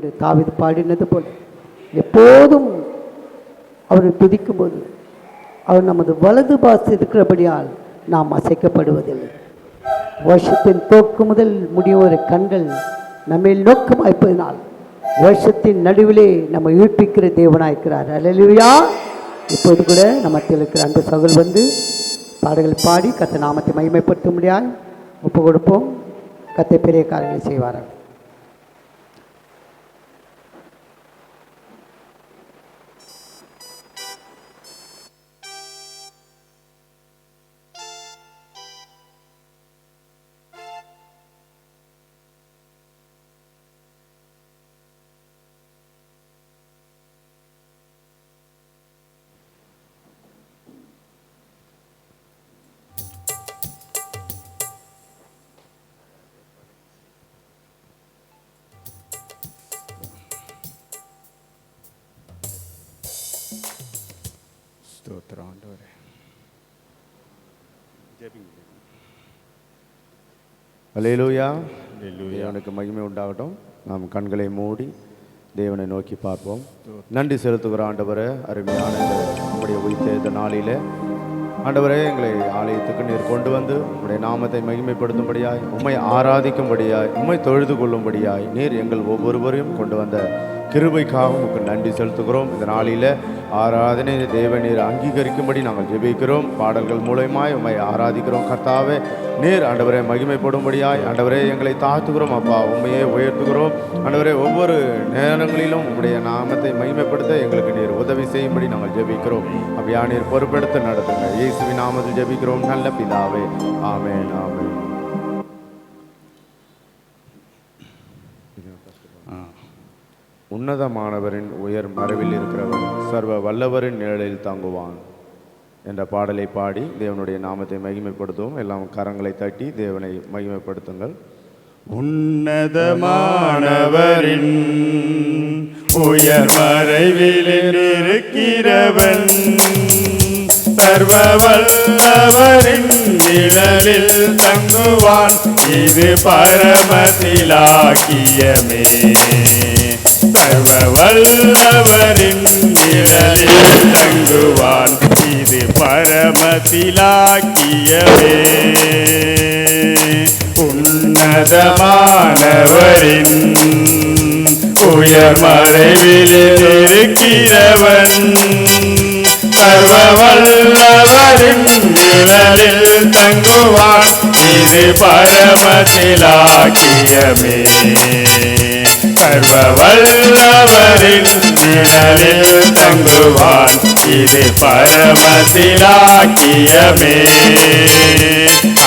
என்று தாவீது பாடினது போல எப்போதும் அவரை துதிக்கும் போது அவர் நமது வலது பாசு இருக்கிறபடியால் நாம் அசைக்கப்படுவதில்லை. வருஷத்தின் தோக்கு முதல் முடிவோரை கண்கள் நம்மை நோக்கமாய்ப்பதனால் வருஷத்தின் நடுவிலே நம்ம ஈர்ப்பிக்கிற தேவனாயிருக்கிறார். அல்லேலூயா. இப்போது கூட நம்ம இருக்கிற அன்பு சகோதரர் வந்து பாடல்கள் பாடி கர்த்தர் நாமத்தை மகிமைப்படுத்த முடியாது ஒப்பு கொடுப்போம். கர்த்தர் பெரிய காரியங்களை செய்வார்கள். அல்லேலூயா. தேவனுக்கு மகிமை உண்டாகட்டும். நாம் கண்களை மூடி தேவனை நோக்கி பார்ப்போம். நன்றி செலுத்துகிற ஆண்டவரே, அருமையான நம்முடைய உயிர்த்த நாளில் ஆண்டவரே எங்களை ஆலயத்துக்கு நீர் கொண்டு வந்து உங்களுடைய நாமத்தை மகிமைப்படுத்தும்படியாய், உம்மை ஆராதிக்கும்படியாய், உம்மை தொழுது கொள்ளும்படியாய் நீர் எங்கள் ஒவ்வொருவரையும் கொண்டு வந்த கிருபைக்காக உங்களுக்கு நன்றி செலுத்துகிறோம். இந்த நாளில் ஆராதனை தேவநீர் அங்கீகரிக்கும்படி நாங்கள் ஜெபிக்கிறோம். பாடல்கள் மூலமாய் உம்மை ஆராதிக்கிறோம். கர்த்தாவே நீர் ஆண்டவரை மகிமைப்படும்படியாய் ஆண்டவரே எங்களை தாழ்த்துகிறோம். அப்பா உண்மையை உயர்த்துகிறோம். ஆண்டவரே ஒவ்வொரு நேரங்களிலும் உங்களுடைய நாமத்தை மகிமைப்படுத்த எங்களுக்கு நீர் உதவி செய்யும்படி நாங்கள் ஜெபிக்கிறோம். அப்படியா நீர் பொறுப்பெடுத்து நடத்துங்க. இயேசுவின் நாமத்தில் ஜெபிக்கிறோம் நல்ல பிதாவே. ஆமென் ஆமென். உன்னதமானவரின் உயர் மறைவில் இருக்கிறவன் சர்வ வல்லவரின் நிழலில் தாங்குவான் என்ற பாடலை பாடி தேவனுடைய நாமத்தை மகிமைப்படுத்துவோம். எல்லாம் கரங்களை தட்டி தேவனை மகிமைப்படுத்துங்கள். உன்னதமானவரின் உயர் மறைவில் இருக்கிறவன் சர்வ வல்லவரின் நிழலில் தங்குவான். இது பரமத்திலாக்கியமே. சர்வ வல்லவரின் நிழலில் தங்குவான். இது பரமத்திலாக்கியமே. உன்னதமானவரின் உயர் மறைவில் இருக்கிறவன் சர்வ வல்லவரின் நிழலில் தங்குவான். இது பரமத்திலாக்கியமே. சர்வ வல்லவரின் நிழலில் தங்குவான். இது பரமத்திலாக்கியமே.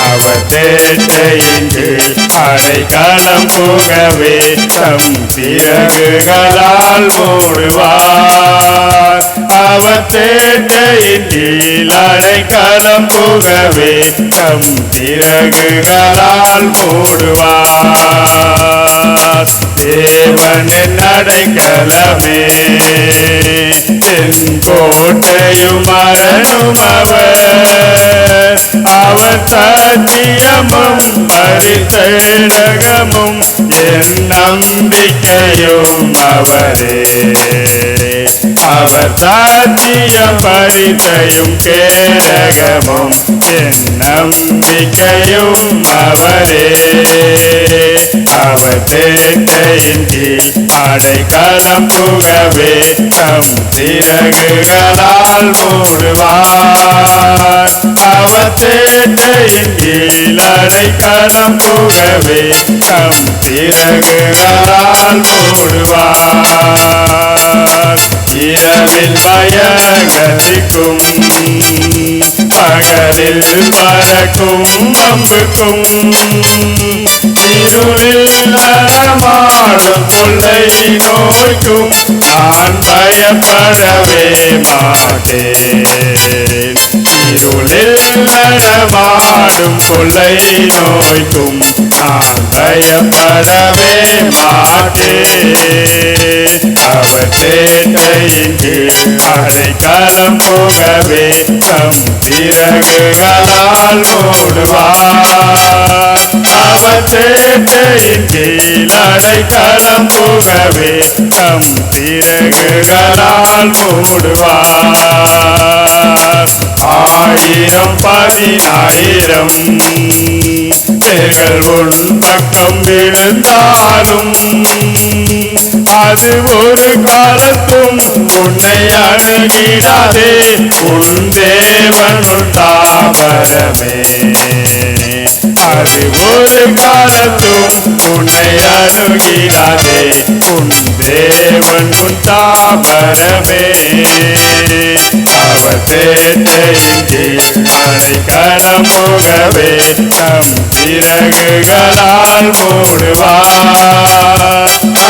அவர் தேட்டையின் கீழ் அடைக்கலம் புகவே தம் சிறகுகளால் மூடுவார். அவர் தேட்டையின் கீழ் அடைக்கலம் புகவே தம் சிறகுகளால் மூடுவார். தேவனின் அடைக்கலமே என் கோட்டையும் அரணும் அவர். அவர் சத்தியமும் பரிசேடகமும் என் நம்பிக்கையும் அவரே. அவர் சத்தியம் பரிசையும் கேடகமும் என் நம்பிக்கையும் அவரே. அவர் தேட்டையின் கீழ் அடைக்கலம் புகவே தம் சிறகுகளால் மூடுவார். அவர் தேட்டையின் கீழ் அடைக்கலம் புகவே தம் சிறகுகளால் மூடுவார். இரவில் மயங்கதிக்கும் பகலில் பறக்கும் அம்புக்கும் இருளில் நடமாடும் கொள்ளை நோய்க்கும் நான் பயப்படவே மாட்டேன். இருளில் நடமாடும் கொள்ளை நோய்க்கும் நான் பயப்படவே மாட்டேன். அவர் சேட்டையின் கீழ் அடைக்கலம் புகவே தம் சிறகுகளால் மூடுவார். அவர் சேட்டையின் கீழ் அடைக்கலம் புகவே தம் சிறகுகளால் மூடுவார். 1000 10,000 பேர்கள் உன் பக்கம் விழுந்தாலும் அது ஒரு காலத்தும் உன்னை அணுகிடாதே. உன் தேவன் உன் தாவரமே. அது ஒரு காலத்தும் உன்னை அணுகிடாதே. உன் தேவன் உன் தாவரமே. அவர் சேட்டையின் கீழ் அடைக்கலம் புகவே தம் சிறகுகளால் மூடுவார்.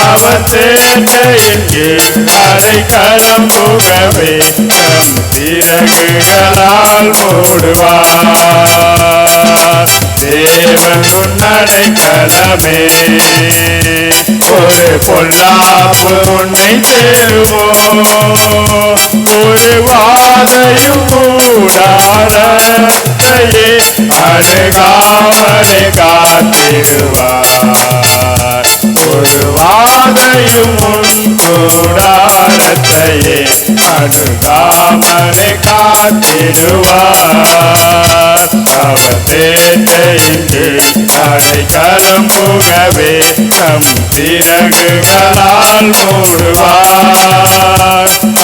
அவர் சேட்டையின் கீழ் அடைக்கலம் புகவே தம் சிறகுகளால் மூடுவார். தேவன் உன் அடைக்கலமே. ஒரு பொல்லாப்பு உன்னை சேருமோ, ஒரு வாதையும் கூடாரத்தையே அணுகாமலே காத்திடுவார். ஒரு வாதையும் உன் கூடாரத்தையே அணுகாமலே காத்திடுவார். அவர் சேட்டையின் கீழ் அடைக்கலம் புகவே தம் சிறகுகளால் மூடுவார்.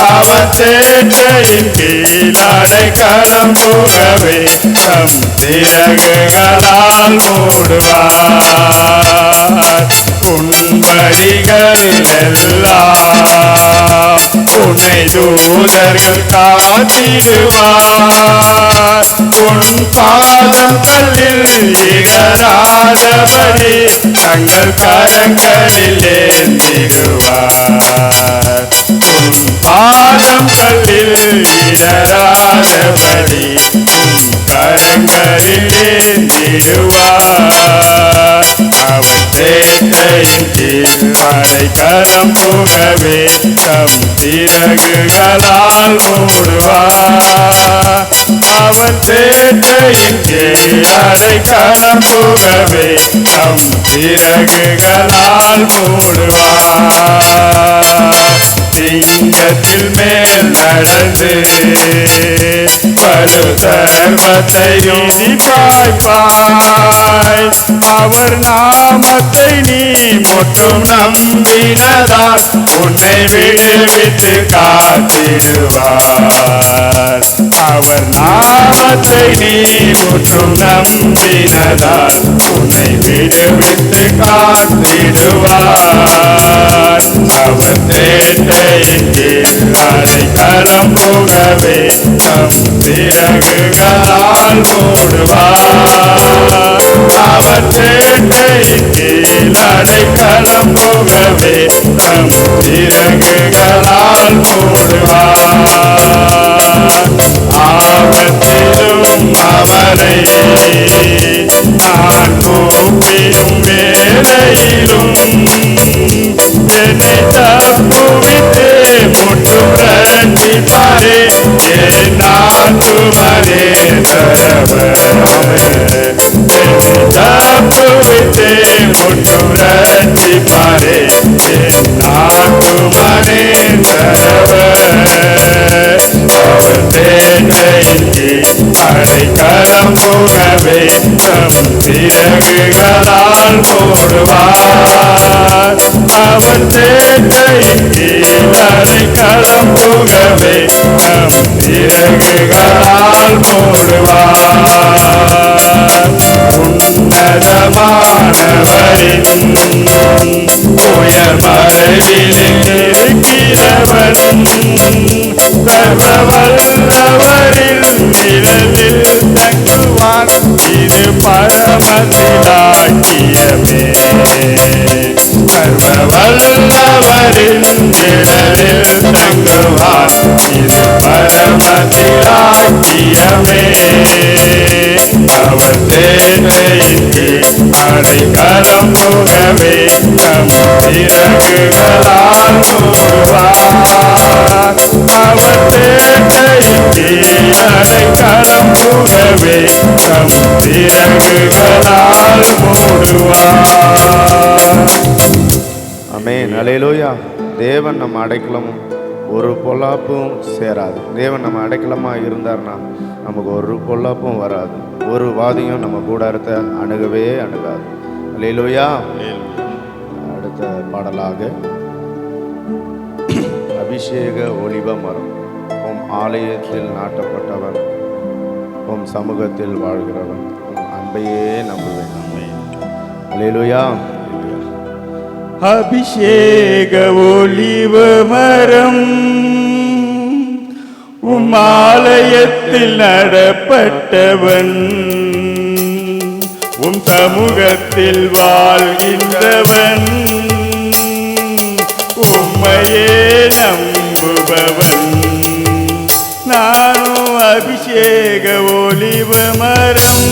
அவர் சேட்டையின் கீழ் அடைக்கலம் புகவே தம் சிறகுகளால் மூடுவார். உன் வழிகள் எல்லாம் உன்னை தூதர்கள் காத்திடுவார். உன் பாதம் கல்லில் இடராதபடி தங்கள் கரங்களில் ஏந்திடுவார். உன் பாதம் கல்லில் இடராதபடி உன் கரங்களில் ஏந்திடுவார். அவர் சேட்டையின் கீழ் அடைக்கலம் புகவே தம் சிறகுகளால் மூடுவார். அவர் சேட்டையின் கீழ் அடைக்கலம் புகவே தம் சிறகுகளால் மூடுவார். சிங்கத்தில் மேல் நடந்து பலு சர்வத்தையும் பாய்ப்பாய். அவர் நாமத்தை நீ மட்டும் நம்பினதால் உன்னை விடுவித்து காத்திடுவார். அவர் நாமத்தை நீ மட்டும் நம்பினதால் உன்னை விடுவித்து காத்திடுவார். அவர் சேட்டையின் கீழ் அடைக்கலம் புகவே தம் சிறகுகளால் மூடுவார். அவர் சேட்டையின் கீழ் அடைக்கலம் புகவே தம் சிறகுகளால் மூடுவார். ஆபத்திலும் அவரை நான் நோக்கிடும் வேளையிலும் என்னை தப்புவித்தே முற்றும் ரட்சிப்பாரே. என் ஆத்துமரே தரவர் தப்புவித்தே முற்றும் ரட்சிப்பாரே. என் ஆத்துமரே தரவர். அவர் சேட்டையின் கீழ் அடைக்கலம் புகவே தம் சிறகுகளால் மூடுவார். அவர் சேட்டையின் கீழ் அடைக்கலம் புகவே தம் சிறகுகளால் மூடுவார். உன்னதமானவரின் உயர் மறைவில் இருக்கிறவன் சர்வ வல்லவரின் நிழலில் தங்குவான். இது பரமசிலாக்கியமே. சர்வ வல்லவரின் நிழலில் தங்குவான். இது பரமசிலாக்கியமே. அவர் சேட்டையின் கீழ் அடைக்கலம் புகவே தம் சிறகுகளால் மூடுவார். அவர் தேட்டையின்றி அடைக்கலம் புகவே தம் சிறகுகளால் மூடுவார். ஆமென். அல்லேலூயா. தேவன் நம்ம அடைக்கலமும் ஒரு பொல்லாப்பும் சேராது. தேவன் நம்ம அடைக்கலமாக இருந்தார்னா நமக்கு ஒரு பொல்லாப்பும் வராது. ஒரு வாதியும் நம்ம கூடாரத்தை அணுகவே அணுகாது. அல்லேலூயா. அடுத்த பாடலாக அபிஷேக ஒலிவ மரம். உம் ஆலயத்தில் நாட்டப்பட்டவன், உம் சமூகத்தில் வாழ்கிறவன், உம் அன்பையே நம்புவேன். அல்லேலூயா. அபிஷேக ஒலிவ மரம் உம்மாலயத்தில் நடப்பட்டவன், உம் சமூகத்தில் வாழ்கின்றவன், உம்மையே நம்புபவன். நானும் அபிஷேக ஒலிவ மரம்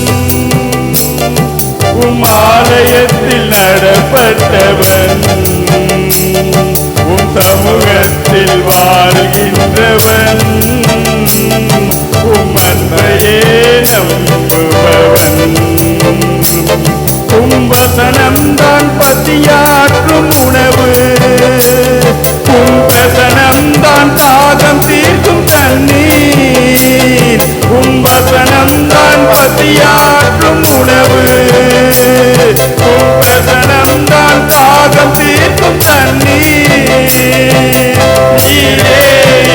உம்மாலயத்தில் நடப்பட்டவன், உம் சமூகத்தில் வாழ்கின்றவன், உம் அன்பையே நம்புபவன். உம் வசனம்தான் பசியாற்றும் உணவு, உம் வசனம்தான் தாகம் தீர்க்கும் தண்ணீர், உம் வசனம்தான் பசியாற்றும் உணவு, உம் வசனம்தான் தாகம் தீர்க்கும் தண்ணீர். நீரே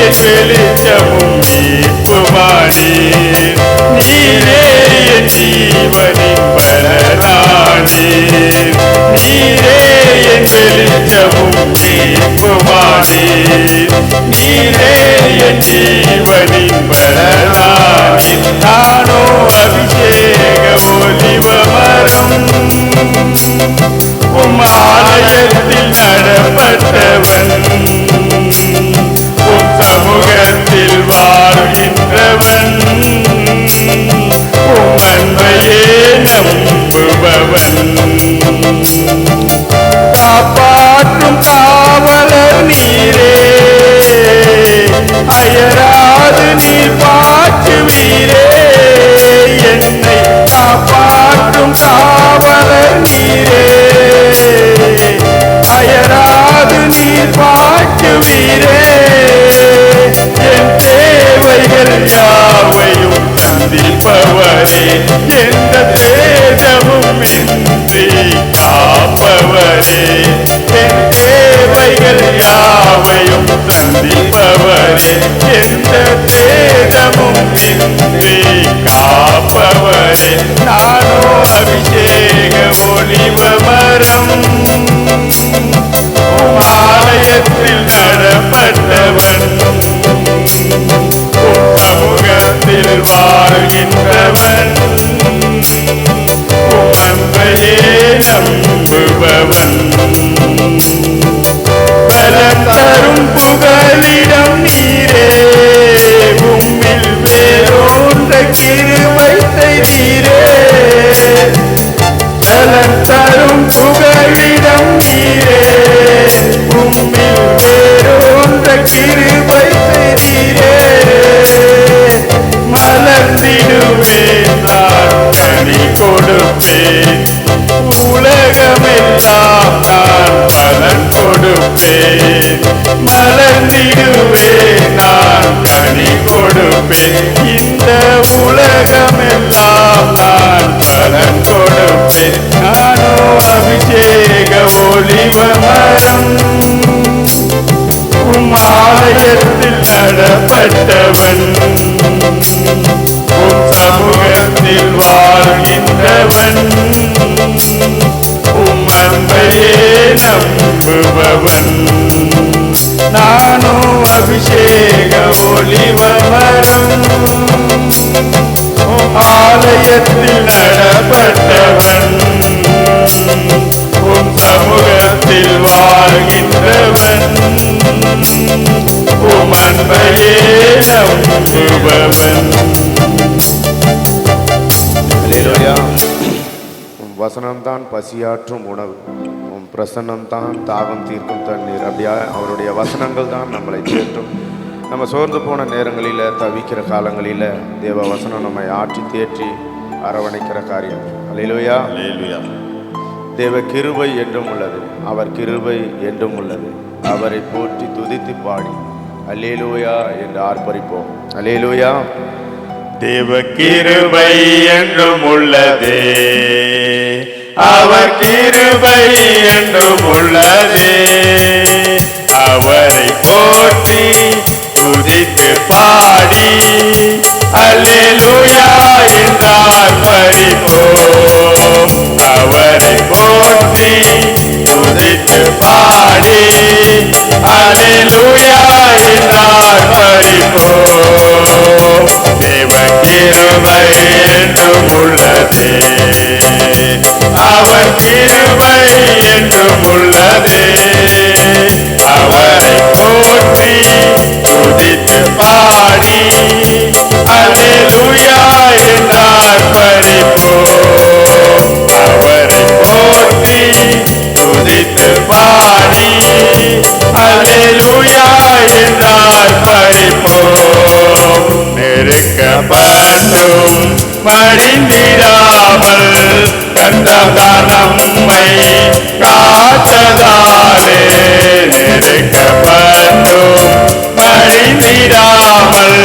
என் வெளிச்சமும் மீட்புமானீர், நீரே என் ஜீவனின் பலனானீர், நீரே என் வெளிச்சமும் மீட்புமானீர், நீரே என் ஜீவனின் பலனானீர். நானோ அபிஷேக ஒலிவ மரம் உம் ஆலயத்தில் நடப்பட்டவன், உம் சமூகத்தில் வாழ்கின்றவன், உம் அன்பையே நம்புபவன். காப்பாற்றும் காவலர் நீரே, அயராது நீர் பாய்ச்சுவீரே. என்னை காப்பாற்றும் காவலர் நீரே, அயராது நீர் பாய்ச்சுவீரே. என் தேவைகள் யாவையும் சந்திப்பவரே, எந்த சேதமும் இன்றி காப்பவரே. என் தேவைகள் யாவையும் சந்திப்பவரே, எந்த சேதமும் இன்றி காப்பவரே. நானோ அபிஷேக ஒலிவ மரம் உம் ஆலயத்தில் நடப்பட்டவன், உம் சமூகத்தில் வாழ்கின்றவன், உம் அன்பையே நம்புபவன். பலன் தரும் புகலிடம் நீரே, உம்மில் வேறொன்ற கிருபை செய்தீரே. பலன் தரும் புகலிடம் நீரே, உம்மில் வேறொன்ற கிருபை செய்தீரே. மலர்ந்திடுவேன் நான் கனி கொடுப்பேன், உலகமெல்லாம் நான் பலன் கொடுப்பேன். மலர்ந்திடுவேன் நான் கனி கொடுப்பேன், இந்த உலகமெல்லாம் நான் பலன் கொடுப்பேன். நானோ அபிஷேக ஒலிவ மரம் உம் ஆலயத்தில் நடப்பட்டவன், உம் சமூகத்தில் வாழ்கின்றவன், உம் அன்பையே நம்புபவன். நானோ அபிஷேக ஒலிவ மரம் உம் ஆலயத்தில் நடப்பட்டவன், உம் சமூகத்தில் வாழ்கின்றவன், உம் அன்பையே நம்புபவன். அல்லேலூயா. உம் வசனம்தான் பசியாற்றும் உணவு, உம் பிரசன்னம்தான் தாகம் தீர்க்கும் தண்ணீர். அப்படியா அவருடைய வசனங்கள் தான் நம்மளை தேற்றும். நம்ம சோர்ந்து போன நேரங்களில், தவிக்கிற காலங்களில் தேவ வசனம் நம்மை ஆற்றி தேற்றி அரவணைக்கிற காரியம். அல்லேலூயா. அல்லேலூயா. தேவ கிருபை என்றும் உள்ளது, அவர் கிருபை என்றும் உள்ளது. அவரை போற்றி துதித்து பாடி அல்லேலூயா என்று ஆர்ப்பரிப்போம். அல்லேலூயா. தேவ கிருபை என்றும் உள்ளதே, அவர் கிருபை என்றும் உள்ளதே. அவரை போற்றி துதித்து பாடி அல்லேலூயா என்றார் பரிபோம். அவரை போற்றி துதித்து பாடி அல்லேலூயா என்றார் பரிபோம். தேவ கிருபை என்றும் உள்ளதே, அவர் கிருபை என்றும் உள்ளதே. அவரை போற்றி துதித்து பாடி அல்லேலூயா என்றார் பரிபோம். அவரை போற்றி துதித்து பாடி அல்லேலூயா என்றார் பரிபோம். நெருக்கப்பட்டும் மடிந்திடாமல் கர்த்தர் நம்மை காத்ததாலே, நெருக்கப்பட்டும் மடிந்திடாமல்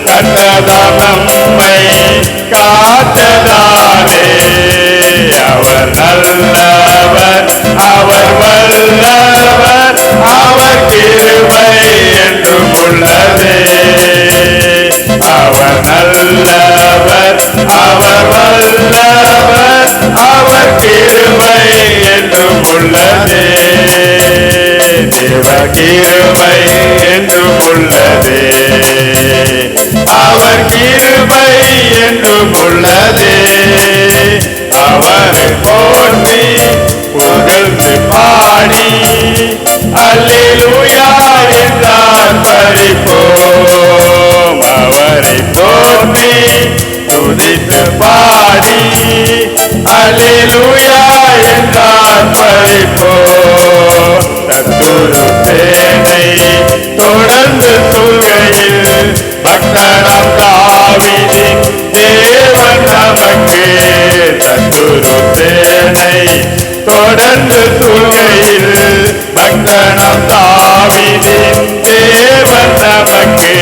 கர்த்தர் நம்மை காத்ததாலே. அவர் நல்லவர், அவர் வல்லவர், அவர் கிருபை என்றும் உள்ளதே. அவர் நல்லவர், அவர் வல்லவர், அவர் கிருபை என்றும் உள்ளதே. தேவ கிருபை என்றும் உள்ளதே, அவர் கிருபை என்றும் உள்ளதே. அவரை போற்றி புகழ்ந்து பாடி அல்லேலூயா என்றார் பரிபோம். அவரை போற்றி துதித்து பாடி அல்லேலூயா என்றார் பரிபோம். சத்துரு சேனை தொடர்ந்து சொல்கையில் பக்தனாம் தாவீதின் தேவன் நமக்கு. சத்துரு சேனை தொடர்ந்து சொல்கையில் பக்தனாம் தாவீதின் தேவன் நமக்கு.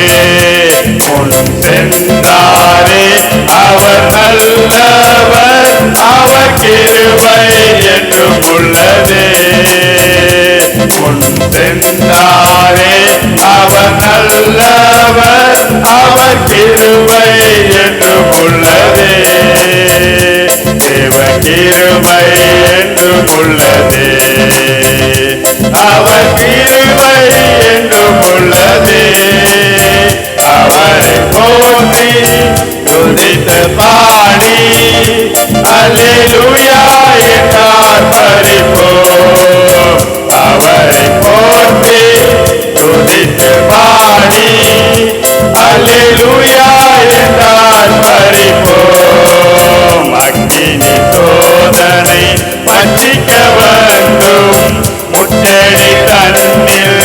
முன் சென்றாரே அவர் நல்லவர், அவர் கிருபை என்றும் உள்ளதே. முன் சென்றாரே அவர் நல்லவர், அவர் கிருபை என்றும் உள்ளதே. தேவ கிருபை என்றும் உள்ளதே, அவர் கிருபை என்றும் உள்ளதே. அவரை போற்றி துதித்து பாடி அல்லேலூயா என்றார் பரிபோம். அவரை போற்றி துதித்து பாடி அல்லேலூயா என்றார் பரிபோம். அக்கினி சோதனை பற்றிக்க வந்தும் முச்செடி தன்னில்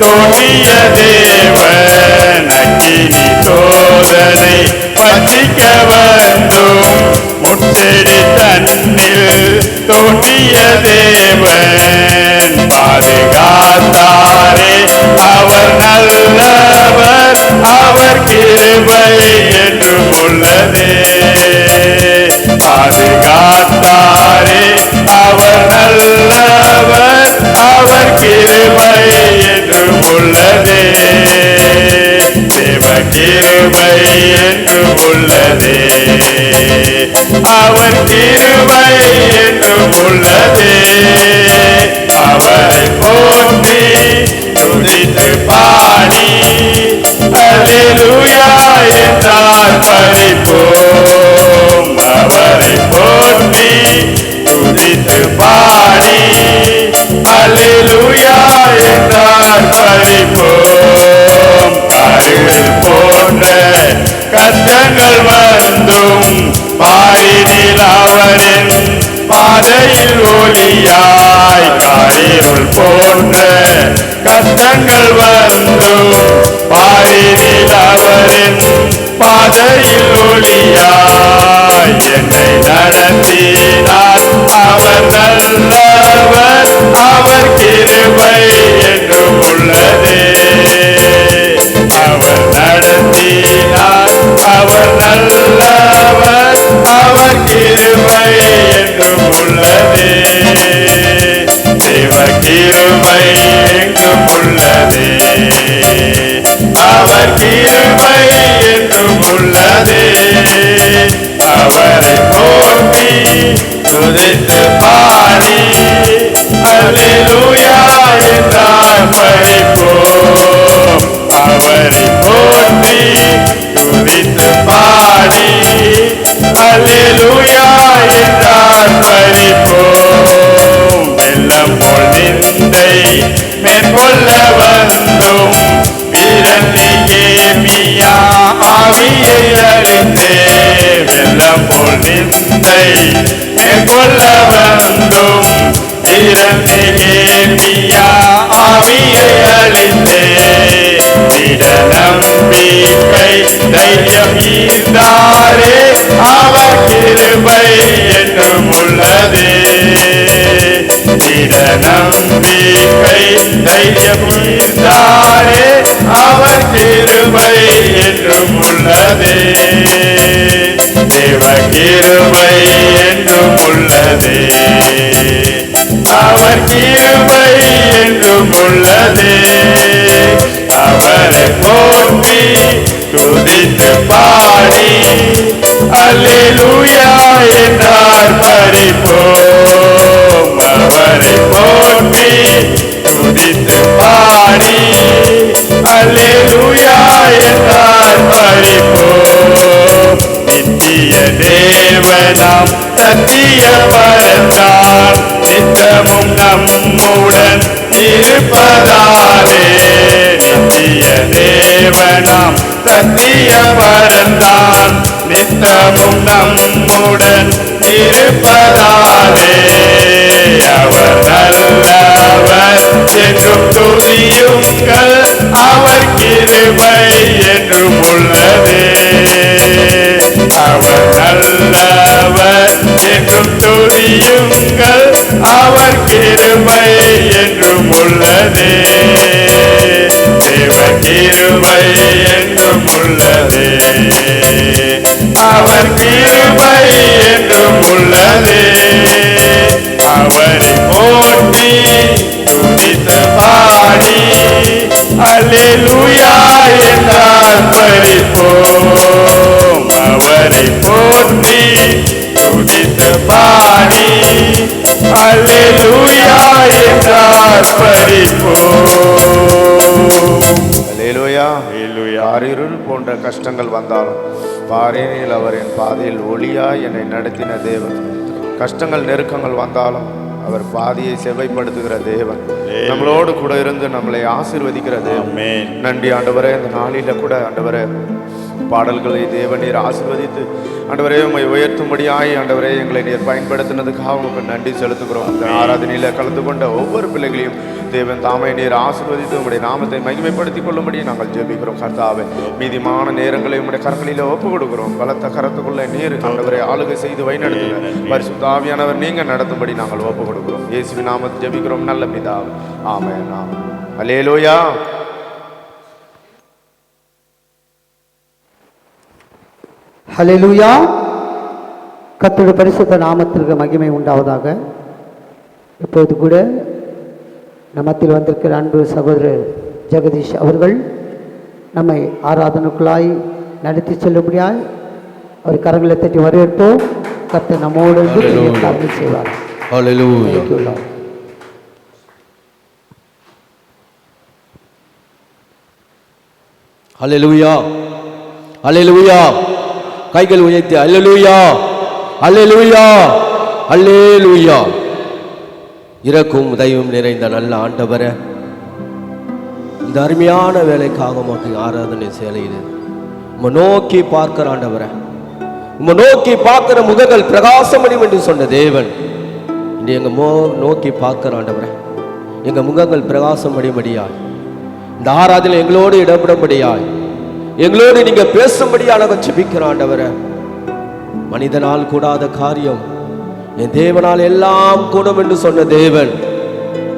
தோன்றிய தேவன். அக்கினி சோதனை பற்றிக்க வந்தும் முச்செடி தன்னில் தோன்றிய தேவன். பாதுகாத்தாரே அவர் நல்லவர், அவர் கிருபை என்றும் உள்ளதே. பாதுகாத்தாரே அவர் நல்லவர், அவர் கிருபை என்றும் உள்ளதே. தேவ கிருபை என்றும் உள்ளதே, அவர் கிருபை என்றும் உள்ளதே. அவரை போற்றி துதித்து பாடி அல்லேலூயா என்றார் பரிபோம். அவரை போற்றி துதித்து பாடி அல்லேலூயா என்றார் பரிபோம். கருள் போன்ற கஷ்டங்கள் வந்தும் பாரினில் அவரின் பாதையில் ஒளியாய் என்னை நடத்தினார். அவர் நல்லவர், அவர் கிருபை என்றும் உள்ளதே. அவர் நடத்தினார், அவர் நல்லவர், அவர் கிருபை என்றும் உள்ளதே. தேவ கிருபை எங்கும் உள்ளதே. அவர் கிருபை என்றும் உள்ளதே. அவரை போற்றி துதித்து பாடி அல்லேலூயா என்றார் பறிப்போம். அவரை போற்றி துதித்து பாடி அல்லேலூயா என்றார் பறிப்போம். வெள்ளம் போல் நிந்தை மேற்கொள்ள வந்தும் வீரனியேமியா ஆவியை அளித்தே. வெள்ளம் போல் நிந்தை மேற்கொள்ள வந்தும் வீரனியேமியா ஆவியை அளித்தே. திட நம்பிக்கை தைரியம் ஈந்தாரே. அவர் கிருபை என்றும் உள்ளதே. திட நம்பிக்கை தைரியம் ஈந்தாரே. அவர் கிருபை என்றும் உள்ளதே. தேவ கிருபை என்றும் உள்ளதே. அவர் கிருபை என்றும் உள்ளதே. அவரை போற்றி துதித்து பாடி அல்லேலூயா என்றார் பறிப்போம். அவரை போற்றி துதித்து பாடி அல்லேலூயா என்றார் பறிப்போம். நித்திய தேவனாம் சத்திய பரத்தான் நித்தமும் நம்முடன் இருப்பதாலே. நித்திய தேவனாம் சத்திய பரத்தான் நித்தமும் நம்முடன் இருப்பதாலே. அவர் நல்லவர் என்றும் துதியுங்கள். அவர் கிருபை என்றும் உள்ளதே. அவர் நல்லவர் என்றும் துதியுங்கள். அவர் கிருபை என்றும் உள்ளதே. தேவ கிருபை என்றும் உள்ளதே. அவர் கிருபை என்றும் உள்ளதே. அவரை போற்றி துதித்து பாடி அல்லேலூயா என்றார் பறிப்போம். அவரை போற்றி துதித்து பாடி அல்லேலூயா என்றார் பறிப்போம். அல்லேலூயா. ஆறிருள் போன்ற கஷ்டங்கள் வந்தாலும் பாறையில் அவர் என் பாதையில் ஒளியாய் என்னை நடத்தின தேவன். கஷ்டங்கள் நெருக்கங்கள் வந்தாலும் அவர் பாதையை செவ்வைப்படுத்துகிற தேவன். நம்மளோடு கூட இருந்து நம்மளை ஆசீர்வதிக்கிற தேவன். நன்றி ஆண்டவரே. இந்த நாளில கூட ஆண்டவரே பாடல்களை தேவன் நீர் ஆசீர்வதித்து ஆண்டவரே உம்மை உயர்த்தும்படியாய் ஆண்டவரே எங்களை நீர் பயன்படுத்தினதுக்காக உங்களுக்கு நன்றி செலுத்துகிறோம். இந்த ஆராதனையில கலந்து கொண்ட ஒவ்வொரு பிள்ளைகளையும் தேவன் தாமே நீர் ஆசீர்வதித்து உங்களுடைய நாமத்தை மகிமைப்படுத்திக் கொள்ளும்படி நாங்கள் ஜெபிக்கிறோம். கர்த்தாவே மீதிமான நேரங்களை உங்களுடைய கரங்களில ஒப்பு கொடுக்கிறோம். பலத்த கரத்துக்குள்ள நீர் ஆண்டவரை ஆளுகை செய்து வழிநடத்துங்க. பரிசுத்த ஆவியானவர் நீங்க நடத்தும்படி நாங்கள் ஒப்பு கொடுக்கிறோம். இயேசுவின் நாமத்தை ஜெபிக்கிறோம் நல்ல பிதாவே. ஆமென். ஆமென். அல்லேலூயா. ஹல்லேலூயா. கர்த்தருடைய பரிசுத்த நாமத்திற்கு மகிமை உண்டாவதாக. இப்போது கூட நம்மத்தில் வந்திருக்கிற அன்பு சகோதரர் ஜெகதீஷ் அவர்கள் நம்மை ஆராதனைக்குள்ளாய் நடத்தி செல்லும்படியாய் அவர் கரங்களை தட்டி வரவேற்போம். கர்த்தர் நம்மோடு இருந்து செய்வார். ஹல்லேலூயா. ஹல்லேலூயா. ஹல்லேலூயா. கைகள் உயர்த்தி அல்லேலூயா, அல்லேலூயா, அல்லேலூயா. இரக்கும் உதவியும் நிறைந்த நல்ல ஆண்டவரே, இந்த அருமையான வேலைக்காக உமக்கு ஆராதனை செய்யலையுது. உம்மை நோக்கி பார்க்கிற ஆண்டவரே, உம்மை நோக்கி பார்க்கிற முகங்கள் பிரகாசமடையும் என்று சொன்ன தேவன் இன்று எங்க நோக்கி பார்க்கிற ஆண்டவரே, எங்க முகங்கள் பிரகாசமடையும்படியாய் இந்த ஆராதனை எங்களோடு இடம்படும்படியாய் எங்களோடு நீங்க பேசும்படியா நாங்கள் ஜெபிக்கிறோம் ஆண்டவரே. மனிதனால் கூடாத காரியம் என் தேவனால் எல்லாம் கூடும் என்று சொன்ன தேவன்,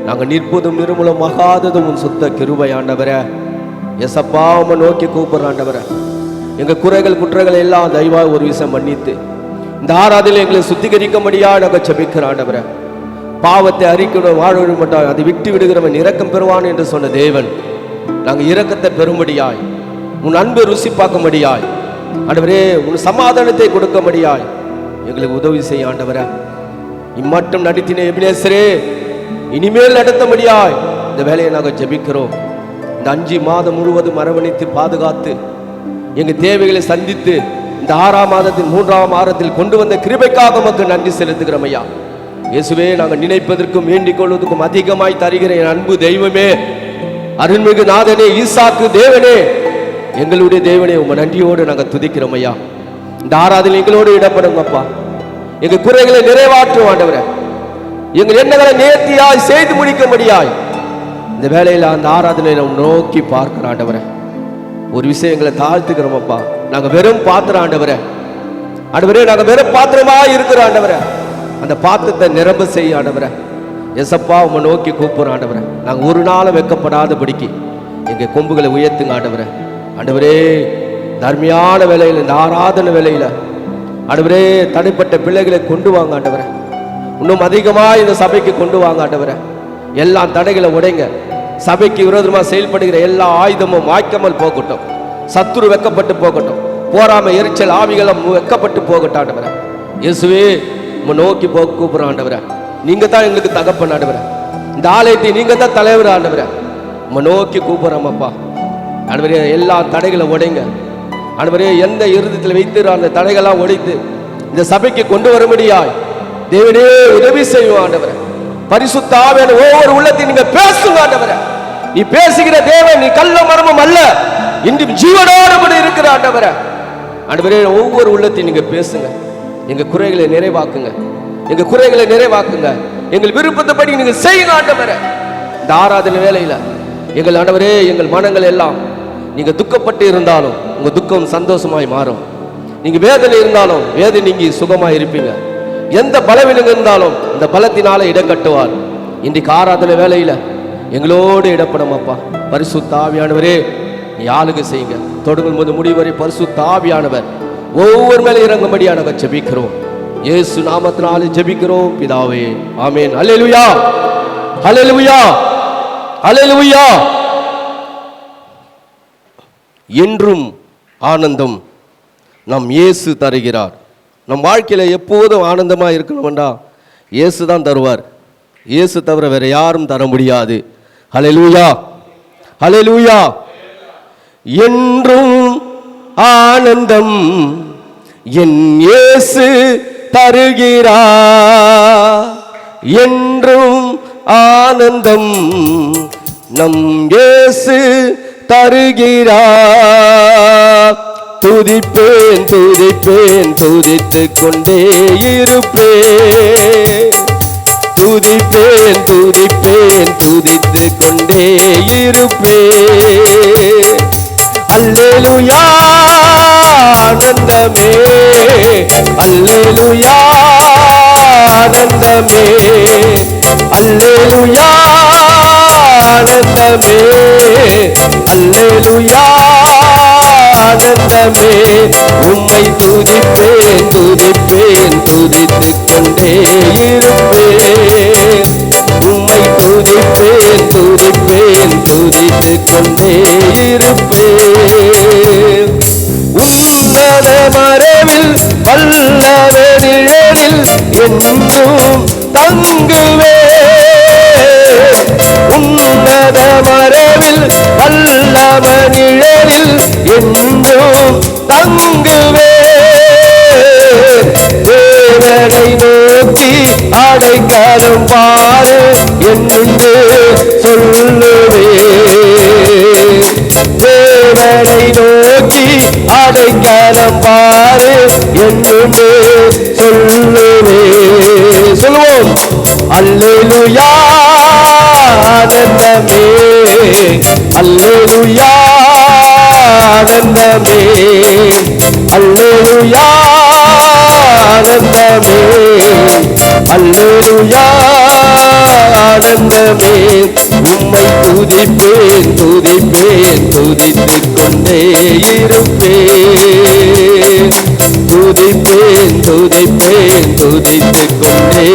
நாங்கள் நிற்பதும் நிர்மூலமாகாததும் உன் சுத்த கிருபை ஆண்டவரே. எசப்பா உம்மை நோக்கி கூப்பிடுற ஆண்டவரே. எங்க குறைகள் குற்றங்களை எல்லாம் தயவாக ஒரு விஷயம் மன்னித்து இந்த ஆராதனையில் எங்களை சுத்திகரிக்கும்படியா நாங்கள் ஜெபிக்கிற ஆண்டவரே. பாவத்தை அறிக்கணும் வாழ மாட்டான், அதை விட்டு விடுகிறவன் இரக்கம் பெறுவான் என்று சொன்ன தேவன், நாங்கள் இரக்கத்தை பெறும்படியாய், உன் அன்பை ருசி பார்க்கும்படியாய் ஆண்டவரே, உன் சமாதானத்தை கொடுக்கும்படியாய் எங்களுக்கு உதவி செய்ய ஆண்டவரே. இம்மட்டும் நடித்தின எபினேசரே, இனிமேல் நடத்தும்படியாய் இந்த வேலையை நாங்கள் ஜெபிக்கிறோம். இந்த 5 மாதம் முழுவதும் அரவணைத்து பாதுகாத்து எங்க தேவைகளை சந்தித்து இந்த 6ஆம் மாதத்தின் 3ஆம் வாரத்தில் கொண்டு வந்த கிருபைக்காக உமக்கு நன்றி செலுத்துகிறோம் ஐயா. இயேசுவே, நாங்கள் நினைப்பதற்கும் வேண்டிக் கொள்வதற்கும் அதிகமாய் தருகிற என் அன்பு தெய்வமே, அருள்மிகு நாதனே, ஈசாக்கு தேவனே, எங்களுடைய தேவனே, உங்க நன்றியோடு நாங்கள் துதிக்கிறோம் ஐயா. இந்த ஆராதனை எங்களோடு இடப்படும் அப்பா. எங்க குறைகளை நிறைவாற்றும் ஆண்டவரே. எங்கள் எண்ணங்களை நேர்த்தியாய் செய்து முடிக்கும்படியாய் இந்த வேலையில் அந்த ஆராதனை நோக்கி பார்க்கிற ஆண்டவரே. ஒரு விஷயம் எங்களை தாழ்த்துக்கிறோம் அப்பா. நாங்கள் வெறும் பாத்திரம் ஆண்டவரே. ஆண்டவரே, நாங்கள் வெறும் பாத்திரமா இருக்கிறோம் ஆண்டவரே. அந்த பாத்திரத்தை நிரம்ப செய்ய ஆண்டவரே. எசப்பா உம்மை நோக்கி கூப்பிடுறோம் ஆண்டவரே. நாங்கள் ஒரு நாளும் வெட்கப்படாதபடிக்கு எங்கள் கொம்புகளை உயர்த்துங்க ஆண்டவரே. ஆண்டவரே, தர்மியான வேலையில், இந்த ஆராதனை வேலையில் ஆண்டவரே, தடைப்பட்ட பிள்ளைகளை கொண்டு வாங்க ஆண்டவரே. இன்னும் அதிகமாக இந்த சபைக்கு கொண்டு வாங்க ஆண்டவரே. எல்லா தடைகளை உடைங்க. சபைக்கு விரோதமாக செயல்படுகிற எல்லா ஆயுதமும் வாய்க்காமல் போகட்டும். சத்துரு வெக்கப்பட்டு போகட்டும். போராம எரிச்சல் ஆவிகளும் வெக்கப்பட்டு போகட்டும் ஆண்டவரே. இயேசுவே, உம்மை நோக்கி கூப்பிடுறோம் ஆண்டவரே. நீங்க தான் எங்களுக்கு தகப்பன் ஆண்டவரே. இந்த ஆலயத்தை நீங்க தான் தலைவர் ஆண்டவரே. உம்மை நோக்கி கூப்பிடுறோம் அப்பா. ஆண்டவரே, எல்லா தடைகளை உடைங்க ஆண்டவரே. எந்த இருதயத்தில் வைத்து அந்த தடைகளாம் உடைத்து இந்த சபைக்கு கொண்டு வரும்படியாய் தேவனே உதவி செய்வோம் ஆண்டவரே. பரிசுத்த ஆவியான ஒவ்வொரு உள்ளத்தையும் நீங்க பேசுங்க ஆண்டவரே. நீ பேசுகிற தேவன், நீ கள்ள மர்மம் அல்ல, இன்றும் ஜீவனோடு கூட இருக்கிற ஆண்டவரே. ஆண்டவரே, ஒவ்வொரு உள்ளத்தையும் நீங்க பேசுங்க. எங்க குறைகளை நிறைவாக்குங்க. எங்க குறைகளை நிறைவாக்குங்க. எங்கள் விருப்பத்தைப்படி நீங்க செய்யுங்க ஆண்டவரே. இந்த ஆராதனை வேலையில எங்கள் ஆண்டவரே, எங்கள் மனங்கள் எல்லாம், நீங்க துக்கப்பட்டு இருந்தாலும் உங்க துக்கம் சந்தோஷமாய் மாறும். நீங்க வேதனை இருந்தாலும் வேதனை நீங்கி சுகமாய் இருப்பீங்க. எந்த பலவீனம் இருந்தாலும் இந்த பலத்தினால இடம் கட்டுவார். இன்றைக்கு ஆராதனை வேலையில எங்களோடு இடப்படும் அப்பா. பரிசுத்த ஆவியானவரே, நீ ஆளுகை செய்யுங்க. தொடங்கும் போது முடிவரை பரிசுத்த ஆவியானவர் ஒவ்வொரு மேலே இறங்கும்படியா நாங்கள் ஜெபிக்கிறோம். இயேசு நாமத்தினாலே ஜெபிக்கிறோம் பிதாவே, ஆமென். அல்லேலூயா, அல்லேலூயா, அல்லேலூயா. என்றும் ஆனந்தம் நம் இயேசு தருகிறார். நம் வாழ்க்கையில எப்போதும் ஆனந்தமா இருக்கணும்டா இயேசு தான் தருவார். இயேசு தவிர வேற யாரும் தர முடியாது. ஹல்லேலூயா, ஹல்லேலூயா. என்றும் ஆனந்தம் என் இயேசு தருகிறார். என்றும் ஆனந்தம் நம் இயேசு தருகிறார். துதிப்பேன் துதிப்பேன் துதித்துக் கொண்டே இருப்பேன். துதிப்பேன் துதிப்பேன் துதித்துக் கொண்டே இருப்பேன். அல்லேலூயா ஆனந்தமே, அல்லேலூயா ஆனந்தமே, அல்லேலூயா ஆனந்தமே, அல்லேலூயா ஆனந்தமே. உம்மை துதிப்பேன் துதிப்பேன் துதித்துக் கொண்டே இருப்பேன். உம்மை துதிப்பேன் துதிப்பேன் துதித்துக் கொண்டே இருப்பேன். உன்னத மறைவில் வல்லவ நிழலில் என்றும் தங்குவேன். உன்னத மறைவில் வல்லவ நிழலில் என்றும் தங்குவேன். தேவனை நோக்கி அடைக்கலம் பாரு என்று சொல்லுவேன். தேவனை நோக்கி அடைக்கலம் பாரு என்று சொல்லுவேன். சொல்லுவோம். அல்லேலூயா ஆனந்தமே, அல்லேலூயா ஆனந்தமே, ஆனந்தமே அல்லேலூயா ஆனந்தமே அல்லேலூயா ஆனந்தமே உம்மை துதிப்பேன் துதிப்பேன் துதித்துக் கொண்டே இருப்பேன் துதிப்பேன் துதிப்பேன் துதித்துக் கொண்டே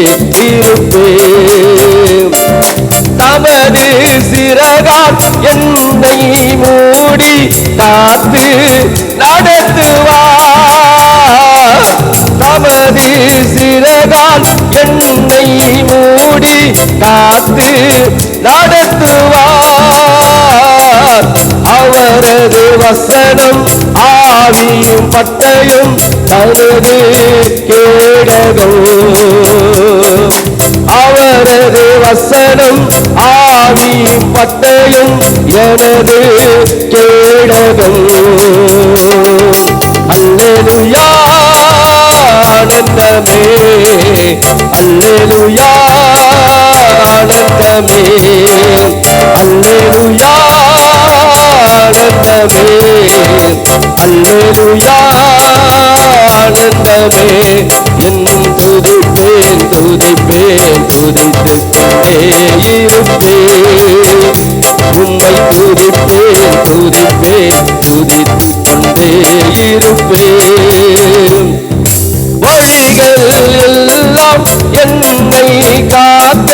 இருப்பேன் தமது சிறகால் என்னை மூடி காத்து நடத்துவார் தமது சிறகால் என்னை மூடி காத்து நடத்துவார் அவரது வசனம் ஆவியும் பட்டயம் தனது கேடகம் அவரது வசனம் ஆவியும் பட்டயம் எனது கேடகம் அல்லேலூயா ஆனந்தமே அல்லேலூயா ஆனந்தமே அல்லேலூயா ஆனந்தமே அல்லேலூயா ஆனந்தமே என்னும் துதிப்பேன் துதிப்பேன் துதித்துக் கொண்டே இருப்பேன் உம்மை துதிப்பேன் துதிப்பேன் துதித்துக் கொண்டே இருப்பேன் வழிகள் எல்லாம் என்னை காக்க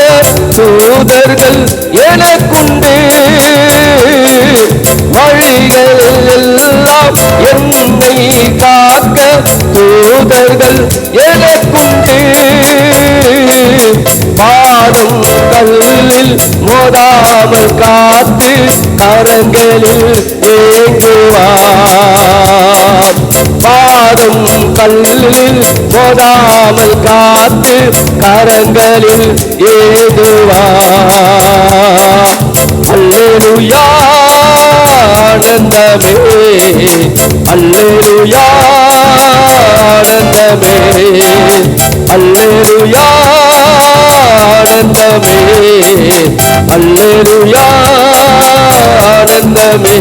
தூதர்கள் எனக்குண்டு வழிகள் எல்லாம் என்னை காக்க தூதர்கள் எனக்குண்டு பாடும் கல்லில் மோதாமல் காத்து கரங்களில் ஏங்குவார் பாடும் கல்லில் மோதாமல் காத்து கரங்களில் ஏங்குவார் அல்லேலூயா ஆனந்தமே அல்லேலூயா ஆனந்தமே அல்லேலூயா ஆனந்தமே அல்லேலூயா ஆனந்தமே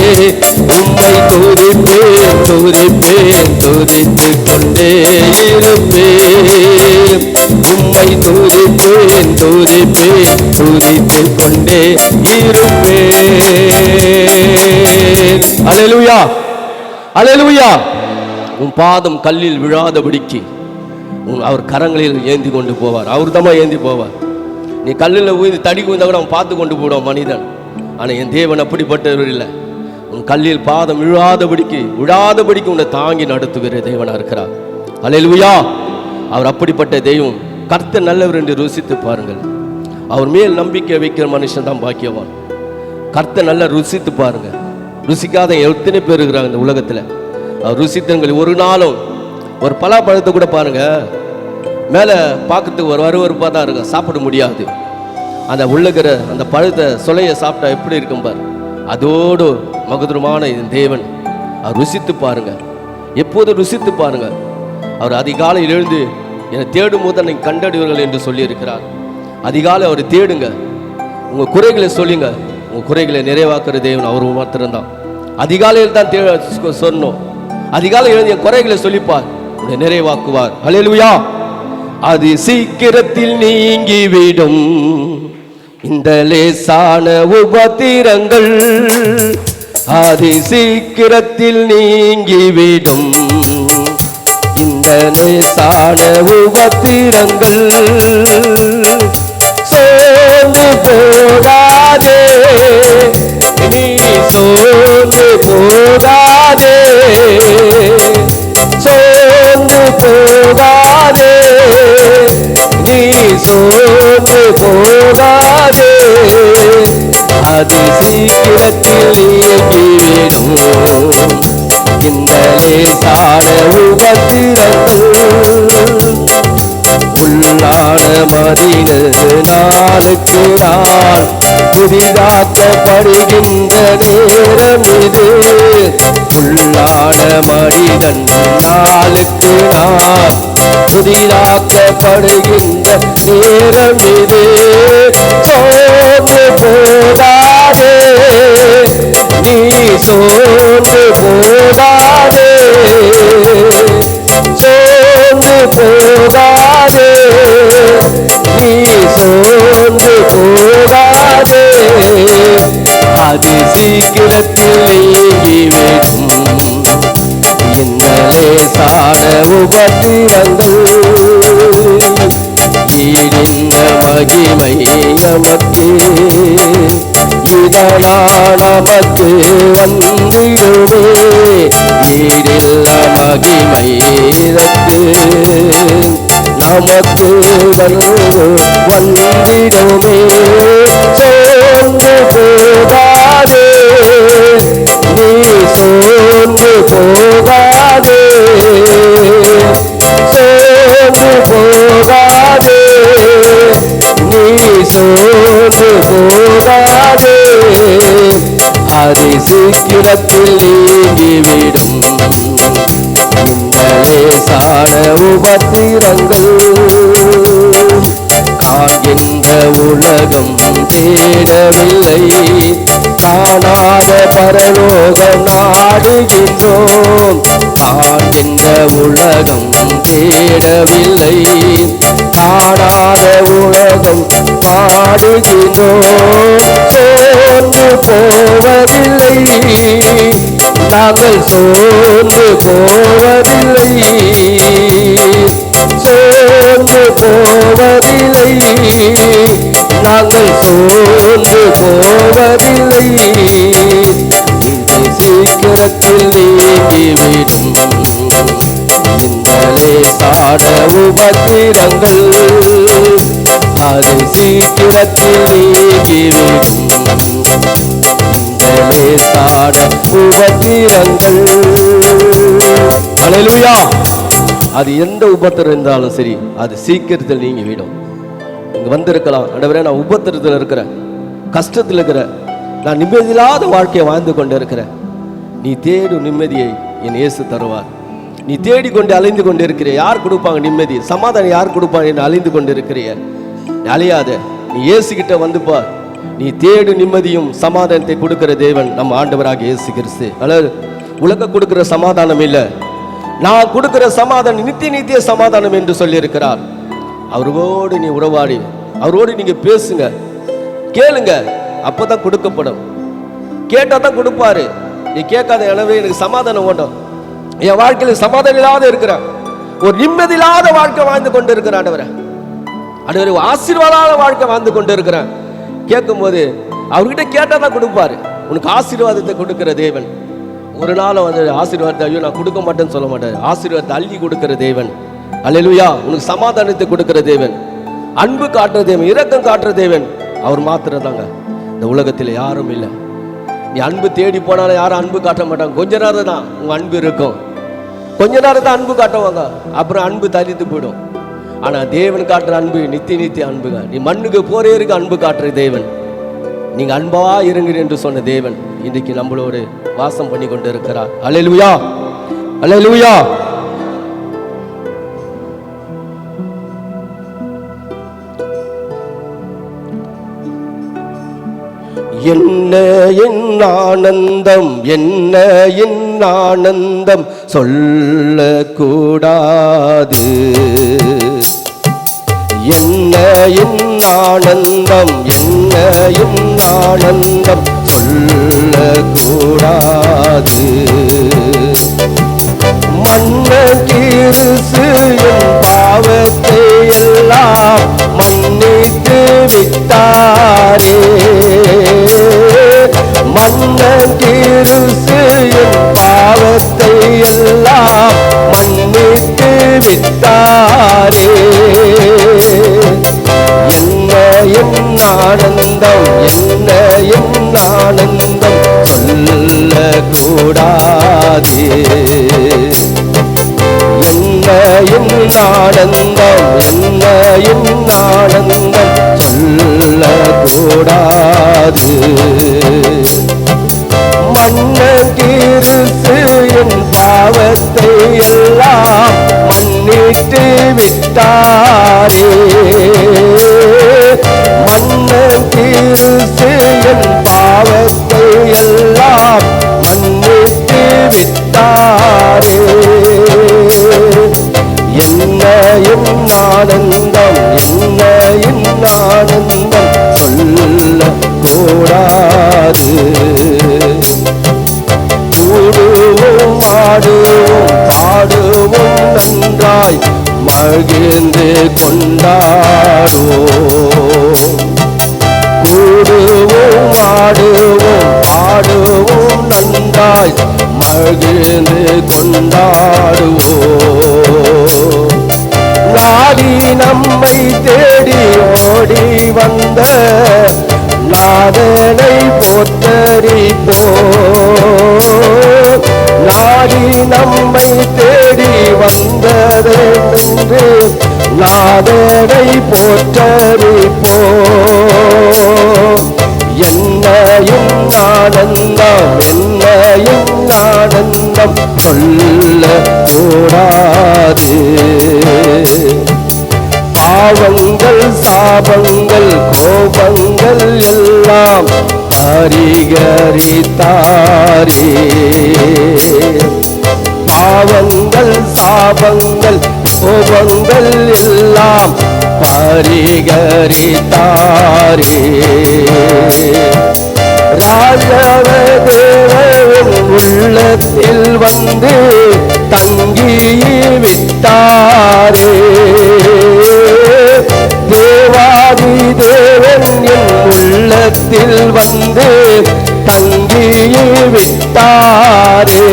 உம்மை துதிப்பேன் துதிப்பேன் துதித்துக் கொண்டே இருப்பேன் உம்மை துதிப்பேன் துதிப்பேன் துதித்துக் கொண்டே இருப்பேன் அல்லேலூயா அல்லேலூயா உன் பாதம் கல்லில் விழாதபடிக்கு அவர் கரங்களில் ஏந்தி கொண்டு போவார் அவர் தான் ஏந்தி போவார் நீ கல்லில் ஊய்ந்து தடி ஊய்ந்தா கூட அவன் பார்த்து கொண்டு போடுவான் மனிதன் ஆனால் என் தேவன் அப்படிப்பட்டவர் இல்லை உன் கல்லில் பாதம் விழாதபடிக்கு உன்னை தாங்கி நடத்துகிற தேவனா இருக்கிறார் அல்லேலூயா அவர் அப்படிப்பட்ட தெய்வம் கர்த்தர் நல்லவர் என்று ருசித்து பாருங்கள் அவர் மேல் நம்பிக்கை வைக்கிற மனுஷன் தான் பாக்கியவான் கர்த்தர் நல்லா ருசித்து பாருங்க ருசிக்காத எத்தனை பேர் இருக்கிறாங்க இந்த உலகத்தில் அவர் ருசித்தங்கள் ஒரு நாளும் ஒரு பலாப்பழத்தை கூட பாருங்க மேலே பார்க்கறதுக்கு ஒரு வறுவறுப்பாக தான் இருக்கும் சாப்பிட முடியாது அந்த உள்ளுக்கிற அந்த பழத்தை சொலையை சாப்பிட்டா எப்படி இருக்கும் பாரு அதோடு மகதுரமான தேவன் அவர் ருசித்து பாருங்க எப்போதும் ருசித்து பாருங்க அவர் அதிகாலையில் எழுந்து என்னை தேடும் போது நீங்கள் கண்டறிவர்கள் என்று சொல்லியிருக்கிறார் அதிகாலை அவர் தேடுங்க உங்கள் குறைகளை சொல்லுங்க உங்கள் குறைகளை நிறைவாக்குற தேவன் அவர் மாத்திரம்தான் அதிகாலையில் தான் சொன்னோம் அதிகாலை எழுந்து என் குறைகளை சொல்லிப்பார் உன்னை நிறைவாக்குவார் அல்லேலூயா அது சீக்கிரத்தில் நீங்கிவிடும் இந்த லேசான உபத்திரங்கள் அது சீக்கிரத்தில் நீங்கிவிடும் இந்த லேசான உபத்திரங்கள் சோர்ந்து போகாதே நீ சோர்ந்து போகாதே சோர்ந்து போகாதே நீ சோர்ந்து போகாதே அது சீக்கிரத்தில் நீங்கிவிடும் இந்த லேசான உபத்திரங்கள் உள்ளான மனித நாளுக்கு நாள் புதிதாக்கப்படுகின்ற நேரம் இது உள்ளான மனிதன் நாளுக்கு நாள் புதிதாக்கப்படுகின்ற நேரம் இது சோர்ந்து போகாதே நீ சோர்ந்து போகாதே, சோர்ந்து போகாதே, நீ சோர்ந்து போகாதே, அது சீக்கிரத்தில் நீங்கிவிடும். என்ன லேசான உபத்திரங்கள், ஈடிந்த மகிமை நமக்கு, இதனா நமக்கு வந்திடுமே, ஈடில்ல மகிமை இதற்கு நமக்கு வந்திடுமே. சோர்ந்து போகாதே, நீ சோர்ந்து போகாதே, சோர்ந்து போகாதே, நீ சோர்ந்து போகாதே, அது சீக்கிரத்தில் நீங்கிவிடும். இந்த லேசான உபத்திரங்கள் காண்கின்ற உலகம் தேடவில்லை, காணாத பரலோகம் நாடுகின்றோம். காண்கின்ற உலகம் தேடவில்லை, காணாத உலகம் நாடுகின்றோம். சோர்ந்து போவதில்லை, நாங்கள் சோர்ந்து போவதில்லை, சோர்ந்து போவதில்லை, நாங்கள் சோர்ந்து போவதில்லை, இது சீக்கிரத்தில் நீங்கிவிடும். இந்த லேசான உபத்திரங்கள் அது சீக்கிரத்தில் நீங்கிவிடும். இந்த லேசான உபத்திரங்கள், அல்லேலூயா. அது எந்த உபத்திரம் இருந்தாலும் சரி, அது சீக்கிரத்தில் நீங்கிவிடும். இங்க வந்திருக்கலாம், ஆண்டவரே நான் உபத்திரத்தில் இருக்கிறேன், கஷ்டத்தில் இருக்கிறேன், நான் நிம்மதியில்லாத வாழ்க்கையை வாழ்ந்து கொண்டு இருக்கிறேன். நீ தேடும் நிம்மதியை என் இயேசு தருவார். நீ தேடிக்கொண்டு அலைந்து கொண்டு இருக்கிற, யார் கொடுப்பாங்க நிம்மதி, சமாதானம் யார் கொடுப்பாங்க என்று அலைந்து கொண்டு இருக்கிறிய, அலையாத, நீ இயேசு கிட்ட வந்து பார். நீ தேடு நிம்மதியும் சமாதானத்தை கொடுக்கிற தேவன் நம்ம ஆண்டவராக இயேசு கிறிஸ்து. அல்லது உலக கொடுக்கிற சமாதானம் இல்லை, நான் கொடுக்கிற சமாதானம் நித்திய நித்திய சமாதானம் என்று சொல்லி இருக்கிறார். அவரோடு நீ உறவாடி, அவரோடு நீங்க பேசுங்க, கேளுங்க, அப்பதான் கொடுக்கப்படும். கேட்டா தான் கொடுப்பாரு. நீ கேட்காத, எனவே எனக்கு சமாதானம் வேண்டாம், என் வாழ்க்கையில சமாதானம் இல்லாத இருக்கிறேன், ஒரு நிம்மதி இல்லாத வாழ்க்கை வாழ்ந்து கொண்டு இருக்கிறேன் ஆண்டவரே, ஆண்டவரே ஆசீர்வாதான வாழ்க்கை வாழ்ந்து கொண்டு இருக்கிறேன். கேட்கும் போது அவர்கிட்ட கேட்டா தான் கொடுப்பாரு. உனக்கு ஆசீர்வாதத்தை கொடுக்கிற தேவன். ஒரு நாள் வந்து ஆசீர்வாதத்தை ஐயோ நான் கொடுக்க மாட்டேன்னு சொல்ல மாட்டார். ஆசீர்வாதத்தை அள்ளி கொடுக்கிற தேவன். அல்லேலூயா. உனக்கு சமாதானத்தை கொடுக்கிற தேவன், அன்பு காட்டுற தேவன், இரக்கம் காட்டுற தேவன் அவர் மாத்திரம் தாங்க. இந்த உலகத்தில் யாரும் இல்லை. நீ அன்பு தேடி போனாலும் யாரும் அன்பு காட்ட மாட்டாங்க. கொஞ்ச நேரம் தான் உங்க அன்பு இருக்கும், கொஞ்ச நேரம் தான் அன்பு காட்டுவாங்க, அப்புறம் அன்பு தரித்து போயிடும். ஆனா தேவன் காட்டுற அன்பு நித்திய நித்திய அன்புங்க. நீ மண்ணுக்கு போறே இருக்க அன்பு காட்டுற தேவன். நீங்க அன்பா இருங்க என்று சொன்ன தேவன் இன்றைக்கு நம்மளோடு வாசம் பண்ணி கொண்டு இருக்கிறார். அல்லேலூயா, அல்லேலூயா. என்ன என் ஆனந்தம், என்ன என் ஆனந்தம் சொல்லக்கூடாது. என்ன என் ஆனந்தம், என்ன என் ஆனந்தம் சொல்லக்கூடாது. மன்னன் கிறிஸ்து என் பாவத்தை எல்லாம் மன்னித்து விட்டாரே. மன்னன் கிறிஸ்து என் பாவத்தை எல்லாம் மன்னித்து விட்டாரே. என்ன என் ஆனந்தம், என்ன என் ஆனந்தம் சொல்லக்கூடாது. என்ன என் ஆனந்தம், என்ன என் ஆனந்தம் சொல்லக்கூடாது. மன்னன் கிறிஸ்து என் பாவத்தை எல்லாம் மன்னித்து விட்டாரே. மன்னன் கிறிஸ்து என் பாவத்தை எல்லாம் கூடுவோம் ஆடுவோம் பாடுவோம் நன்றாய் மகிழ்ந்து கொண்டாடுவோம். கூடுவோம் ஆடுவோம் பாடுவோம் நன்றாய் மகிழ்ந்து கொண்டாடுவோம். நாடி நம்மை தேடி ஓடி வந்த நாதனை போற்றரிப்போம். நாடி நம்மை தேடி வந்ததென்று நாதனை போற்றரிப்போம். என்னையும் ஆனந்தம் என்னையும் ஆனந்தம் சொல்ல கூடாது. பாவங்கள் சாபங்கள் கோபங்கள் எல்லாம் பரிகரித்தாரே. பாவங்கள் சாபங்கள் கோபங்கள் எல்லாம் பரிகரித்தாரே. ராஜவதேவன் உள்ளத்தில் வந்து தங்கி விட்டாரே. தேவாதி தேவன் என் உள்ளத்தில் வந்து தங்கி விட்டாரே.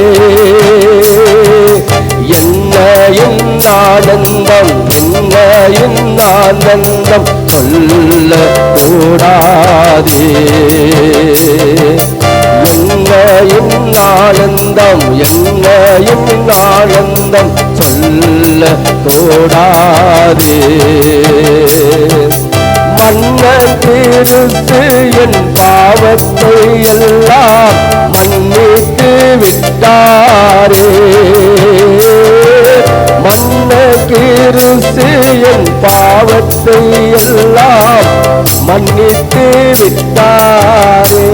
என்னையும் ஆனந்தம் என்னையும் ஆனந்தம் சொல்ல கூடாதே. என்னையும் ஆனந்தம் என்னையும் ஆனந்தம் சொல்ல கூடாதே. மன்னன் கிறிஸ்து என் பாவத்தை எல்லாம் மன்னித்து விட்டாரே. மன்னன் கிறிஸ்து என் பாவத்தை எல்லாம் மன்னித்து விட்டாரே.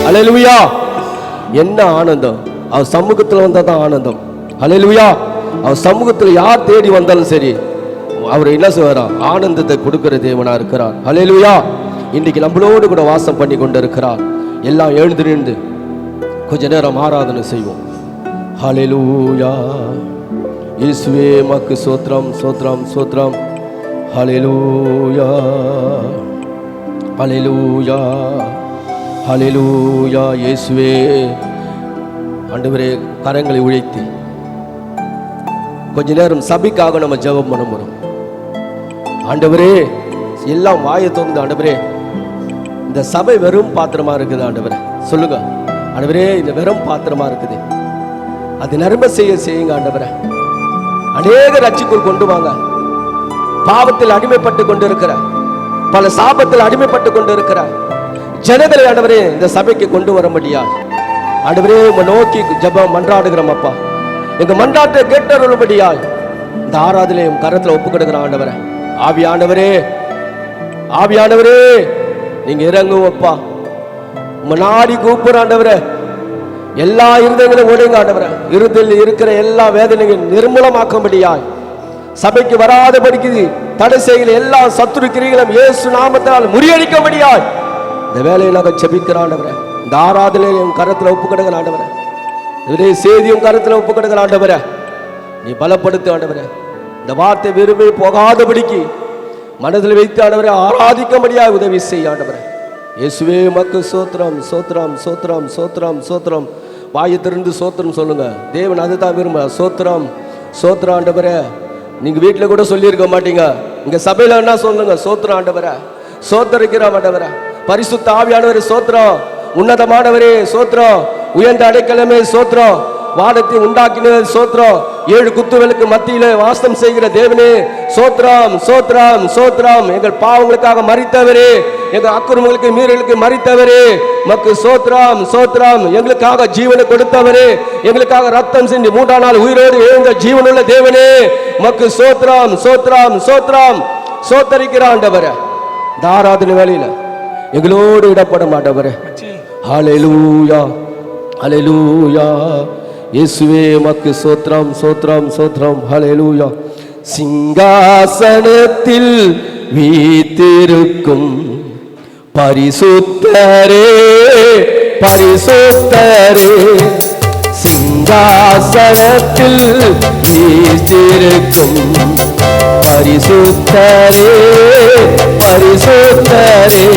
அல்லேலூயா. என்ன ஆனந்தம்! அவர் சமூகத்தில் வந்தா தான் ஆனந்தம். அல்லேலூயா. அவர் சமூகத்தில் யார் தேடி வந்தாலும் சரி, அவர் என்ன செய்வாரா? ஆனந்தத்தை கொடுக்கிற தேவனா இருக்கிறார். அல்லேலூயா. இன்றைக்கு நம்மளோடு கூட வாசம் பண்ணி கொண்டு இருக்கிறார். எல்லாம் எழுந்து நின்று கொஞ்ச நேரம் ஆராதனை செய்வோம். அல்லேலூயா. இயேசுவே மக்கு சோத்ரம் சோத்ரம் சோத்ரம். அல்லேலூயா அல்லேலூயா அல்லேலூயா. இயேசுவே. ஆண்டவரே, கரங்களை உழைத்து கொஞ்ச நேரம் சபைக்காக நம்ம ஜெபம் பண்ண போறோம். ஆண்டவரே, எல்லாம் வாயை திறந்து, ஆண்டவரே இந்த சபை வெறும் பாத்திரமா இருக்குது. ஆண்டவரே சொல்லுங்க, ஆண்டவரே இந்த வெறும் பாத்திரமா இருக்குது, அது நன்மை செய்யுங்க. ஆண்டவரே அநேக ரட்சிக்குள் கொண்டு வாங்க. பாவத்தில் அடிமைப்பட்டு கொண்டு இருக்கிற, பல சாபத்தில் அடிமைப்பட்டு கொண்டு இருக்கிற ஜனங்களை ஆண்டவரே இந்த சபைக்கு கொண்டு வர முடியாது. ஆண்டவரே உம்மை நோக்கி ஜெபம் மன்றாடுகிறோம். அப்பா, எங்க மன்றாட்டை கேட்டருளும்படியாய் இந்த ஆராதனை உம் கரத்துல ஒப்பு கொடுக்கிறோம். ஆண்டவரே, ஆவியானவரே, ஆவியானவரே நீங்க இறங்குவோம். அப்பா, உம்மை நாடி கூப்பிடுற ஆண்டவரே, எல்லா இருதயங்களும் ஓடுங்க. ஆண்டவரே, இருதயில் இருக்கிற எல்லா வேதனைகளும் நிர்மூலமாக்கும்படியாய், சபைக்கு வராதபடிக்கு தடை செய்கிற எல்லா சத்துரு கிரிகளும் இயேசு நாமத்தால் முறியடிக்கும்படியாய் இந்த வேலையை நாங்கள் ஜெபிக்கிறோம். ஆண்டவரே, இந்த ஆராதனையை உன் கரத்துல ஒப்பு கொடுங்க. ஆண்டவரே, இதே செய்தியும் கருத்துல ஒப்பு கொடுக்கிற ஆண்டவரே, நீ பலப்படுத்து. ஆண்டவரே, இந்த வார்த்தை விரும்பி போகாதபடிக்கு மனதில் வைத்து ஆண்டவரே ஆராதிக்கும்படியாக உதவி செய்ய. ஆண்டவரே இயேசுவே மக்கு சோத்திரம் சோத்திரம் சோத்திரம் சோத்திரம் சோத்திரம். வாயை திறந்து சோத்திரம் சொல்லுங்க. தேவன் அதுதான் விரும்ப. சோத்திரம் சோத்திரம். ஆண்டவரே, நீங்க வீட்டில் கூட சொல்லியிருக்க மாட்டீங்க, இங்க சபையில என்ன சொல்லுங்க? சோத்திரம் ஆண்டவரே, சோத்தரிக்கிறோம். ஆண்டவரே பரிசுத்த ஆவியானவரே சோத்திரம். உன்னதமானவரே சோத்திரம். உயர்ந்த அடைக்கலமே சோத்திரம். வானத்தை உண்டாக்கினது சோத்திரம். 7 குத்துகளுக்கு மத்தியிலே வாசம் செய்கிற தேவனே சோத்திரம் சோத்திரம் சோத்திரம். எங்கள் பாவங்களுக்காக மரித்தவரே, எங்கள் அக்கிரமங்களுக்கு மீறலுக்கு மரித்தவரே, மக்கு சோத்திரம் சோத்திரம். எங்களுக்காக ஜீவனை கொடுத்தவரே, எங்களுக்காக ரத்தம் சிந்தி 3ஆம் நாள் உயிரோடு எழுந்த ஜீவனுள்ள தேவனே, மக்கு சோத்திரம் சோத்திரம் சோத்திரம். சோத்தரிக்கிற ஆண்டவரே, இந்த ஆராதனை வேளையில எங்களோடு இடப்பட மாட்டவரே. ஹல்லேலூயா ஹல்லேலூயா. இயேசுவே மக்கு சோத்திரம் சோத்திரம் சோத்திரம். ஹல்லேலூயா. சிங்காசனத்தில் வீற்றிருக்கும் பரிசுத்தரே பரிசுத்தரே சிங்காசனத்தில் வீற்றிருக்கும் பரிசுத்தரே பரிசுத்தரே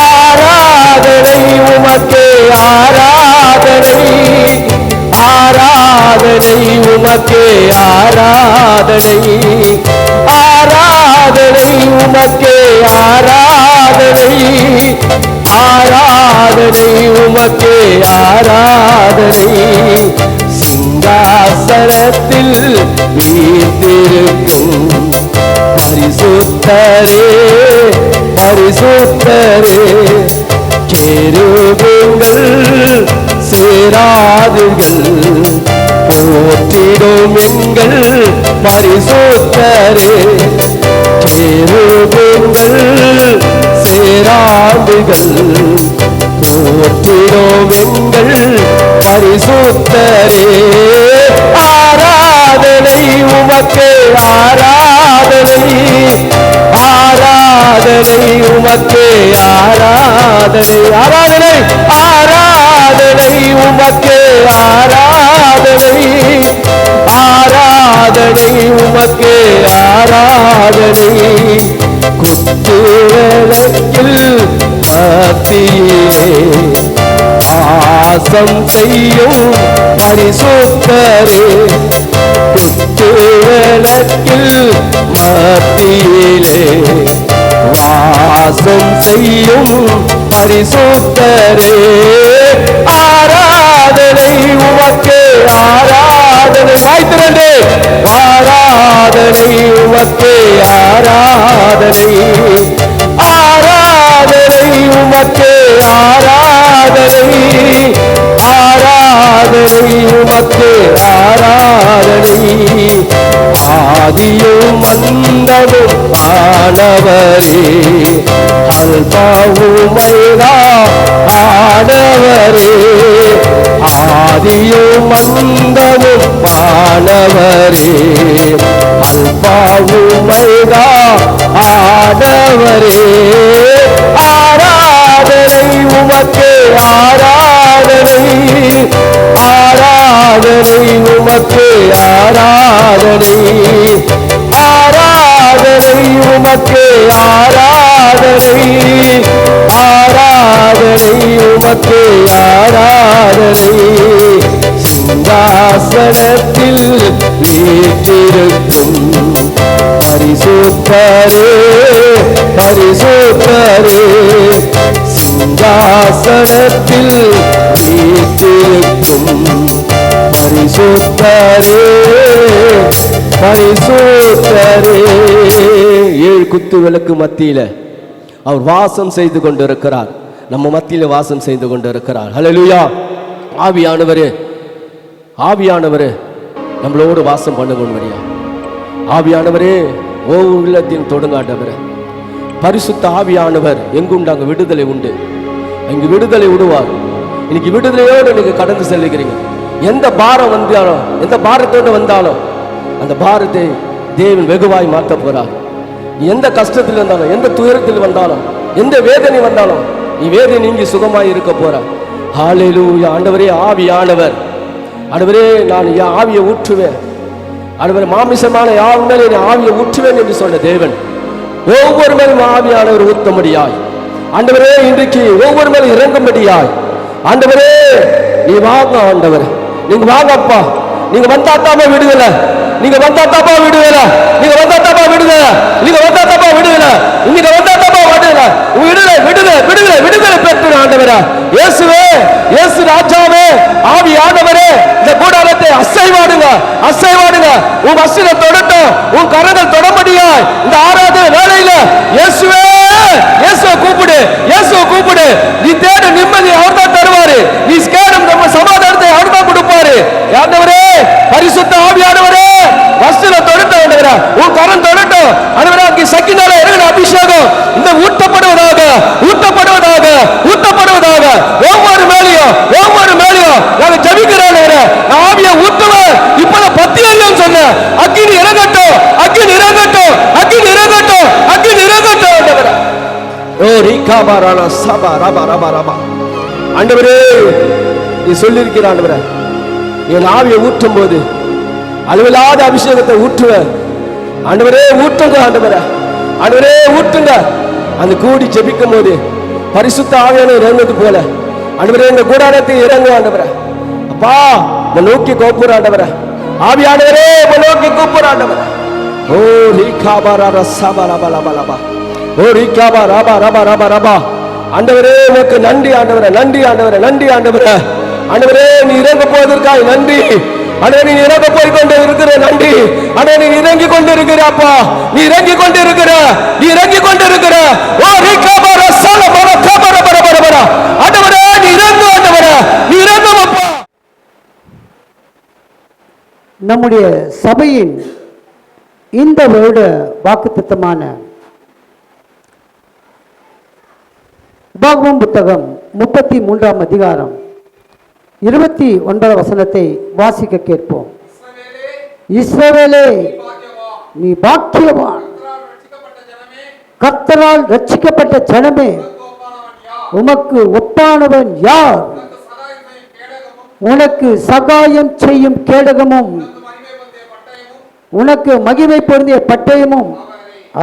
ஆராதனை உமக்கே ஆராதனை ஆராதனை உமக்கே ஆராதனை ஆராதனை உமக்கே ஆராதனை ஆராதனை உமக்கே ஆராதனை சிங்காசனத்தில் வீற்றிருக்கும் பரிசுத்தரே பரிசுத்தரே கேருபீன்கள் சேராதுகள் போற்றிடும் எங்கள் பரிசுத்தரே கேருபீன்கள் சேராதுகள் போற்றிடும் எங்கள் பரிசுத்தரே ஆராதனை உமக்கே ஆராதனை ஆராதனை உமக்கே ஆராதனை ஆராதனை ஆராதனை உமக்கே ஆராதனை ஆராதனை உமக்கே ஆராதனை குத்து விளக்கில் மத்தியிலே வாசம் செய்யும் பரிசுத்தரே குத்து விளக்கில் மத்தியிலே வாசம் செய்யும் பரிசுத்தரே ஆராதனை உமக்கே ஆராதனை வாய்த்திரண்டே ஆராதனை உமக்கே ஆராதனை ஆராதனை உமக்கே ஆராதனை ஆராதனை உமக்கே ஆராதனை ஆதியும் அந்தமும் ஆனவரே அல்பாவுமைதா ஆனவரே ஆதியும் அந்தமும் ஆனவரே அல்பாவுமைதா ஆனவரே ஆராதனை உமக்கே ஆராதனை ஆராதனை உமக்கே ஆராதனை ஆராதனை உமக்கே ஆராதனை ஆராதனை உமக்கே ஆராதனை சிங்காசனத்தில் வீற்றிருக்கும் பரிசுத்தரே பரிசுத்தரே சிங்காசனத்தில் வீற்றிருக்கும் பரிசுத்தரே பரிசுத்தரே 7 குத்து விளக்கு மத்தியில அவர் வாசம் செய்து கொண்டிருக்கிறார். நம்ம மத்தியில வாசம் செய்து கொண்டிருக்கிறார். ஹல்லேலூயா. ஆவியானவரே ஆவியானவரே நம்மளோடு வாசம் பண்ணுங்கடியா. ஆவியானவரே ஒவ்வொரு உள்ளத்தையும் தொடுங்காட்டவரே. பரிசுத்த ஆவியானவர் எங்குண்டு அங்கு விடுதலை உண்டு. இங்கு விடுதலை விடுவார். இன்னைக்கு விடுதலையோடு நீங்க கடந்து செல்லுகிறீங்க. எந்த பாரம் வந்தாலும் எந்த பாரத்தோடு வந்தாலும் அந்த பாரத்தை தேவன் வெகுவாய் மாற்ற போறார். நீ எந்த கஷ்டத்தில் இருந்தாலும் எந்த துயரத்தில் வந்தாலும் எந்த வேதனை வந்தாலும் நீ வேதனை நீங்கி சுகமாய் இருக்க போற. ஹல்லேலூயா. ஆண்டவரே ஆவியானவர் ஆண்டவரே நான் என் ஆவியை ஊற்றுவேன். ஆண்டவரே மாமிசமான யார் மேலே என் ஆவியை ஊற்றுவேன் என்று சொன்ன தேவன் ஒவ்வொரு மேலும் ஆவியானவர் ஊற்றும்படியாய் ஆண்டவரே இன்றைக்கு ஒவ்வொரு மேலும் இறங்கும்படியாய் ஆண்டவரே நீ வாங்க. ஆண்டவர் நீங்க வாங்க அப்பா. நீங்க வந்தாத்தாப்பா விடுதலை. நீங்க வந்தாத்தாப்பா விடுதலை. நீங்க வந்தாத்தாப்பா விடுதலை. நீங்க வந்தாத்தாப்பா விடுதலை. நீங்க வந்தாத்தாப்பா விடுதலை. விடுதலை விடுதலை விடுதலை விடுதலை பெற்று ஆண்டவரே இயேசுவே இயேசு ராஜாவே ஆவியானவரே இந்த கூடாரத்தை அசைவாடுங்க அசைவாடுங்க. உன் வசனம் தொடட்டும். உன் கரங்கள் தொடம்படியாய் இந்த ஆராதனை வேளையில இயேசுவே இயேசுவை கூப்பிடு. இயேசுவை கூப்பிடு. நீ தேடு நிம்மதி அவர் தான் தருவாரு. நீ கேடும் நம்ம சமாதானத்தை அவர் தான் கொடுப்பாரு. ஆண்டவரே பரிசுத்த ஆவியானவரே வசனம் தொடட்டும். ஆண்டவரே உன் கரம் தொடட்டும். ஆண்டவரே அங்கே சக்கினால இறங்கின அபிஷேகம் இந்த ஊட்டப்படுவதாக ஊட்டப்படுவதாக ஊட்டப்படுவதாக ஒவ்வொரு மேலையும் நாங்க ஜெபிக்கிறோம். ஆவியை ஊட்டுவேன். இப்பதான் பத்தியம் சொன்ன அக்கினி இறங்கட்டும் அக்கினி இறங்கட்டும் அக்கினி இறங்கட்டும் அக்கினி இறங்கட்டும். ஆண்டவரே ஓ ரிகாபாரானா சபா ரபா ரபா ரபா ஆண்டவரே நீ சொல்லியிருக்கிற ஆண்டவரே, என் ஆவியை ஊற்றும் போது அளவில்லாத அபிஷேகத்தை ஊற்றுவ. ஆண்டவரே ஊற்றுங்க ஆண்டவரே, ஆண்டவரே ஊற்றுங்க. அந்த கூடி ஜெபிக்கும் போது பரிசுத்த ஆவியான இறங்குவது போல ஆண்டவரே எங்க கூடாரத்தை இறங்கு ஆண்டவரே. அப்பா நோக்கி கூப்பிடுற ஆண்டவரே, ஆவியானவரே நோக்கி கூப்பிடுற ஆண்டவரே. ஓ ரீகாபா ரசபா லபா லபா லபா, ஓ ரீகாபா ரபா ரபா ரபா ரபா. ஆண்டவரே உனக்கு நன்றி ஆண்டவரே, நன்றி ஆண்டவரே, நன்றி ஆண்டவரே. ஆண்டவரே நீ இறங்க போவதற்காக நன்றி. ஆண்டவரே நீ இறங்க போய் கொண்டு இருக்கிற நன்றி. ஆண்டவரே நீ இறங்கி கொண்டு இருக்கிற அப்பா, நீ இறங்கி கொண்டு இருக்கிற, நீ இறங்கி கொண்டு இருக்கிற. ஓ ரீகாபா ரசபா லபா லபா லபா லபா. ஆண்டவரே நீ இறங்கு ஆண்டவரே, நீ இறங்கு அப்பா. நம்முடைய சபையின் இந்த வருட வாக்குத்தத்தமான உபாகமம் புத்தகம் 33ஆம் அதிகாரம் 29 வசனத்தை வாசிக்க கேட்போம். இஸ்ரவேலே நீ பாக்கியவான், கர்த்தரால் ரட்சிக்கப்பட்ட ஜனமே, உமக்கு ஒப்பானவன் யார்? உனக்கு சகாயம் செய்யும் கேடகமும் உனக்கு மகிமை பொருந்திய பட்டயமும்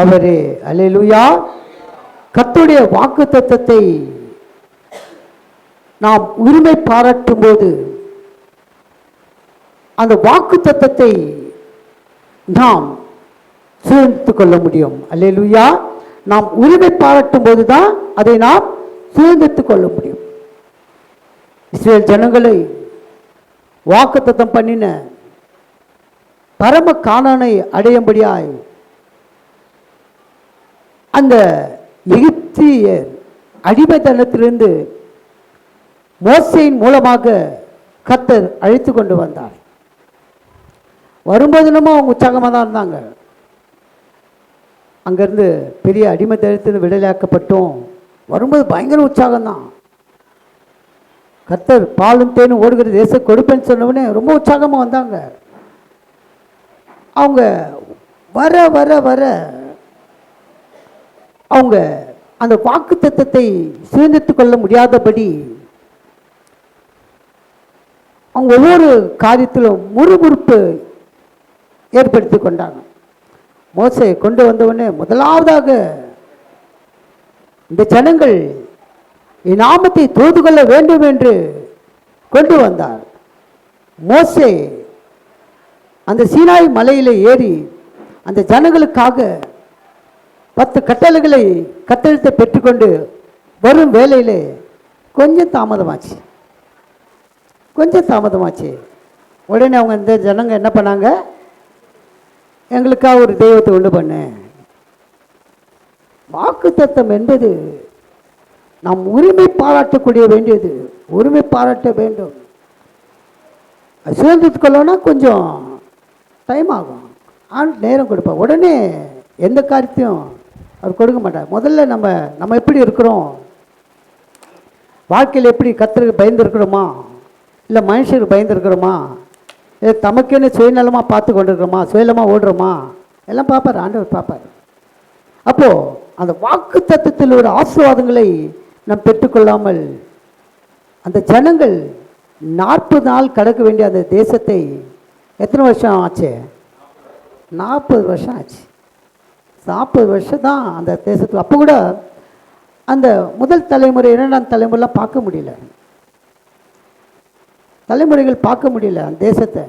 அவரே. அல்லேலூயா. கர்த்தருடைய வாக்குத்தத்தத்தை நாம் உரிமை பாராட்டும் போது அந்த வாக்குத்தத்தத்தை நாம் சுதந்தித்துக் கொள்ள முடியும். அல்லேலூயா. நாம் உரிமை பாராட்டும் போதுதான் அதை நாம் சுதந்தித்துக் கொள்ள முடியும். இஸ்ரவேல் ஜனங்களை வாக்குத்தத்தம் பண்ணின பரம கானானை அடையும்படியாய் அந்த எகிப்தியர் அடிமைத்தனத்திலிருந்து மோசேயின் மூலமாக கர்த்தர் அழைத்து கொண்டு வந்தார். வரும்போதுனமும் அவங்க உற்சாகமாக தான் இருந்தாங்க. அங்கேருந்து பெரிய அடிமைத்தனத்திலிருந்து விடுதலையாக்கப்பட்டோம். வரும்போது பயங்கர உற்சாகம்தான். கர்த்தர் பாலும் தேனும் ஓடுகிற தேசம் கொடுப்பேன்னு சொன்னவொடனே ரொம்ப உற்சாகமாக வந்தாங்க. அவங்க வர வர வர அவங்க அந்த வாக்குத்தத்தத்தை சுதந்தித்துக் கொள்ள முடியாதபடி அவங்க ஒவ்வொரு காரியத்திலும் முறுமுறுப்பு ஏற்படுத்தி கொண்டாங்க. மோசே கொண்டு வந்தவொடனே முதலாவதாக இந்த ஜனங்கள் என் நாமத்தை தொழுது கொள்ள வேண்டும் என்று கொண்டு வந்தார். மோசே அந்த சீனாய் மலையிலே ஏறி அந்த ஜனங்களுக்காக 10 கட்டளைகளை கத்தெழுத்தை பெற்றுக்கொண்டு வரும் வேலையிலே கொஞ்சம் தாமதமாச்சு. உடனே அவங்க இந்த ஜனங்க என்ன பண்ணாங்க, எங்களுக்காக ஒரு தெய்வத்தை உண்டு பண்ணு. வாக்குத்தத்தம் என்பது நாம் உரிமை பாராட்டக்கூடிய வேண்டியது, உரிமை பாராட்ட வேண்டும். சுதந்திரத்துக் கொள்ளனா கொஞ்சம் டைம் ஆகும், நேரம் கொடுப்போம். உடனே எந்த காரியத்தையும் அவர் கொடுக்க மாட்டார். முதல்ல நம்ம எப்படி இருக்கிறோம், வாழ்க்கையில் எப்படி கர்த்தருக்கு பயந்துருக்கிறோமா, இல்லை மனுஷருக்கு பயந்துருக்கிறோமா, இல்லை தமக்கேன்னு சுயநலமாக பார்த்து கொண்டு இருக்கிறோமா, சுயநலமாக ஓடுறோமா, எல்லாம் பார்ப்பார், ஆண்டவர் பார்ப்பார். அப்போது அந்த வாக்கு தத்துவத்தில் ஒரு ஆசீர்வாதங்களை நாம் பெற்றுக்கொள்ளாமல் அந்த ஜனங்கள் 40 நாள் கடக்க வேண்டிய அந்த தேசத்தை எத்தனை வருஷம் ஆச்சு? 40 வருஷம் ஆச்சு. 40 வருஷம் தான் அந்த தேசத்தில். அப்போ கூட அந்த முதல் தலைமுறை 2ஆம் தலைமுறைலாம் பார்க்க முடியல, தலைமுறைகள் பார்க்க முடியல அந்த தேசத்தை.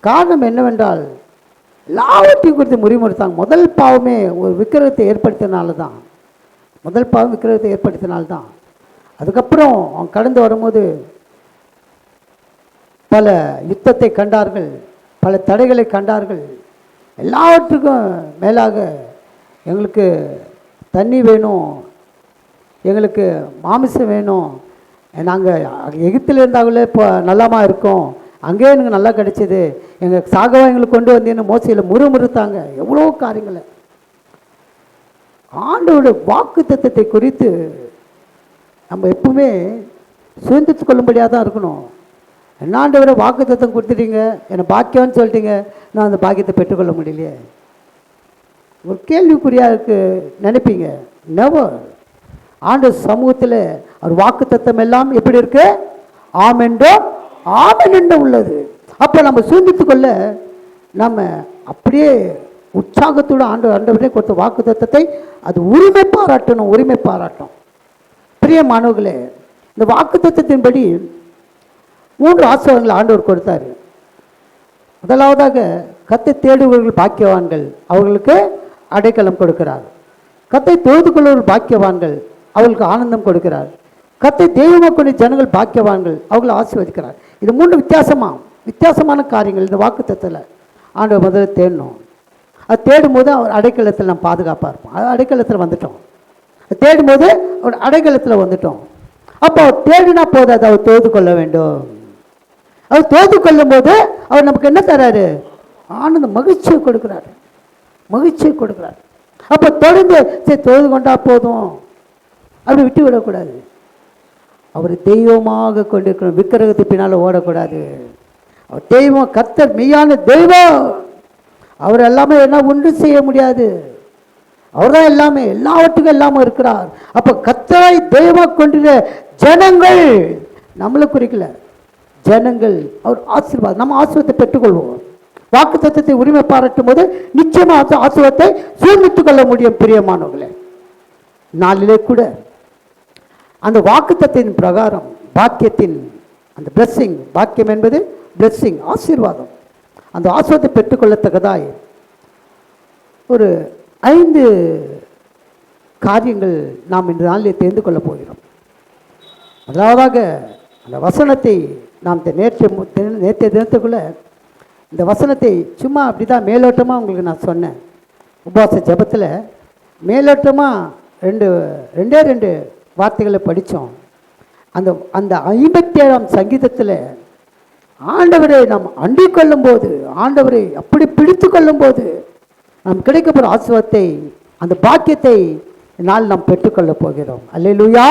காரணம் என்னவென்றால் எல்லாவற்றையும் குறித்து முறிமுறுத்தாங்க. முதல் பாவமே ஒரு விக்கிரகத்தை ஏற்படுத்தினால தான், முதல் பாவம் விக்கிரகத்தை ஏற்படுத்தினால்தான். அதுக்கப்புறம் அவங்க கடந்து வரும்போது பல யுத்தத்தை கண்டார்கள், பல தடைகளை கண்டார்கள். எல்லாவற்றுக்கும் மேலாக எங்களுக்கு தண்ணி வேணும், எங்களுக்கு மாமிசம் வேணும், நாங்கள் எகிப்தில் இருந்தாங்களே இப்போ நல்லாமா இருக்கோம், அங்கேயே எனக்கு நல்லா கிடைச்சிது, எங்கள் சாகவா எங்களுக்கு கொண்டு வந்தேன்னு மோசையில் முறுமுறுத்தாங்க. எவ்வளோ காரியங்களை ஆண்டவருடைய வாக்கு தத்தத்தை குறித்து நம்ம எப்பவுமே சுதந்திரத்து கொள்ளும்படியாக தான் இருக்கணும். என்னாண்டவரை வாக்கு தத்தம் கொடுத்துட்டீங்க, என்னை பாக்கியம்னு சொல்லிட்டீங்க, நான் அந்த பாக்கியத்தை பெற்றுக்கொள்ள முடியலையே, ஒரு கேள்விக்குறியாக இருக்கு நினைப்பீங்க. நெவர். ஆண்டு சமூகத்தில் அவர் வாக்குத்தத்தம் எல்லாம் எப்படி இருக்கு? ஆமென்றும் ஆமென் என்று உள்ளது. அப்போ நம்ம சூழ்நித்து கொள்ள நம்ம அப்படியே உற்சாகத்தோடு ஆண்டவரே கொடுத்த வாக்குத்தத்தத்தை அது உரிமை பாராட்டணும், உரிமை பாராட்டும். பிரியமானவர்களே, இந்த வாக்குத்தத்தத்தின்படி 3 ஆசீர்வாதங்களை ஆண்டவர் கொடுத்தாரு. முதலாவதாக கத்தை தேடுபவர்கள் பாக்கியவான்கள், அவர்களுக்கு அடைக்கலம் கொடுக்கிறார். கத்தை தொழுது கொள்வர்கள் பாக்கியவான்கள், அவர்களுக்கு ஆனந்தம் கொடுக்கிறார். கத்தை தெய்வமக்கூடிய ஜனங்கள் பாக்கியவான்கள், அவர்களை ஆசீர்வதிக்கிறார். இது 3 வித்தியாசமான காரியங்கள் இந்த வாக்குத்தத்தத்தில் ஆண்டவர் முதல்ல தேடணும். அது தேடும்போது அவர் அடைக்கலத்தில் நம்ம பாதுகாப்பாக இருப்போம். அது அடைக்கலத்தில் வந்துட்டோம். தேடும்போது அவர் அடைக்கலத்தில் வந்துட்டோம். அப்போ தேடினா போதாது, அவர் தொழுது கொள்ள வேண்டும். அவர் தொழுது கொள்ளும் போது அவர் நமக்கு என்ன தராரு? ஆனந்தம், மகிழ்ச்சியை கொடுக்குறாரு, மகிழ்ச்சியை கொடுக்குறாரு. அப்போ தொடர்ந்து சரி தொழுது கொண்டா போதும் அப்படி விட்டு விடக்கூடாது. அவர் தெய்வமாக கொண்டிருக்கணும், விக்கிரகத்து பின்னால் ஓடக்கூடாது. அவர் தெய்வம், கர்த்தர் மெய்யான தெய்வம். அவர் எல்லாமே என்ன ஒன்று செய்ய முடியாது, அவர் தான் எல்லாமே, எல்லாவற்றுக்கும் எல்லாமே இருக்கிறார். அப்போ கர்த்தரை தெய்வமாக கொண்டிருக்கிற ஜனங்கள், நம்மளை குறிக்கல, ஜனங்கள் அவர் ஆசீர்வாதம், நம்ம ஆசீர்வாதத்தை பெற்றுக்கொள்வோம். வாக்கு தத்தத்தை உரிமை பாராட்டும் போது நிச்சயமாக ஆசீர்வாதத்தை சூழ்நித்துக் கொள்ள முடியும். பிரியமானவர்களே, நாளிலே கூட அந்த வாக்குத்தத்தின் பிரகாரம் பாக்கியத்தின் அந்த பிளெஸ்ஸிங், பாக்கியம் என்பது பிளெஸ்ஸிங், ஆசீர்வாதம், அந்த ஆசீர்வாதத்தை பெற்றுக்கொள்ளத்தக்கதாய் ஒரு 5 காரியங்கள் நாம் இந்த நாளிலே தெரிந்து கொள்ளப் போகிறோம். முதலாவதாக அந்த வசனத்தை நாம் நேற்றைய தினத்துக்குள்ளே இந்த வசனத்தை சும்மா அப்படி தான் மேலோட்டமாக உங்களுக்கு நான் சொன்னேன். உபவாச ஜெபத்தில் மேலோட்டமாக 2 வார்த்தைகளை படித்தோம். அந்த 57ஆம் சங்கீதத்தில் ஆண்டவரை நாம் அண்டிக் கொள்ளும் போது, ஆண்டவரை அப்படி பிடித்து கொள்ளும் போது நாம் கிடைக்கப்போகிற ஆசீர்வாதத்தை, அந்த பாக்கியத்தை நாள் நாம் பெற்றுக்கொள்ளப் போகிறோம். அல்லேலூயா.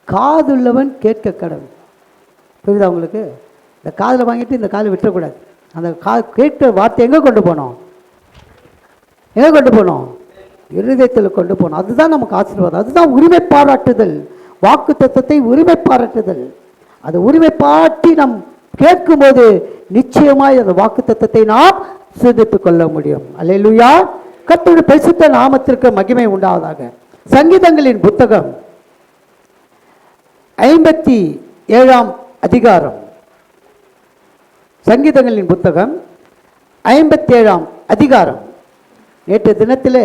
காதுள்ளவன் கேட்க கடவுள். புரியுதா உங்களுக்கு? இந்த காதில் வாங்கிட்டு இந்த காதில் விட்டுறக்கூடாது. அந்த கேட்கிற வார்த்தை எங்கே கொண்டு போனோம்? எங்கே கொண்டு போனோம்? இருதயத்தில் கொண்டு போனோம். அதுதான் நமக்கு ஆசீர்வாதம். அதுதான் உரிமை பாராட்டுதல். வாக்கு தத்தத்தை உரிமை பாராட்டுதல். அது உரிமை பாராட்டி நாம் கேட்கும்போது நிச்சயமாய் அந்த வாக்கு தத்தத்தை நாம் சிந்தித்துக் கொள்ள முடியும். அல்லேலூயா. கர்த்தருடைய பரிசுத்த நாமத்திற்கு மகிமை உண்டாவதாக. சங்கீதங்களின் புத்தகம் 57ஆம் அதிகாரம், சங்கீதங்களின் புத்தகம் 57ஆம் அதிகாரம். நேற்று தினத்தில்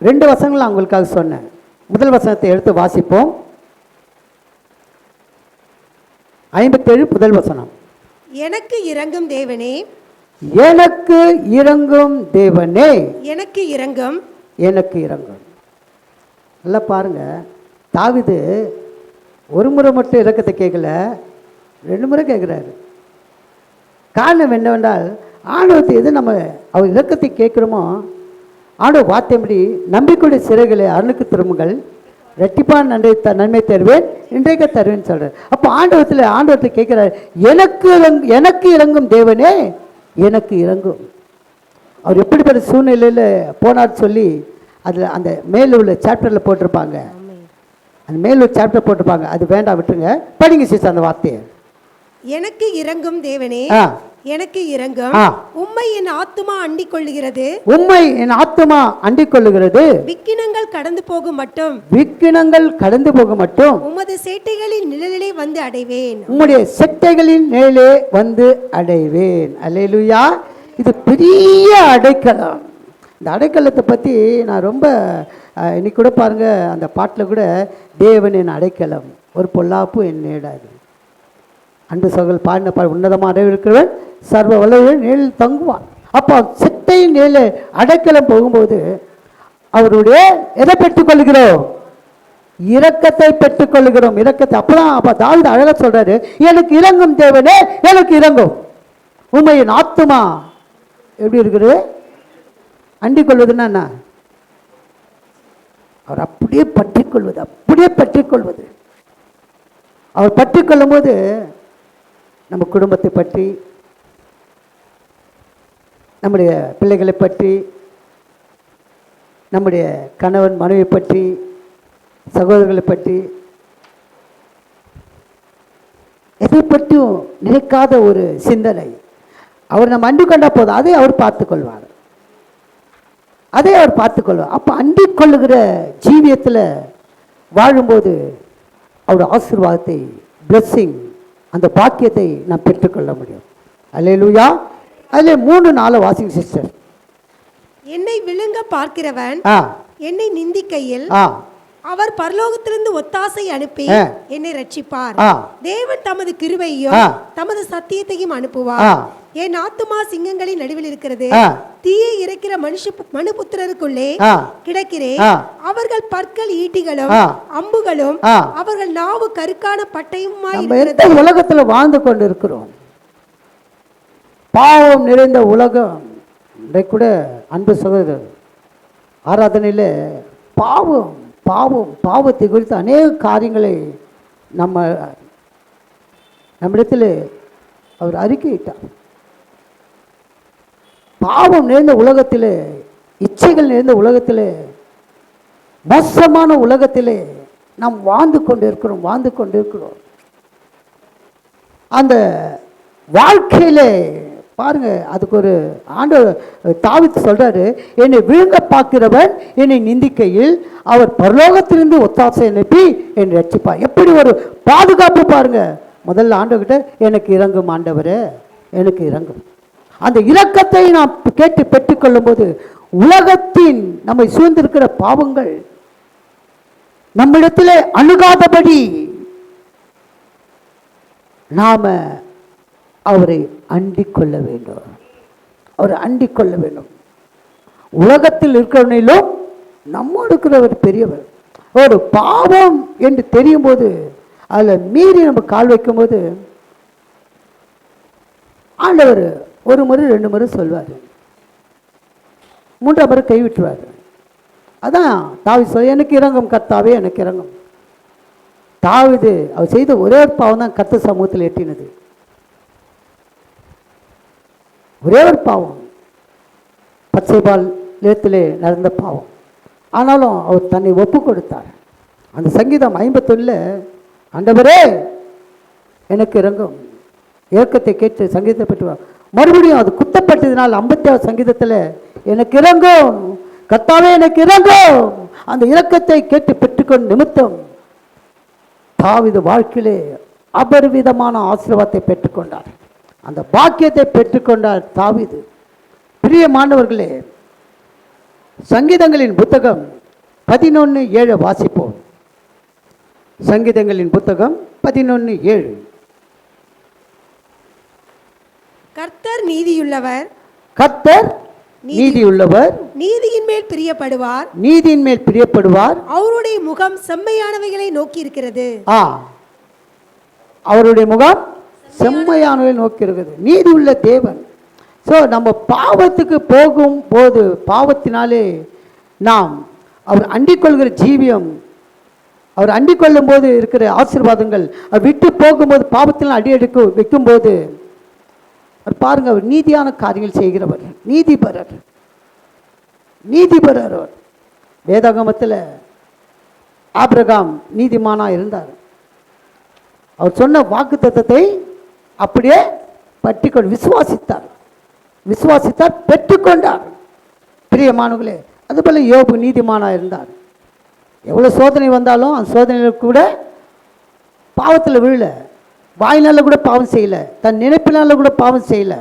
2 வசனங்கள் நான் உங்களுக்காக சொன்னேன். முதல் வசனத்தை எடுத்து வாசிப்போம். 57 முதல் வசனம். எனக்கு இரங்கும் தேவனே, எனக்கு இரங்கும் தேவனே, எனக்கு இரங்கும், எனக்கு இரங்கும். நல்லா பாருங்க, தாவீது ஒரு முறை மட்டும் இரக்கத்தை கேட்கல, 2 முறை கேட்குறாரு. காரணம் என்னவென்றால், ஆண்டவத்தை எது நம்ம அவர் இரக்கத்தை கேட்குறோமோ, ஆண்டவர் வார்த்தைப்படி நம்பிக்கையுடைய சிறைகளை அருளுக்கு திரும்புங்கள், ரெட்டிப்பான நன்மை தருவேன், இன்றைக்கு தருவேன்னு சொல்கிறார். அப்போ ஆண்டவத்தை கேட்குறாரு, எனக்கு இறங்கும் தேவனே, எனக்கு இறங்கும். அவர் எப்படிப்பட்ட சூழ்நிலையில் போனார் சொல்லி அதில் அந்த மேலே உள்ள சாப்டரில் போட்டிருப்பாங்க. அந்த மேல் ஒரு சாப்டர் போட்டிருப்பாங்க. அது வேண்டாம், விட்டுருங்க. படிங்க சிஸ்டர் அந்த வார்த்தையை. எனக்கு இரங்கும் தேவனே, எனக்கு இரங்கும், உம்மை என் ஆத்துமா அண்டிக் கொள்ளுகிறது, உம்மை என் ஆத்துமா அண்டிக் கொள்ளுகிறது, விக்கினங்கள் கடந்து போகும் மட்டும், விக்கினங்கள் கடந்து போகும் மட்டும் உமது சேட்டைகளின் நிழலிலே வந்து அடைவேன், உம்முடைய சேட்டைகளின் நிழலிலே வந்து அடைவேன். அல்லேலூயா. இது பெரிய அடைக்கலம். இந்த அடைக்கலத்தை பற்றி நான் ரொம்ப இன்னைக்கு கூட பாருங்க, அந்த பாட்டில் கூட தேவன் என் அடைக்கலம், ஒரு பொல்லாப்பு என் நேடாது. அன்பு சகல் பாடின உன்னதமாக அடைவிருக்கிறவன் சர்வ வல்லவரின் நிழலில் தங்குவான். அப்போ சிட்டை நிழல அடைக்கலம் போகும்போது அவருடைய எதை பெற்றுக்கொள்கிறோம்? இரக்கத்தை பெற்றுக்கொள்கிறோம். இரக்கத்தை. அப்போ தாவீது அழகாக சொல்றாரு, எனக்கு இறங்கும் தேவனே, எனக்கு இறங்கும். உண்மையின் ஆத்துமா எப்படி இருக்குது? அண்டிக் கொள்வதுன்னா என்ன? அவர் அப்படியே பற்றிக்கொள்வது, அப்படியே பற்றிக்கொள்வது. அவர் பற்றிக்கொள்ளும் போது நம்ம குடும்பத்தை பற்றி, நம்முடைய பிள்ளைகளை பற்றி, நம்முடைய கணவன் மனைவி பற்றி, சகோதரர்களை பற்றி எதை பற்றியும் நினைக்காத ஒரு சிந்தனை. அவர் நம்ம அண்டிக் கொண்டா போதும், அதை அவர் பார்த்துக்கொள்வார், அதை அவர் பார்த்துக்கொள்வார். அப்போ அண்டிக் கொள்ளுகிற ஜீவியத்தில் வாழும்போது அவருடைய ஆசீர்வாதத்தை, பிளெஸ்ஸிங், அந்த பாக்கியத்தை நாம் பெற்றுக்கொள்ள முடியும். அல்லேலூயா. அதில் 3-4 வாசிங் சிஸ்டர். என்னை விழுங்க பார்க்கிறவன் என்னை நிந்திக்கையில் அவர் பரலோகத்திலிருந்து ஒத்தாசை அனுப்பி என்னை ரட்சிப்பார். தேவன் தமது கிருபையையும் தமது சத்தியத்தையும் அனுப்புவார். என் ஆத்துமா சிங்கங்களின் நடுவில் இருக்கிறது. தீயை இறைக்கிற மனுபுத்திரருக்குள்ளே கிடக்கிறேன். அவர்கள் பற்கள் ஈட்டிகளும் அம்புகளும் அவர்கள் நாவு கருக்கான பட்டயமுமாய் இருக்கிறது. உலகத்தில் வாழ்ந்து கொண்டு இருக்கிறோம், பாவம் நிறைந்த உலகம். கூட அன்பு சகோதரர், ஆராதனையில் பாவம் பாவம் பாவத்தை குறித்து அநேக காரியங்களை நம்மிடத்தில் அவர் அறிக்கையிட்டார். பாவம் நிறைந்த உலகத்தில், இச்சைகள் நிறைந்த உலகத்தில், மோசமான உலகத்தில் நாம் வாழ்ந்து கொண்டிருக்கிறோம். அந்த வாழ்க்கையில் பாருங்க, அதுக்கு ஒரு ஆண்டவர் தாவீது சொல்றாரு, என்னை விழுங்க பார்க்கிறவன் என்னை நிந்திக்கையில் அவர் பரலோகத்திலிருந்து ஒத்தாசை அனுப்பி என்னை ரட்சிப்பார். எப்படி ஒரு பாதுகாப்பு பாருங்க. முதல்ல ஆண்டவர்கிட்ட எனக்கு இறங்கும் ஆண்டவரே, எனக்கு இறங்கும். அந்த இரக்கத்தை நாம் கேட்டு பெற்றுக்கொள்ளும் போது உலகத்தின் நம்மை சூழ்ந்திருக்கிற பாவங்கள் நம்மிடத்திலே அணுகாதபடி நாம அவரை அண்டிக் கொள்ள வேண்டும். அவரை அண்டிக் கொள்ள வேண்டும். உலகத்தில் இருக்கிறவனிலும் நம்மோடு இருக்கிறவர் பெரியவர். ஒரு பாவம் என்று தெரியும் போது அதில் மீறி நம்ம கால் வைக்கும் போது ஆண்டவர் 1 முறை 2 முறை சொல்வார், 3ஆம் முறை கைவிட்டுருவார். அதான் தாவீது சொல்ல, எனக்கு இறங்கும் கர்த்தாவே, எனக்கு இறங்கும். தாவீது அவர் செய்த ஒரே ஒரு பாவம் தான் கர்த்தர் சமூகத்தில் எட்டினது. ஒரே ஒரு பாவம், பச்சைபால் நிலத்திலே நடந்த பாவம். ஆனாலும் அவர் தன்னை ஒப்பு கொடுத்தார். அந்த சங்கீதம் 51 ஆண்டவரே எனக்கு இறங்கும், இறக்கத்தை கேட்டு சங்கீதத்தை பெற்றுவார். மறுபடியும் அது குத்தப்பட்டதினால் 50ஆவது சங்கீதத்தில் எனக்கு இறங்கும் கர்த்தாவே, எனக்கு இறங்கும். அந்த இரக்கத்தை கேட்டு பெற்றுக்கொண்ட நிமித்தம் தாவீது வாழ்க்கையிலே அபரிவிதமான ஆசீர்வாதத்தை பெற்றுக்கொண்டார். அந்த பாக்கியத்தை பெற்றுக்கொண்டார் தாவீது. பிரியமானவர்களே, சங்கீதங்களின் புத்தகம் 11:7 வாசிப்போம். சங்கீதங்களின் புத்தகம் 11:7. கர்த்தர் நீதியுள்ளவர், கர்த்தர் நீதியுள்ளவர், நீதியின் மேல் பிரியப்படுவார், நீதியின் மேல் பிரியப்படுவார். அவருடைய முகம் செம்மையானவைகளை நோக்கி இருக்கிறது. அவருடைய முகம் செம்மையானவை நோக்கி இருக்குது. நீதி உள்ள தேவன். ஸோ நம்ம பாவத்துக்கு போகும் போது, பாவத்தினாலே நாம் அவர் அண்டிக் கொள்கிற ஜீவியம், அவர் அண்டிக் கொள்ளும் போது இருக்கிற ஆசீர்வாதங்கள், அவர் விட்டு போகும்போது பாவத்தில் அடி எடுக்க வைக்கும்போது அவர் பாருங்க, அவர் நீதியான காரியங்கள் செய்கிறவர், நீதிபரர். அவர் வேதாகமத்தில் ஆபிரகாம் நீதிமானா இருந்தார். அவர் சொன்ன வாக்கு தத்தத்தை அப்படியே பற்றிக்கொண்டு விசுவாசித்தார், பெற்றுக்கொண்டார். பிரியமானவர்களே, அதுபோல யோபு நீதிமானா இருந்தார். எவ்வளோ சோதனை வந்தாலும் அந்த சோதனையில் கூட பாவத்தில் விழல, வாயினால கூட பாவம் செய்யல, தன் நினைப்பினால கூட பாவம் செய்யல.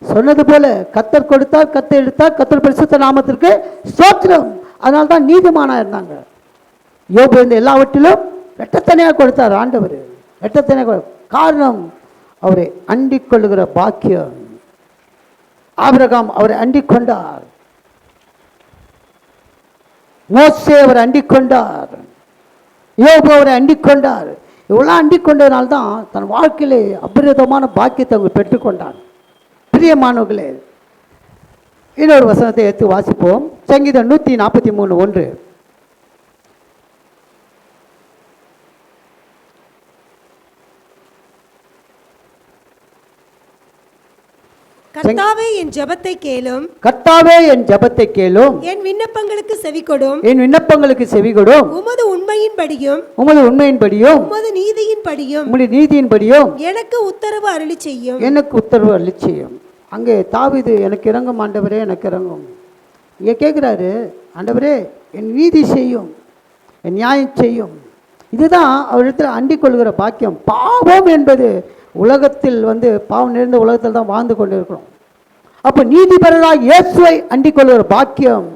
சொன்னது போல கர்த்தர் கொடுத்தார், கர்த்தர் எடுத்தார், கர்த்தர் பரிசுத்த நாமத்திற்கு ஸ்தோத்திரம். அதனால தான் நீதிமானா இருந்தாங்க. யோபு இருந்த எல்லாவற்றிலும் இரட்டத்தனையாக கொடுத்தார் ஆண்டவர், இரட்டத்தனையாக. காரணம் அவரை அண்டிக் கொள்ளுகிற பாக்கியம். ஆபிரகாம் அவரை அண்டிக் கொண்டார், மோசே அவரை அண்டிக் கொண்டார், யோபு அவரை அண்டிக் கொண்டார். இவ்வளோ அண்டிக் கொண்டதுனால்தான் தன் வாழ்க்கையிலே அபரிதமான பாக்கியத்தை அவங்க பெற்றுக்கொண்டார். பிரியமானவர்களே, இன்னொரு வசனத்தை எடுத்து வாசிப்போம். சங்கீதம் 143:1. கர்த்தாவே என் ஜெபத்தை கேளும், கர்த்தாவே என் ஜெபத்தை கேளும், என் விண்ணப்பங்களுக்கு செவிகொடும், என் விண்ணப்பங்களுக்கு செவிகொடும், உமது உண்மையின்படியும் உமது உண்மையின்படியும் உமது நீதியின்படியும் உம்முடைய நீதியின்படியும் எனக்கு உத்தரவு அருளி செய்யும். எனக்கு உத்தரவு அருளி செய்யும். அங்கே தாவீது எனக்கு இறங்கும் ஆண்டவரே, எனக்கு இறங்கும். இங்கே கேட்குறாரு, ஆண்டவரே என் நீதி செய்யும், என் நியாயம் செய்யும். இதுதான் அவரிடத்தில் அண்டிக் கொள்கிற பாக்கியம். பாவம் என்பது உலகத்தில் பாவம் நிறைந்த உலகத்தில் தான் வாழ்ந்து கொண்டு இருக்கிறோம். அப்போ நீதிபரராக இயேசுவை அண்டிக் கொள்கிற பாக்கியம்,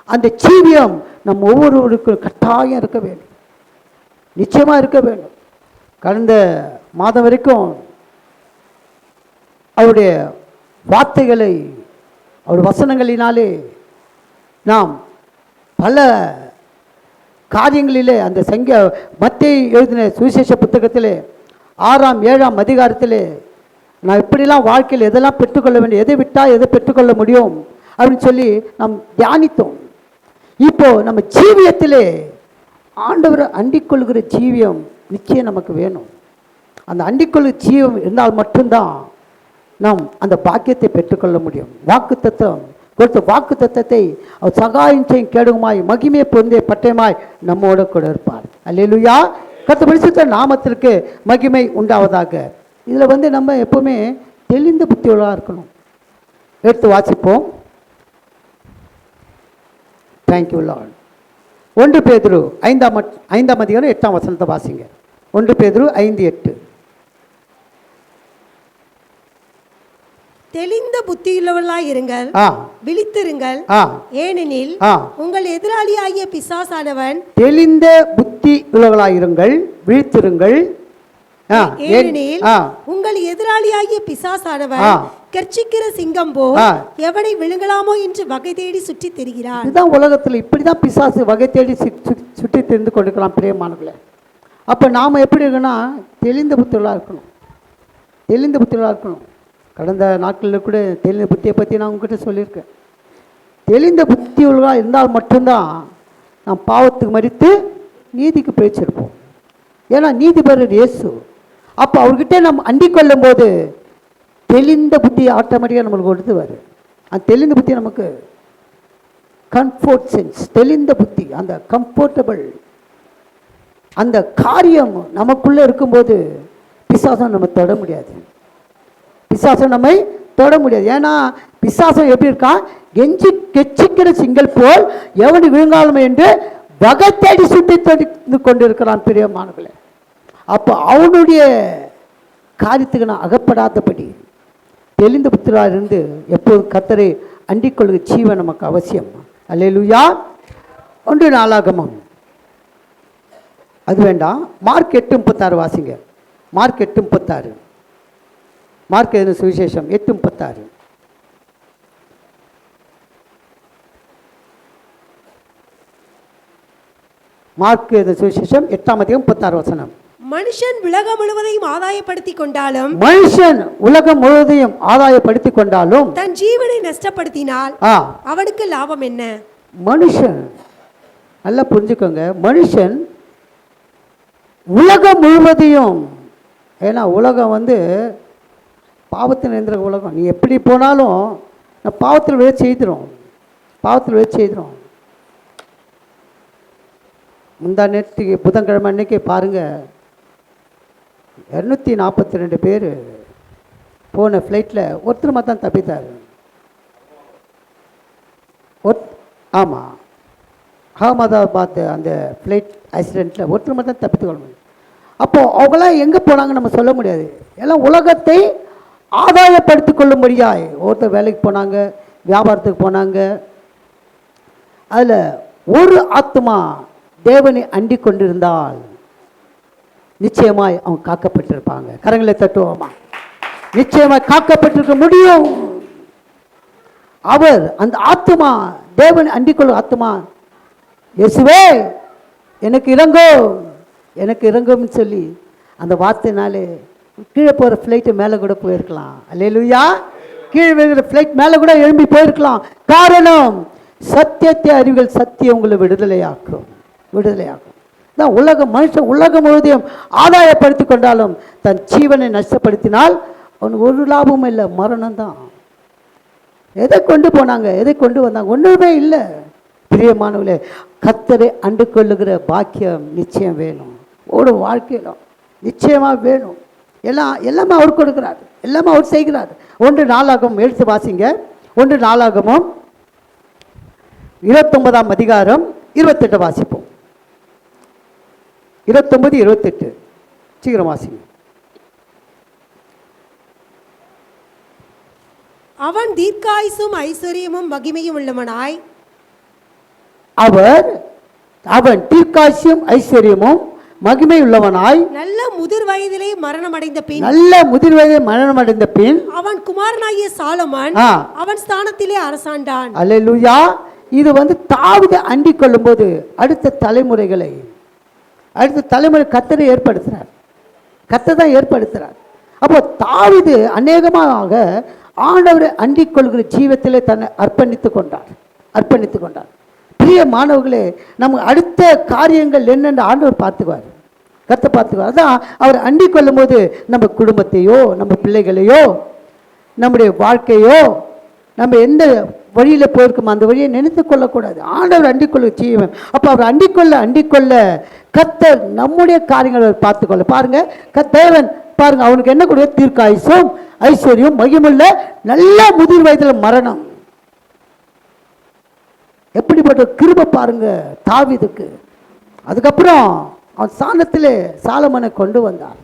அந்த ஜீவியம் நம் ஒவ்வொருவருக்கும் கட்டாயம் இருக்க வேண்டும், நிச்சயமாக இருக்க வேண்டும். கடந்த மாதம் வரைக்கும் அவருடைய வார்த்தைகளை, அவர் வசனங்களினாலே நாம் பல காரியங்களிலே அந்த மத்தேயு எழுதின சுவிசேஷ புத்தகத்திலே 6ஆம் 7ஆம் அதிகாரத்திலே நான் இப்படிலாம் வாழ்க்கையில் எதெல்லாம் பெற்றுக்கொள்ள வேண்டும், எதை விட்டால் எதை பெற்றுக்கொள்ள முடியும் அப்படின்னு சொல்லி நாம் தியானித்தோம். இப்போ நம்ம ஜீவியத்திலே ஆண்டவரை அண்டிக்கொள்கிற ஜீவியம் நிச்சயம் நமக்கு வேணும். அந்த அண்டிக்கொள்கிற ஜீவியம் இருந்தால் மட்டும்தான் நாம் அந்த பாக்கியத்தை பெற்றுக்கொள்ள முடியும். வாக்கு தத்துவம் கொடுத்த வாக்கு தத்தத்தை அவர் சகாயம் செய்யும் கேடுமாய் மகிமையை பொருந்திய பட்டயமாய் நம்மோட கூட இருப்பார். அல்லேலூயா. கர்த்தர் பரிசுத்த நாமத்திற்கு மகிமை உண்டாவதாக. இதில் நம்ம எப்பவுமே தெளிந்த புத்தியோடாக இருக்கணும். எடுத்து வாசிப்போம். Thank you Lord. 1 பேதுரு 5ஆம் அதிகாரம் 8ஆம் வசனத்தை வாசிங்க. 1 பேதுரு 5:8. தெளிந்த புத்தியுள்ளவர்களாய் இருங்கள், விழித்திருங்கள், ஏனெனில் உங்கள் எதிராளியாகிய பிசாசானவன் தெளிந்த புத்தி உள்ளவர்களாயிருங்கள், விழித்திருங்கள், ஏனெனில் உங்கள் எதிராளியாகிய பிசாசானவன் கர்ச்சிக்கிற சிங்கம் போல் எவனை விழுங்கலாமோ என்று வகை தேடி சுற்றி திரிகிறான். இதுதான் உலகத்தில் இப்படிதான் பிசாசு வகை தேடி சுற்றி தெரிந்து கொண்டிருக்கலாம் பிரியமானவர்களே. அப்போ நாம் எப்படி இருக்கணும்னா தெளிந்த புத்தியுள்ளா இருக்கணும், தெளிந்த புத்தியுள்ளா இருக்கணும். கடந்த நாட்களில் கூட தெளிந்த புத்தியை பற்றி நான் உங்ககிட்ட சொல்லியிருக்கேன். தெளிந்த புத்தியுள்ளா இருந்தால் மட்டும்தான் நாம் பாவத்துக்கு மறித்து நீதிக்கு பிழைச்சிருப்போம். ஏன்னா நீதிபரர் இயேசு. அப்போ அவர்கிட்ட நம்ம அண்டிக் கொள்ளும் போது தெளிந்த புத்தி ஆட்டோமேட்டிக்காக நம்மளுக்கு கொடுத்துவார். அந்த தெளிந்த புத்தி நமக்கு கம்ஃபோர்ட் சென்ஸ், தெளிந்த புத்தி, அந்த கம்ஃபர்டபுள், அந்த காரியம் நமக்குள்ளே இருக்கும்போது பிசாசம் நம்ம தொட முடியாது, பிசாசம் நம்மை தொட முடியாது. ஏன்னா பிசாசம் எப்படி இருக்கான், கெச்சிக்கிற சிங்கல் போல் எவனு விழுங்காலும் என்று வகை தேடி சுற்றி தெரிந்து கொண்டிருக்கிறான் பிரியமானவர்களே. அப்போ அவனுடைய காரியத்துக்கு நான் அகப்படாதபடி தெளிந்த புத்திராக இருந்து எப்போதும் கர்த்தரை அண்டிக் கொள்கிற ஜீவன் நமக்கு அவசியம். அல்லேலூயா. 1 நாளாகமம் அது வேண்டாம், மார்க் 8:36 வாசிங்க. மார்க் 8:36. மார்க் எழுதின சுவிசேஷம் 8:36. மார்க் எழுதின சுவிசேஷம் 8ஆம் அதிகாரம் 36 வசனம். மனுஷன் உலகம் முழுவதையும் ஆதாயப்படுத்திக் கொண்டாலும், மனுஷன் உலகம் முழுவதையும் ஆதாயப்படுத்திக் கொண்டாலும் தன் ஜீவனை நஷ்டப்படுத்தினால் அவனுக்கு லாபம் என்ன? மனுஷன் நல்லா புரிஞ்சுக்கோங்க, மனுஷன் உலகம் முழுவதையும், ஏன்னா உலகம் பாவத்தில் இருந்த உலகம், நீ எப்படி போனாலும் நான் பாவத்தில் விழ செய்திரும், பாவத்தில் விழ செய்திரும். முந்தா நேற்றுக்கு புதன்கிழமை அன்னைக்கு பாருங்கள், 242 பேர் போன ஃப்ளைட்டில் ஒருத்தர் தான் தப்பித்தார். ஆமாம், அகமதாபாத் அந்த ஃப்ளைட் ஆக்சிடெண்ட்டில் ஒருத்தர் தான் தப்பித்துக்கொள்ள. அப்போது அவங்களாம் எங்கே போனாங்க நம்ம சொல்ல முடியாது. எல்லாம் உலகத்தை ஆதாயப்படுத்தி கொள்ளும்படியாய் ஒருத்தர் வேலைக்கு போனாங்க, வியாபாரத்துக்கு போனாங்க. அதில் ஒரு ஆத்மா தேவனை அண்டிக் கொண்டிருந்தால் நிச்சயமாய் அவங்க காக்கப்பட்டிருப்பாங்க. கரங்களை தட்டுவோமா? நிச்சயமாய் காக்கப்பட்டிருக்க முடியும். அவர் அந்த ஆத்மா, தேவனை அண்டிக் கொள்ளும் ஆத்மா, இயேசுவே எனக்கு இறங்கோ, எனக்கு இறங்கும்னு சொல்லி அந்த வார்த்தைனாலே கீழே போகிற ஃப்ளைட்டு மேலே கூட போயிருக்கலாம். அல்லேலூயா. கீழே விழுகிற ஃப்ளைட் மேலே கூட எழும்பி போயிருக்கலாம். காரணம், சத்தியத்தை அறிவுகள் சத்தியம் உங்களை விடுதலையாக்கும், விடுதலையாக்கும். தான் உலகம், மனுஷன் உலகம் முழுவதையும் ஆதாயப்படுத்தி கொண்டாலும் தன் ஜீவனை நஷ்டப்படுத்தினால் அவனுக்கு ஒரு லாபமும் இல்லை, மரணம் தான். எதை கொண்டு போனாங்க, எதை கொண்டு வந்தாங்க? ஒன்றுமே இல்லை. பிரியமானவர்களே, கர்த்தரை அண்டு கொள்ளுகிற பாக்கியம் நிச்சயம் வேணும். ஒரு வாழ்க்கையிலும் நிச்சயமாக வேணும். எல்லாமே அவர் கொடுக்குறார், எல்லாமே அவர் செய்கிறார். 1 நாளாகமம் எடுத்து வாசிங்க. 1 நாளாகமம் 29ஆம் அதிகாரம் 28 வாசிப்போம். 29, 28 சீக்கிரம் வாசிங்க. அவன் தீர்க்காயுசும் ஐஸ்வர்யமும் மகிமையும் உள்ளவனாய், அவன் தீர்க்காயுசும் ஐஸ்வர்யமும் மகிமை உள்ளவனாய் நல்ல முதிர் வயதிலே மரணம் அடைந்த பின் அவன் குமாரனாகிய சாலமன் அவன் ஸ்தானத்திலே அரசாண்டான். அல்லேலூயா. இது தாவீது அண்டிக் கொள்ளும்போது அடுத்த தலைமுறை கர்த்தரை ஏற்படுத்துறார். கர்த்தர் தான் ஏற்படுத்துறார். அப்போ தாவீது அநேகமாக ஆண்டவரை அண்டிக் கொள்கிற ஜீவத்திலே தன்னை அர்ப்பணித்துக் கொண்டார். பிரிய மாணவர்களே, நம்ம அடுத்த காரியங்கள் என்னென்று ஆண்டவர் பார்த்துக்குவார், கர்த்தர் பார்த்துக்குவார். அதான் அவர் அண்டிக் கொள்ளும் போது நம்ம குடும்பத்தையோ, நம்ம பிள்ளைகளையோ, நம்முடைய வாழ்க்கையோ, நம்ம எந்த வழியில் போயிருக்கோமோ அந்த வழியை நினைத்து கொள்ளக்கூடாது. ஆண்டவர் அண்டிக்கொள்ள ஜீவன். அப்போ அவர் அண்டிக்கொள்ள கர்த்தர் நம்முடைய காரியங்களை பார்த்துக்கொள்ள பாருங்க. தேவன் பாருங்க, அவனுக்கு என்ன கூட தீர்க்காயுசும் ஐஸ்வர்யம் மகிமுள்ள நல்ல முதிர் வயதில் மரணம். எப்படிப்பட்ட கிருபை பாருங்க தாவீதுக்கு. அதுக்கப்புறம் அவன் ஸ்தானத்திலே சாலமனை கொண்டு வந்தார்.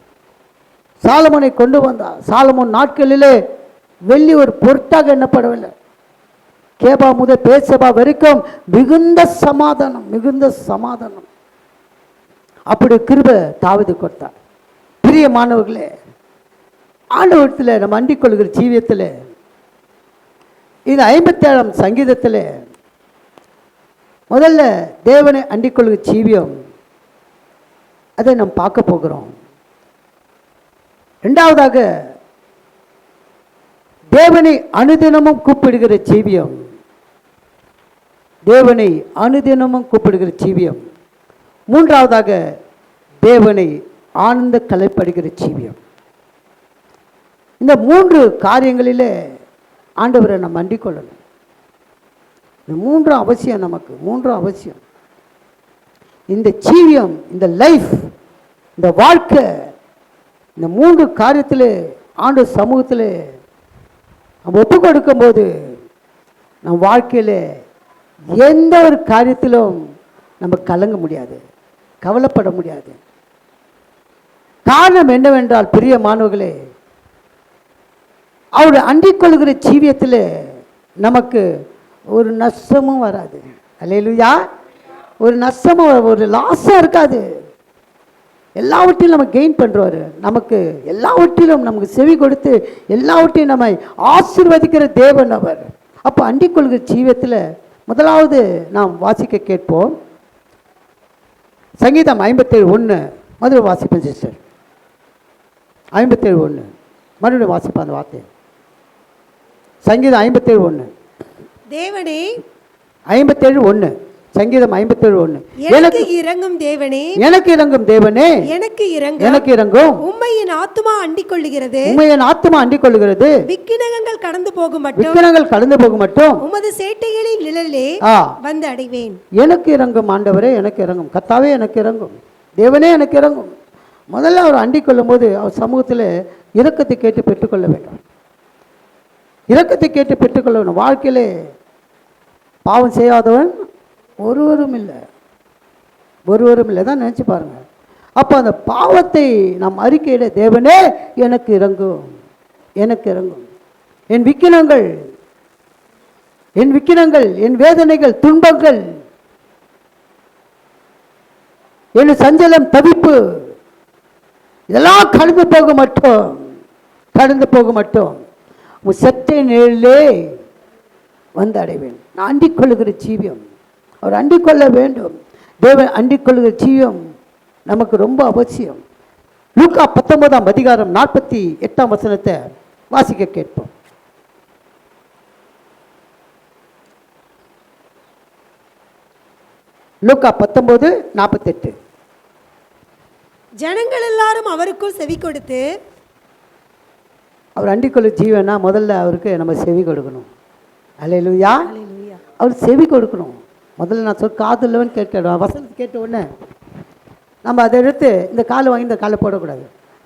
சாலமோன் நாட்களிலே வெள்ளி ஒரு பொருட்டாக எண்ணப்படவில்லை. கேபா முதல் பேசபா வரைக்கும் மிகுந்த சமாதானம். அப்படி கிருபை தாவீது கொடுத்தார். பிரிய மாணவர்களே, ஆண்டவரத்தில் நம்ம அண்டிக் கொள்கிற ஜீவியத்தில் இது 57ஆம் சங்கீதத்தில் முதல்ல தேவனை அண்டிக் கொள்கிற ஜீவியம், அதை நாம் பார்க்க போகிறோம். இரண்டாவதாக தேவனை அனுதினமும் கூப்பிடுகிற ஜீவியம். மூன்றாவதாக தேவனை ஆனந்த கலைப்படுகிற ஜீவியம். இந்த 3 காரியங்களிலே ஆண்டவரை நம்ம அண்டிக் கொள்ளணும். இந்த 3 அவசியம், நமக்கு 3 அவசியம். இந்த ஜீவியம், இந்த லைஃப், இந்த வாழ்க்கை, இந்த 3 காரியத்தில் ஆண்டு சமூகத்தில் நம்ம ஒப்பு கொடுக்கும்போது நம் வாழ்க்கையில் எந்த ஒரு காரியத்திலும் நம்ம கலங்க முடியாது, கவலைப்பட முடியாது. காரணம் என்னவென்றால் பிரிய மாணவர்களே, அவருடைய அண்டிக் கொள்கிற ஜீவியத்தில் நமக்கு ஒரு நஷ்டமும் வராது. அல்லேலூயா. ஒரு நஷ்டமும், ஒரு லாஸும் இருக்காது. எல்லாவற்றையும் நம்ம கெயின் பண்ணுறவர், நமக்கு எல்லாவற்றிலும் நமக்கு செவி கொடுத்து எல்லாவற்றையும் நம்மை ஆசீர்வதிக்கிற தேவன் அவர். அப்போ அண்டிக் கொள்கிற ஜீவியத்தில் முதலாவது நாம் வாசிக்க கேட்போம். சங்கீதம் 57:1 முதல்ல வாசிப்பேன் சிஸ்டர். 57:1 மறுபடியும் வாசிப்பேன் அந்த வார்த்தை. சங்கீதம் 57:1. தேவனே 57:1 சங்கீதம் 57:1. எனக்கு இறங்கும் தேவனே, எனக்கு இறங்கும் தேவனே, எனக்கு இறங்கும். உம்மை என் ஆத்துமா அண்டிக் கொள்ளுகிறது. விக்கினங்கள் கடந்து போகும் மட்டும் உமது சேட்டைகளின் நிழலே வந்து அடைவேன். எனக்கு இறங்கும் ஆண்டவரே, எனக்கு இறங்கும். கர்த்தாவே எனக்கு இறங்கும். தேவனே எனக்கு இறங்கும். முதல்ல அவர் அண்டிக் கொள்ளும் போது அவர் சமூகத்தில் இரக்கத்தை கேட்டு பெற்றுக்கொள்ள வேண்டும். இரக்கத்தை கேட்டு பெற்றுக்கொள்ள வேண்டும். வாழ்க்கையிலே பாவம் செய்யாதவன் ஒருவரும் இல்லை தான் நினச்சி பாருங்க. அப்போ அந்த பாவத்தை நாம் அறிக்கையிட தேவனே எனக்கு இறங்கும், என் விக்கினங்கள், என் வேதனைகள், துன்பங்கள், என் சஞ்சலம், தவிப்பு இதெல்லாம் கடந்து போக மட்டும் செத்தை நிழலே வந்து அடைவேன். நான் அண்டிக் கொள்ளுகிற ஜீவியம், அவர் அண்டிக் கொள்ள வேண்டும். தேவன் அண்டிக் கொள்ளுகிற ஜீவியம் நமக்கு ரொம்ப அவசியம். லூக்கா 19ஆம் அதிகாரம் 48ஆம் வசனத்தை வாசிக்க கேட்போம். லூக்கா 19:48. ஜனங்கள் எல்லாரும் அவருக்குள் செவி கொடுத்து, அவர் அண்டிக் கொள்ளும் ஜீவனா முதல்ல அவருக்கு நம்ம செவி கொடுக்கணும். அல்லேலூயா. ஹalleluya. அவர் செவி கொடுக்கணும். முதல்ல நான் காதுலவன் கேட்கணும். வசனத்தை கேட்ட உடனே நம்ம அதை எடுத்து இந்த காலை வாங்கி இந்த காலை போடக்கூடாது.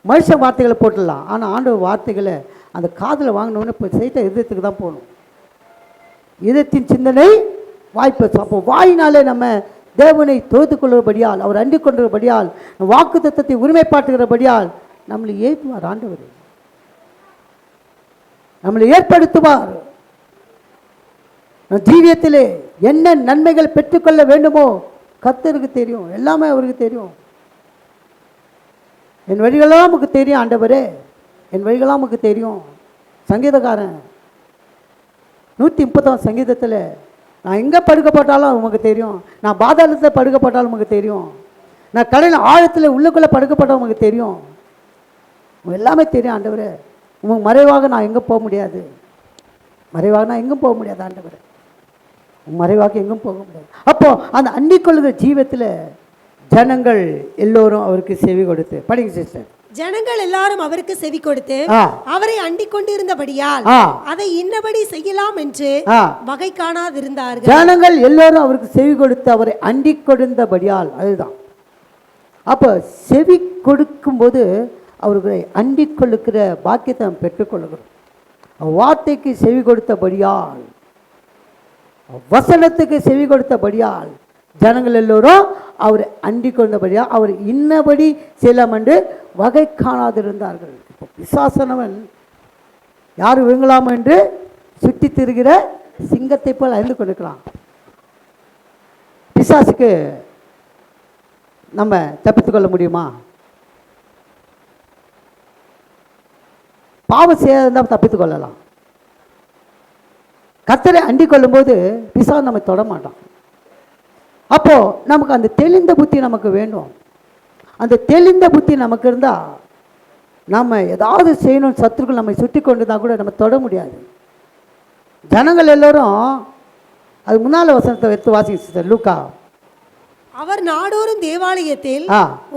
மனுஷ வார்த்தைகளை போட்டுடலாம். ஆனால் ஆண்டவர் வார்த்தைகளை அந்த காதில் வாங்கினோடனே இப்போ செய்த இதயத்துக்கு தான் போகணும். இதயத்தின் சிந்தனை வாய்ப்பு. அப்போ வாயினாலே நம்ம தேவனை தொழுது கொள்ளுகிறபடியால், அவர் அண்டிக் கொண்டபடியால், வாக்கு தத்தத்தை உரிமைப்பாட்டுகிறபடியால் நம்மளை ஏற்றுவார். ஆண்டவர் நம்மளை ஏற்படுத்துவார். ஜீவியத்திலே என்ன நன்மைகள் பெற்றுக்கொள்ள வேண்டுமோ கர்த்தருக்கு தெரியும். எல்லாமே அவருக்கு தெரியும். என் வழிகளாம் நமக்கு தெரியும் ஆண்டவரே, என் வழிகளாம் நமக்கு தெரியும். சங்கீதக்காரன் 130 சங்கீதத்தில் நான் எங்கே படுக்கப்பட்டாலும் உமக்கு தெரியும், நான் பாதாளத்தில் படுக்கப்பட்டாலும் உமக்கு தெரியும், நான் கடலில் ஆழத்தில் உள்ளுக்குள்ளே படுக்கப்பட்டாலும் உமக்கு தெரியும், எல்லாமே தெரியும் ஆண்டவரே. உமக்கு மறைவாக நான் எங்கே போக முடியாது, மறைவாக நான் எங்கும் போக முடியாது ஆண்டவரே, மறைவாக எங்கும் போக முடியாது. அப்போ அந்த அண்டிக் கொள்ளுகிற ஜீவத்தில் ஜனங்கள் எல்லோரும் அவருக்கு செவி கொடுத்து, படிங்க சிஸ்டர். ஜனங்கள் எல்லாரும் அவருக்கு செவி கொடுத்து அவரை அண்டிக் கொண்டிருந்தபடியால் அதை இன்னபடி செய்யலாம் என்று வகை காணாதிருந்தார்கள். ஜனங்கள் எல்லாரும் அவருக்கு செவி கொடுத்து அவரை அண்டிக் கொண்டிருந்தபடியால், அதுதான். அப்போ செவி கொடுக்கும்போது அவர்களை அண்டிக் கொள்ளுகிற பாக்கியத்தை நாம் பெற்றுக்கொள்கிறோம். வார்த்தைக்கு செவி கொடுத்தபடியால், வசனத்துக்கு செவி கொடுத்தபடியால் ஜனங்கள் எல்லோரும் அவர் அண்டிக் கொண்டபடியால் அவர் இன்னபடி செய்யலாம் என்று வகை காணாதிருந்தார்கள். இப்போ பிசாசனவன் யார் விழுங்கலாம் என்று சுற்றி திரிகிற சிங்கத்தை போல் அறிந்து கொண்டிருக்கலாம். பிசாசுக்கு நம்ம தப்பித்துக் கொள்ள முடியுமா? பாவம் செய்யாத தப்பித்துக் கொள்ளலாம். கர்த்தரை அண்டிக் கொள்ளும்போது பிசாசு நம்ம தொட மாட்டான். அப்போ நமக்கு அந்த தெளிந்த புத்தி நமக்கு வேண்டும். அந்த தெளிந்த புத்தி நமக்கு இருந்தால் நம்ம ஏதாவது செய்யணும், சத்துருக்கள் நம்மை சுற்றி கொண்டு தான் கூட நம்ம தொட முடியாது. ஜனங்கள் எல்லோரும் அது முன்னால வசனத்தை எடுத்து வாசிக்க லூக்கா. அவர் நாடோறும் தேவாலயத்தில்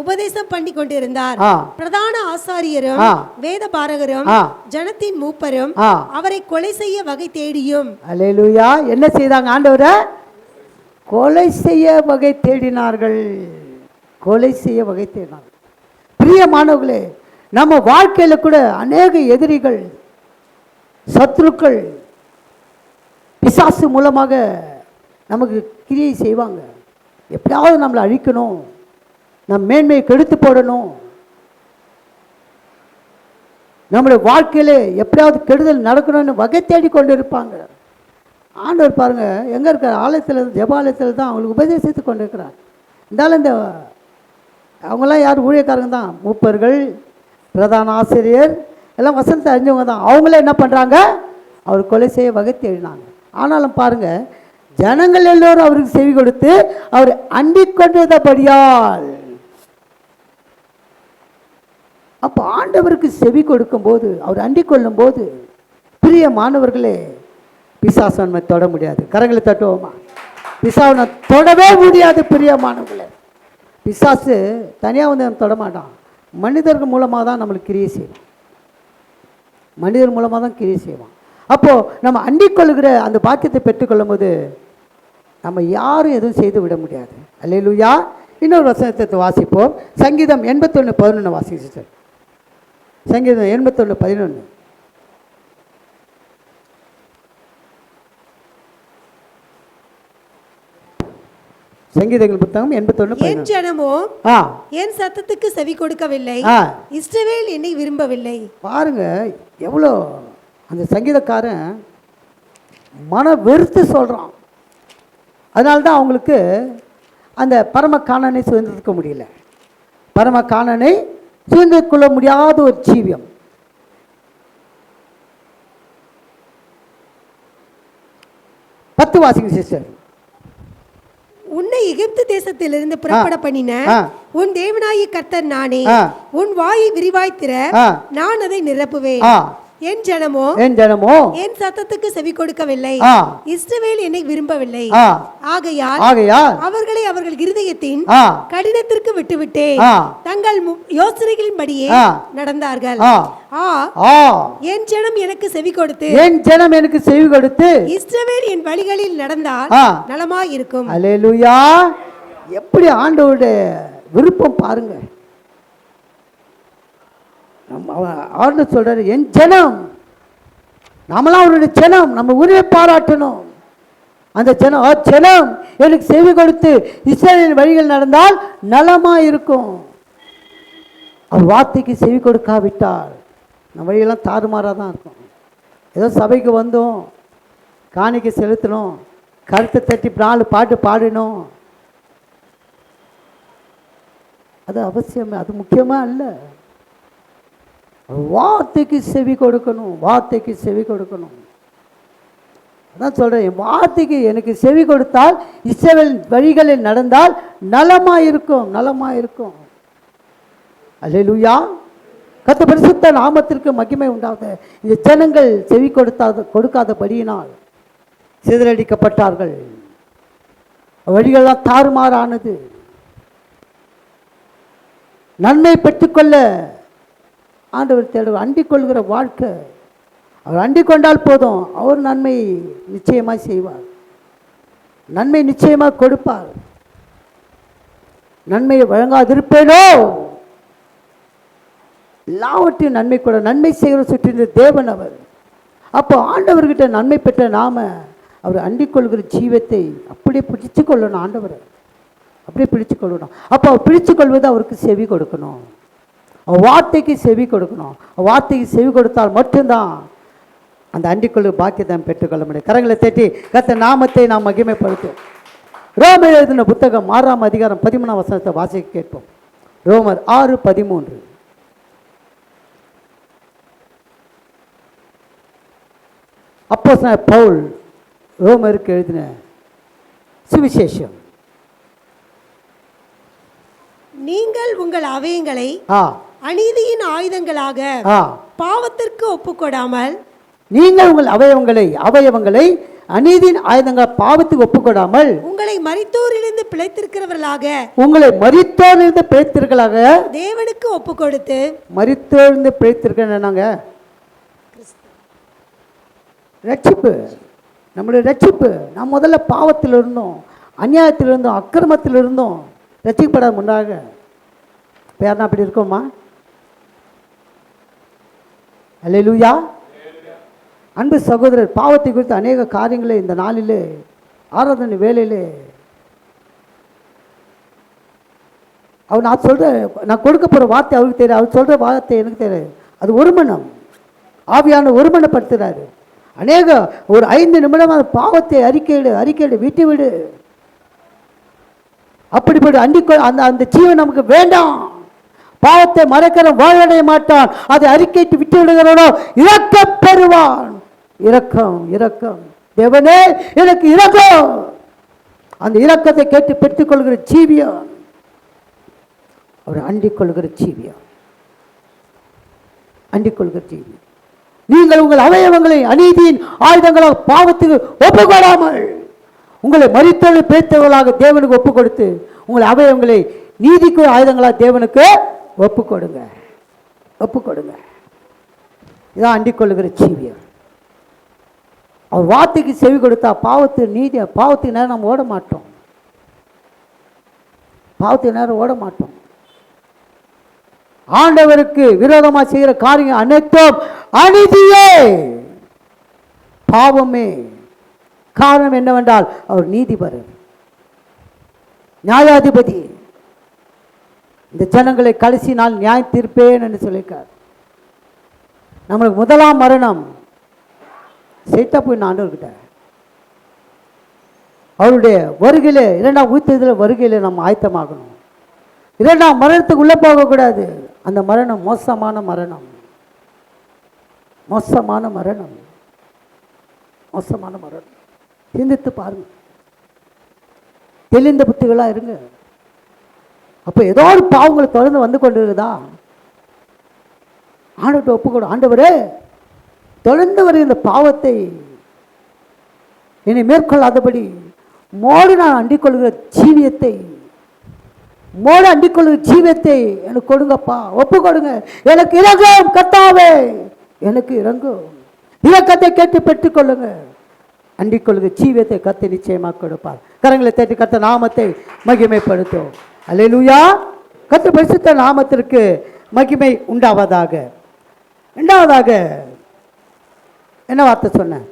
உபதேசம் பண்ணி கொண்டிருந்தார். பிரதான ஆசாரியரும் வேத பாரகரும் ஜனத்தின் மூப்பரும் அவரை கொலை செய்ய வகை தேடியும். அல்லேலூயா. என்ன செய்தாங்க? ஆண்டவரை கொலை செய்ய வகை தேடினார்கள். கொலை செய்ய வகை தேடினார்கள். பிரியமானவர்களே, நம்ம வாழ்க்கையில் கூட அநேக எதிரிகள், சத்துருக்கள் பிசாசு மூலமாக நமக்கு கிரியை செய்வாங்க. எப்படியாவது நம்மளை அழிக்கணும், நம் மேன்மையை கெடுத்து போடணும், நம்மளுடைய வாழ்க்கையில் எப்படியாவது கெடுதல் நடக்கணும்னு வகை தேடி கொண்டு இருப்பாங்க. ஆண்டவர் பாருங்க எங்கே இருக்கார்? ஆலயத்தில், ஜெபாலயத்தில் தான் அவங்களுக்கு உபதேசித்து கொண்டு இருக்கிறார். இருந்தாலும் இந்த அவங்களாம் யார்? ஊழியக்காரங்க தான், மூப்பர்கள், பிரதான ஆசிரியர் எல்லாம் வசனத்தை அறிஞ்சவங்க தான். அவங்களே என்ன பண்ணுறாங்க? அவர் கொலை செய்ய வகை தேடினாங்க. ஆனாலும் பாருங்க, ஜனங்கள் எல்லோரும் அவருக்கு செவி கொடுத்து அவர் அண்டிக் கொண்டபடியால். அப்போ ஆண்டவருக்கு செவி கொடுக்கும் போது, அவர் அண்டிக் கொள்ளும் போது, பிரியமானவர்களே, பிசாசனை தொட முடியாது. கரங்களை தட்டுவோமா? பிசாசனை தொடவே முடியாது. பிரியமானவர்களே, பிசாசு தனியாக வந்து நம்ம தொடமாட்டான். மனிதர்கள் மூலமாக தான் நம்மளுக்கு கிரியை செய்வான். மனிதர் மூலமாக தான் கிரியை செய்வான். அப்போது நம்ம அண்டிக் கொள்ளுகிற அந்த பாக்கியத்தை பெற்றுக்கொள்ளும் போது நம்ம யாரும் எதுவும் செய்து விட முடியாது. அல்லேலூயா. இன்னொரு வசனத்தை வாசிப்போம். சங்கீதம் 81:11 வாசிச்சு சார். சங்கீதம் 81:11. சங்கீதங்கள் புத்தகம் 81:11. என் ஜனமோ என் சத்தத்துக்கு செவி கொடுக்கவில்லை, இஸ்ரவேல் என்னை விரும்பவில்லை. பாருங்க எவ்வளோ அந்த சங்கீதக்காரன் மன வெறுத்து சொல்கிறான். அதனால தான் அவங்களுக்கு அந்த பரம காணனை சுதந்திரிக்க முடியல. பரம காணனை சுதந்திரிக்க கொள்ள முடியாத ஒரு ஜீவியம். பத்து வாசிங்க சிஸ்டர். உன்னை எகிப்து தேசத்திலிருந்து புறப்பட பண்ணின உன் தேவனாகிய கர்த்தர் நானே. உன் வாயை விரிவாய் திற, நான் அதை நிரப்புவேன். என் ஜனமோ என் சத்தத்துக்கு செவி கொடுக்கவில்லை. இஸ்ரவேல் என்னை விரும்பவில்லை. ஆகையால் அவர்களை அவர்கள் இருதயத்தின் கடினத்திற்கு விட்டுவிட்டே தங்கள் யோசனைகளின்படியே நடந்தார்கள். என் ஜனம் எனக்கு செவி கொடுத்து இஸ்ரவேல் என் வழிகளில் நடந்தால் நலமாய் இருக்கும். அல்லேலூயா. எப்படி ஆண்டவருடைய விருப்பம் பாருங்க. ஆண்டு சொல்றாரு, என் ஜனம், நம்மளாம் அவருடைய ஜனம், நம்ம உரிமை பாராட்டணும். அந்த ஜனம் எனக்கு செவி கொடுத்து இஸ்ரவேலின் வழிகள் நடந்தால் நலமா இருக்கும். அவர் வார்த்தைக்கு செவி கொடுக்காவிட்டால் நம்ம வழியெல்லாம் தாறுமாறாக தான் இருக்கும். ஏதோ சபைக்கு வந்தோம், காணிக்கை செலுத்தணும், கருத்தை தட்டி 4 பாட்டு பாடணும், அது அவசியமே, அது முக்கியமா அல்ல. வார்த்தைக்கு செவி கொடுக்கணும், வார்த்தைக்கு செவி கொடுக்கணும். அதான் சொல்றேன், என் வார்த்தைக்கு எனக்கு செவி கொடுத்தால் இஸ்ரவேல் வழிகளில் நடந்தால் நலமா இருக்கும், நலமா இருக்கும். அல்லேலூயா. கர்த்தர் பரிசுத்த நாமத்திற்கு மகிமை உண்டாகுது. இந்த ஜனங்கள் செவி கொடுக்காதபடியினால் சிதறடிக்கப்பட்டார்கள், வழிகள்லாம் தாறுமாறானது. நன்மை பெற்றுக்கொள்ள ஆண்டவர் தேடுவார். அண்டிக் கொள்கிற வாழ்க்கை, அவர் அண்டிக் கொண்டால் போதும், அவர் நன்மை நிச்சயமாக செய்வார், நன்மை நிச்சயமாக கொடுப்பார். நன்மையை வழங்காதிருப்பேனோ? எல்லாவற்றையும் நன்மை கூட நன்மை செய்கிற சுற்றின தேவன் அவர். அப்போ ஆண்டவர்கிட்ட நன்மை பெற்ற நாம அவர் அண்டிக் கொள்கிற ஜீவத்தை அப்படியே பிடிச்சு கொள்ளணும். ஆண்டவர் அப்படியே பிடிச்சு கொள்ளணும். அப்போ அவர் பிடிச்சு கொள்வது அவருக்கு செவி கொடுக்கணும், வார்த்தைக்கு செவி கொடுக்கணும். வார்த்தைக்கு செவி கொடுத்தால் மட்டும்தான் அந்த அண்டிக்கொள்ளு பாக்கியத்தை பெற்றுக்கொள்ள முடியும். கரங்களை தட்டி கர்த்தர் நாமத்தை நாம் மகிமைப்படுத்தும். ரோமர் எழுதின புத்தகம் 6ஆம் அதிகாரம் 13ஆம் வசனத்தை வாசிக்க கேட்போம். ரோமர் 6:13. அப்போஸ்தலன் பவுல் ரோமருக்கு எழுதின சுவிசேஷம். நீங்கள் உங்கள் அவயங்களை அநீதியின் ஆயுதங்களாக பாவத்திற்கு ஒப்புக்கொடாமல், நீங்கள் உங்கள் அவயவங்களை அநீதியின் ஆயுதங்கள் பாவத்துக்கு ஒப்புக்கொடாமல் உங்களை மரித்தோரிலிருந்து பிழைத்திருக்கலாக தேவனுக்கு ஒப்புக்கொடுத்து. மரித்தோரிலிருந்து பிழைத்திருக்கிறாங்க. ரட்சிப்பு, நம்முடைய ரட்சிப்பு. நாம் முதல்ல பாவத்தில் இருந்தோம், அநியாயத்தில் இருந்தோம், அக்கிரமத்தில் இருந்தோம். ரட்சிக்கப்பட முன்னாக பேர்னா அப்படி இருக்கோமா? அல்லேலூயா. அன்பு சகோதரர், பாவத்தை குறித்து அநேக காரியங்களை இந்த நாளிலே ஆராதனை வேலையிலே அவர் நான் கொடுக்க போகிற வார்த்தை அவருக்கு தெரியும், அவர் சொல்கிற வார்த்தை எனக்கு தெரியும். அது ஒருமனம், ஆவியான ஒருமனப்படுத்துகிறாரு. அநேக ஒரு 5 நிமிடம் அந்த பாவத்தை அறிக்கையிடு விட்டு விடு. அப்படிப்பட்ட அந்த ஜீவன் நமக்கு வேண்டாம். பாவத்தை மறைக்கிற வாழடைய மாட்டான், அதை அறிக்கையிட்டு விட்டு விடுகிறவனோ இரக்கம் பெறுவான். இரக்கம் தேவனே எனக்கு இரக்கம். அந்த இரக்கத்தை கேட்டு பெற்றுக்கொள்கிற ஜீவியம் அவர் அண்டிக் கொள்கிற ஜீவியம். நீங்கள் உங்கள் அவயவங்களை அநீதியின் ஆயுதங்களாக பாவத்துக்கு ஒப்புக்கொடாமல் உங்களை மரித்தோடு பேர்த்தவர்களாக தேவனுக்கு ஒப்புக் கொடுத்து உங்கள் அவயவங்களை நீதிக்கு ஆயுதங்களாக தேவனுக்கு ஒப்புக்கொடுங்க. இதான் அண்டிக் கொள்ளுகிற ஜீவியம். அவர் வார்த்தைக்கு செவி கொடுத்தா பாவத்துக்கு நேரம் நம்ம ஓட மாட்டோம். ஆண்டவருக்கு விரோதமாக செய்கிற காரியங்கள் அனைத்தும் அநீதியே, பாவமே. காரணம் என்னவென்றால் அவர் நீதிபரர், நியாயாதிபதி. இந்த ஜனங்களை கடைசி நாள் நியாய தீர்ப்பேன் என்று சொல்லியிருக்கார். நம்மளுக்கு முதலாம் மரணம் சைட்டா போய் ஆண்டவர்கிட்ட அவருடைய வருகையில 2ஆம் உயிர்த்தெழுதல் வருகையில நம்ம ஆயத்தமாகணும். 2ஆம் மரணத்துக்கு உள்ள போகக்கூடாது. அந்த மரணம் மோசமான மரணம். சிந்தித்து பாருங்க, தெளிந்த புத்திகளா இருங்க. அப்ப ஏதோ ஒரு பாவங்களை தொடர்ந்து வந்து கொண்டு இருக்குதா, ஆண்டவர்கிட்ட ஒப்புக்கொடும். ஆண்டவரே தொடர்ந்து வருகிற பாவத்தை என்னை மேற்கொள்ளாதபடி மோடு நான் அண்டிக்கொள்கிற ஜீவியத்தை எனக்கு கொடுங்கப்பா, ஒப்பு கொடுங்க. எனக்கு இறங்கும் கர்த்தாவே, எனக்கு இறங்கும். இரக்கத்தை கேட்டு பெற்றுக்கொள்ளுங்க. அண்டிக்கொள்கிற ஜீவியத்தை கர்த்தர் நிச்சயமாக கொடுப்பார். கரங்களை தட்டி கர்த்தர் நாமத்தை மகிமைப்படுத்தும். அல்லேலூயா. கர்த்தர் பரிசுத்த நாமத்திற்கு மகிமை உண்டாவதாக. இரண்டாவதாக என்ன வார்த்தை சொன்னேன்?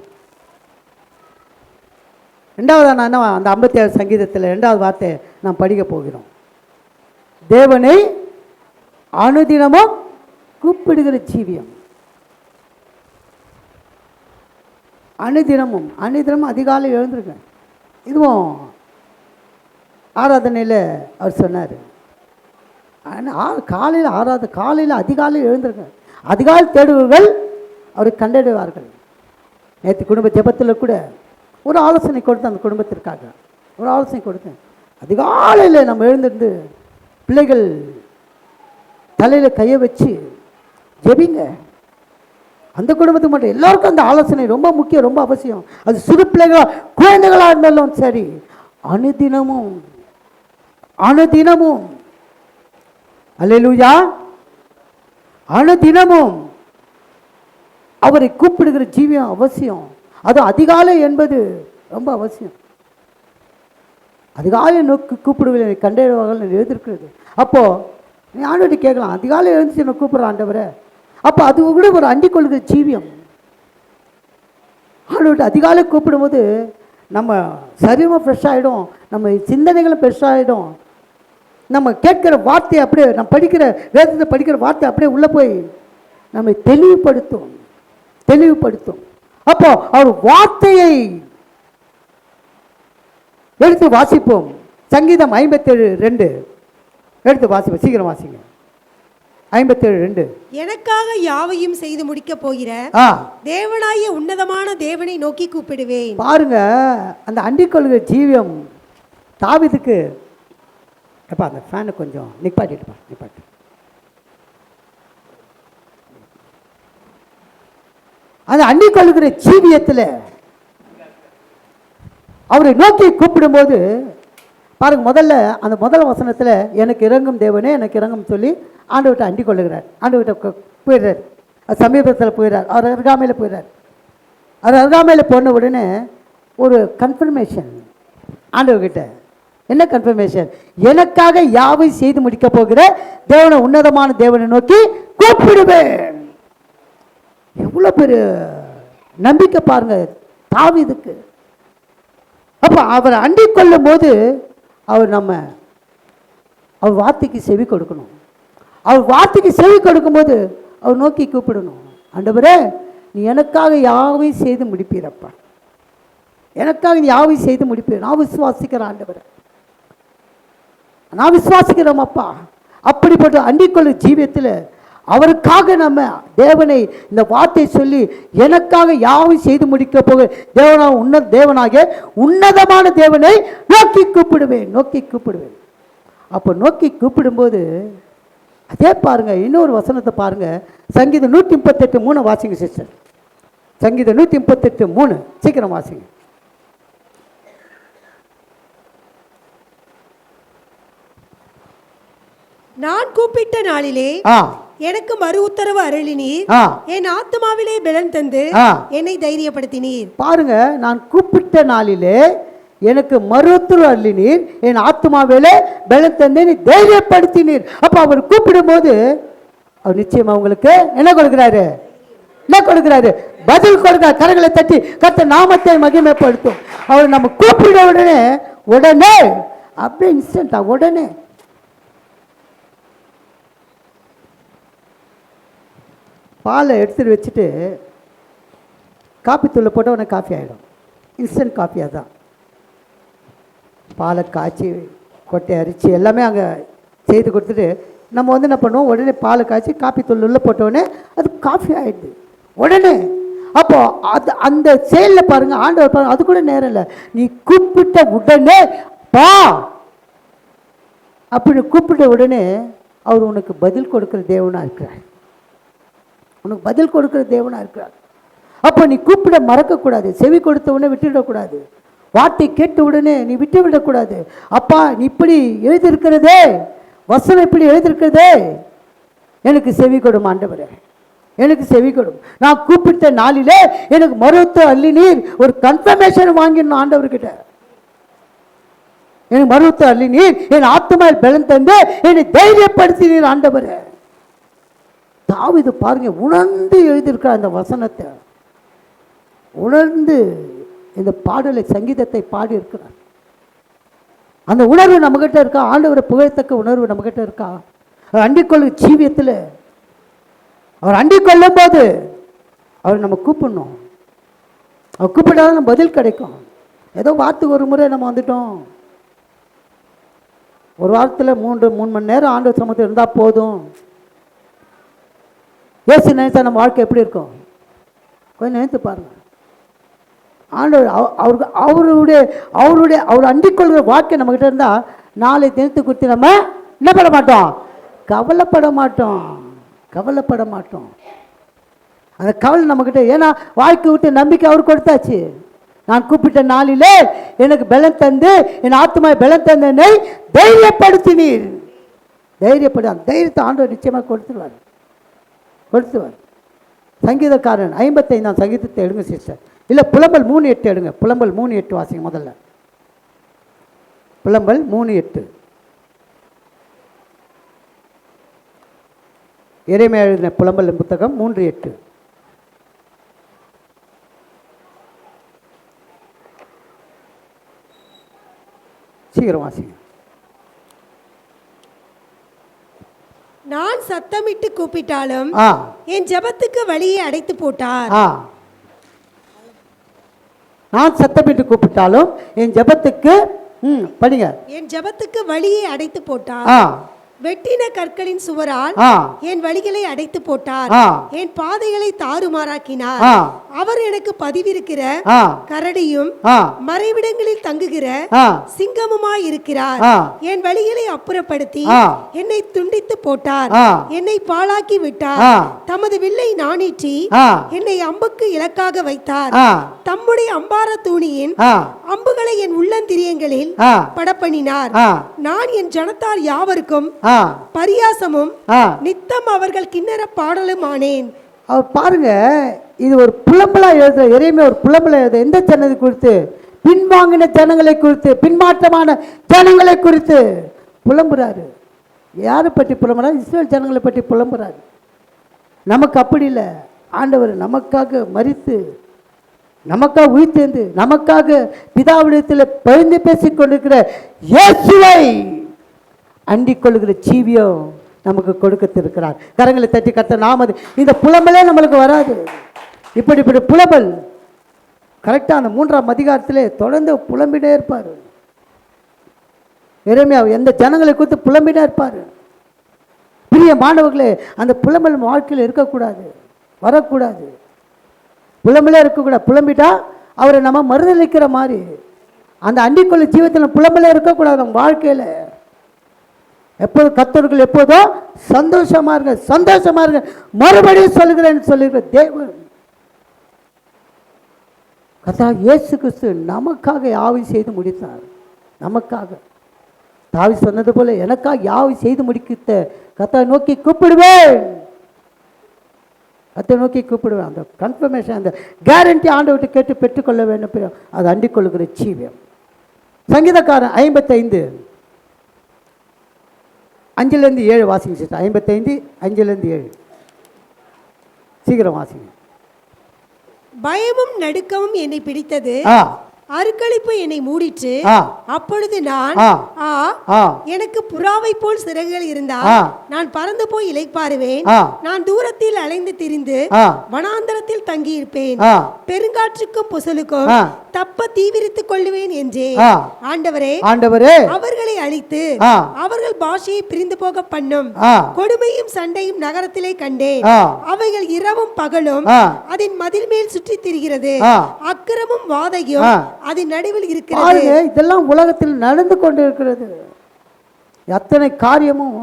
ரெண்டாவது நான் அந்த 57 சங்கீதத்தில் 2வது வார்த்தை நாம் படிக்க போகிறோம். தேவனை அனுதினமும் கூப்பிடுகிற ஜீவியம். அனுதினமும் அதிகாலை எழுந்திருக்கேன். இதுவும் ஆராதனையில் அவர் சொன்னார். காலையில் அதிகாலை எழுந்திருக்கேன். அதிகாலை தேடுவர்கள் அவரை கண்டடைவார்கள். நேற்று குடும்ப ஜெபத்தில் கூட ஒரு ஆலோசனை கொடுத்தேன். அந்த குடும்பத்திற்காக ஒரு ஆலோசனை கொடுத்தேன். அதிகாலையில் நம்ம எழுந்திருந்து பிள்ளைகள் தலையில் கையை வச்சு ஜெபிங்க. அந்த குடும்பத்துக்கு மட்டும் எல்லாருக்கும் அந்த ஆலோசனை ரொம்ப முக்கியம், ரொம்ப அவசியம். அது சிறு பிள்ளைகளா குழந்தைகளாக இருந்தாலும் சரி, அனுதினமும் அல்லேலூயா, அனுதினமும் அவரை கூப்பிடுகிற ஜீவியம் அவசியம். அது அதிகாலை என்பது ரொம்ப அவசியம். அதிகாலை நோக்கி கூப்பிடுவதை கண்டறிவார்கள் எழுதிருக்கிறது. அப்போது நீ ஆண்டவர்கிட்ட கேட்கலாம், அதிகாலை எழுந்துச்சு என்ன கூப்பிட்ற ஆண்டவரை. அப்போ அது கூட ஒரு அண்டிக் கொள்கிற ஜீவியம். ஆண்டவர்கிட்ட அதிகாலை கூப்பிடும்போது நம்ம சரீரமும் ஃப்ரெஷ் ஆகிடும், நம்ம சிந்தனைகளும் ஃப்ரெஷ் ஆகிடும். நம்ம கேட்கிற வார்த்தையை அப்படியே, நம்ம படிக்கிற வேதத்தை படிக்கிற வார்த்தை அப்படியே உள்ளே போய் நம்மை தெளிவுபடுத்தும். அப்போ அவர் வார்த்தையை எடுத்து வாசிப்போம். சங்கீதம் 57:2 எடுத்து வாசிப்போம். சீக்கிரம் வாசிங்க. 57:2. எனக்காக யாவையும் செய்து முடிக்க போகிற தேவனாகிய உன்னதமான தேவனை நோக்கி கூப்பிடுவேன். பாருங்க, அந்த அண்டிக் கொள்கிற ஜீவியம் தாவீதுக்கு. எப்பா அந்த ஃபேனை கொஞ்சம் நிப்பாட்டு. அந்த அண்டிக் கொள்கிற ஜீவியத்தில் அவரை நோக்கி கூப்பிடும்போது பாருங்க, அந்த முதல் வசனத்தில் எனக்கு இறங்கும் தேவனே எனக்கு இறங்கும் சொல்லி ஆண்டவர்கிட்ட அண்டிக் கொள்ளுகிறார். ஆண்டவர்கிட்ட போயிடுறார். சமீபத்தில் போயிடுறார். அவர் அருகாமையில் போயிடுறார். அவர் அருகாமையில் போன உடனே ஒரு கன்ஃபர்மேஷன் ஆண்டவர்கிட்ட. என்ன கன்ஃபர்மேஷன்? எனக்காக யாவை செய்து முடிக்க போகிற தேவனை, உன்னதமான தேவனை நோக்கி கூப்பிடுவேன். எவ்வளோ பெரிய நம்பிக்கை பாருங்க தாவீதுக்கு. அப்போ அவரை அண்டிக் கொள்ளும் போது அவர் வார்த்தைக்கு செவி கொடுக்கணும். அவர் வார்த்தைக்கு செவி கொடுக்கும்போது அவர் நோக்கி கூப்பிடணும். ஆண்டவரே, நீ எனக்காக யாவை செய்து முடிப்பீரப்பா, எனக்காக நீ யாவை செய்து முடிப்பீர். நான் விசுவாசிக்கிறேன் ஆண்டவரே, நான் விசுவாசிக்கிறோம் அப்பா. அப்படிப்பட்ட அண்டிக் கொள்ளும் ஜீவியத்தில் அவருக்காக நம்ம தேவனை இந்த வார்த்தை சொல்லி எனக்காக யாவை செய்து முடிக்க போக தேவனாகிய உன்னதமான தேவனை நோக்கி கூப்பிடுவேன். அப்போ நோக்கி கூப்பிடும்போது அதே பாருங்க, இன்னொரு வசனத்தை பாருங்க. சங்கீதம் 138:3 வாசிங்க சிஸ்டர். சங்கீதம் 138:3 சீக்கிரம் வாசிங்க. நான் கூப்பிட்ட நாளிலே எனக்கு மறு உத்தரவு அருளினீர். என் ஆத்மாவிலே பலன் தந்து என்னை தைரியப்படுத்தினீர். பாருங்க, நான் கூப்பிட்ட நாளிலே எனக்கு மறு உத்தரவு அருளினீர், என் ஆத்மாவிலே பலன் தந்து என்னை தைரியப்படுத்தினீர். அப்ப அவர் கூப்பிடும் போது அவர் நிச்சயமா உங்களுக்கு என்ன கொடுக்கிறாரு? பதில் கொடுக்கிறார். கரங்களை தட்டி கர்த்தர் நாமத்தை மகிமைப்படுத்தும். அவர் நம்ம கூப்பிட உடனே அப்படியே இன்ஸ்டன்டா உடனே பாலை எடுத்துகிட்டு வச்சுட்டு காப்பி தூளை போட்டால் உடனே காஃபி ஆகிடும். இன்ஸ்டன்ட் காஃபி அதுதான். பாலை காய்ச்சி கொட்டை அரிச்சு எல்லாமே அங்கே செய்து கொடுத்துட்டு நம்ம என்ன பண்ணுவோம், உடனே பாலை காய்ச்சி காப்பி தூள் உள்ள போட்டோடனே அது காஃபி ஆகிடுது உடனே. அப்போது அந்த செயலில் பாருங்கள், ஆண்டவர் பாருங்கள், அது கூட நேரம் இல்லை. நீ கூப்பிட்ட உடனே பா அப்படி கூப்பிட்ட உடனே அவர் உனக்கு பதில் கொடுக்குற தேவனாக இருக்கிறார். அப்போ நீ கூப்பிட மறக்கக்கூடாது. செவி கொடுத்த உடனே விட்டுவிடக்கூடாது. வார்த்தை கேட்ட உடனே நீ விட்டு விடக்கூடாது. அப்பா நீ இப்படி எழுதியிருக்கிறதே, வசனம் இப்படி எழுதியிருக்கிறதே, எனக்கு செவி கொடும் ஆண்டவரே, எனக்கு செவி கொடும். நான் கூப்பிட்ட நாளிலே எனக்கு மருத்துவ அள்ளி நீர் ஒரு கன்ஃபர்மேஷன் வாங்கிடணும் ஆண்டவர்கிட்ட. எனக்கு மருத்துவ அள்ளி நீர் என் ஆத்துமாவில் பலன் தந்து என்னை தைரியப்படுத்தினீர் ஆண்டவரே. தாவீது பாருங்க, உணர்ந்து எழுதியிருக்கிற அந்த வசனத்தை, உணர்ந்து இந்த பாடலை சங்கீதத்தை பாடி இருக்கிறார். அந்த உணர்வு நம்மகிட்ட இருக்கா? ஆண்டவரை புகழத்தக்க உணர்வு நம்மகிட்ட இருக்கா? அவர் அண்டிக்கொள்ளும் ஜீவியத்தில் அவர் அண்டிக் கொள்ளும் போது அவர் நம்ம கூப்பிடணும். அவர் கூப்பிட்டாலும் நம்ம பதில் கிடைக்கும். ஏதோ வாரத்துக்கு ஒரு முறை நம்ம வந்துட்டோம், ஒரு வாரத்தில் 3 மணி நேரம் ஆண்டவர் சமூகத்தில் இருந்தால் போதும். ஏசு நினைச்சா நம்ம வாழ்க்கை எப்படி இருக்கும்? கொஞ்சம் நினைத்து பாருங்க. ஆண்டவர் அவருடைய அவர் அண்டிக் கொள்கிற வாழ்க்கை நம்மகிட்ட இருந்தால் நாளை தினத்தை குறித்து நம்ம என்ன பண்ண மாட்டோம்? கவலைப்பட மாட்டோம். அந்த கவலை நம்மக்கிட்ட, ஏன்னா வாழ்க்கை விட்டு நம்பிக்கை அவர் கொடுத்தாச்சு. நான் கூப்பிட்ட நாளிலே எனக்கு பலன் தந்து என் ஆத்மாவை பலன் தந்தனை தைரியப்படுத்தினீர். அந்த தைரியத்தை ஆண்டவர் நிச்சயமாக கொடுத்துருவார். சங்கீதக்காரன் 55 சங்கீதத்தை எடுங்க சிஸ்டர். இல்லை, புலம்பல் 3:8 எடுங்க. புலம்பல் 3:8 வாசிங்க முதல்ல. புலம்பல் 3:8 எரேமியா எழுதின புலம்பல் புத்தகம் 3:8. சீக்கிரம் வாசிங்க. நான் சத்தமிட்டு கூப்பிட்டாலும் என் ஜெபத்துக்கு வழியை அடைத்து போட்டார். நான் சத்தமிட்டு கூப்பிட்டாலும் என் ஜெபத்துக்கு படிங்க, என் ஜெபத்துக்கு வழியை அடைத்து போட்டார். வெட்டின கற்களின் சுவரால் என் வழிகளை அடைத்து போட்டார். என் பாதைகளை தாறுமாறாக்கினார். அவர் எனக்கு பதிவிருக்கிற கரடியும் மறைவிடங்களில் தங்குகிற சிங்கமுமாய் இருக்கிறார். என் வழிகளை அப்புறப்படுத்தி என்னை துண்டித்து போட்டார். என்னை பாழாக்கி விட்டார். தமது வில்லை நாணேற்றி என்னை அம்புக்கு இலக்காக வைத்தார். தம்முடைய அம்பார தூணியின் அம்புகளை என் உள்ளந்திரியங்களில் படப்பண்ணினார். நான் என் ஜனத்தார் யாவருக்கும் பரியாசமும் நித்தம் அவர்கள் கிண்ணற பாடலும் ஆனேன். அவர் பாருங்க, இது ஒரு புலம்பலா எழுதுற எரேமியா, ஒரு புலம்பலா எழுத எந்த ஜனத்தை குறித்து? பின்வாங்கின ஜனங்களை குறித்து, பின்மாற்றமான ஜனங்களை குறித்து புலம்புறாரு. யாரை பற்றி புலம்புறாரு? இஸ்ரேல் ஜனங்களை பற்றி புலம்புறாரு. நமக்கு அப்படி இல்லை. ஆண்டவர் நமக்காக மரித்து, நமக்காக உயிர்த்தெழுந்து, நமக்காக பிதாவிடத்தில் பரிந்து பேசிக் கொண்டிருக்கிற இயேசுவை அண்டிக் கொள்ளுகிற ஜீவியம் நமக்கு கொடுத்திருக்கிறார். கரங்களை தட்டி கத்த நாமது. இந்த புலம்பலே நம்மளுக்கு வராது. இப்படி புலம்பல் கரெக்டாக அந்த 3ஆம் அதிகாரத்திலே தொடர்ந்து புலம்பினே இருப்பார். எரேமியா எந்த ஜனங்களை குறித்து புலம்பினே இருப்பார். பிரிய மாணவர்களே, அந்த புலம்பல் வாழ்க்கையில் இருக்கக்கூடாது, வரக்கூடாது. புலம்பலே இருக்கக்கூடாது. புலம்பிட்டா அவரை நம்ம மறுதளிக்கிற மாதிரி. அந்த அண்டிக்கொள்ள ஜீவத்தில் புலம்பலே இருக்கக்கூடாது. நம்ம வாழ்க்கையில் எப்போதும் கர்த்தர்கள் எப்போதும் சந்தோஷமா இருங்க. மறுபடியும் சொல்லுகிற தேவன் கர்த்தர் இயேசு கிறிஸ்து நமக்காக யாவை செய்து முடித்தார். நமக்காக தாவீது சொன்னது போல எனக்காக யாவை செய்து முடித்த கர்த்தரை நோக்கி கூப்பிடுவேன். அந்த கன்ஃபர்மேஷன், அந்த கேரண்டி ஆண்டவர்கிட்ட கேட்டு பெற்றுக்கொள்ள வேண்டும். அது அண்டிக் கொள்ளுகிற ஜீவியம். சங்கீதக்காரன் 55 5-7 வாசிங்க சிஸ்டர். 55 5-7 சீக்கிரம் வாசிங்க. பயமும் நடுக்கமும் என்னை பிடித்தது, அருக்களிப்பு என்னை மூடிற்று. அப்பொழுது நான் எனக்கு புறாவை போல் சிறகுகள் இருந்தால் நான் பறந்து போய் இளைப்பாறுவேன். நான் தூரத்தில் அலைந்து திரிந்து வனாந்தரத்தில் தங்கியிருப்பேன். பெருங்காற்றுக்கும் புசலுக்கும் தப்ப தீவிரித்துக் கொள்ளுவேன் என்றேன். ஆண்டவரே அவர்களை அழித்து அவர்கள் பாஷையை பிரிந்து போக பண்ணும் கொடுமையும் சண்டையும் நகரத்திலே கண்டேன். அவைகள் இரவும் பகலும் அதன் மதில் மேல் சுற்றி திரிகிறது. அக்கிரமும் வாதையும் அதன் நடுவில் இருக்கிறது. இதெல்லாம் உலகத்தில் நடந்து கொண்டு இருக்கிறது. அத்தனை காரியமும்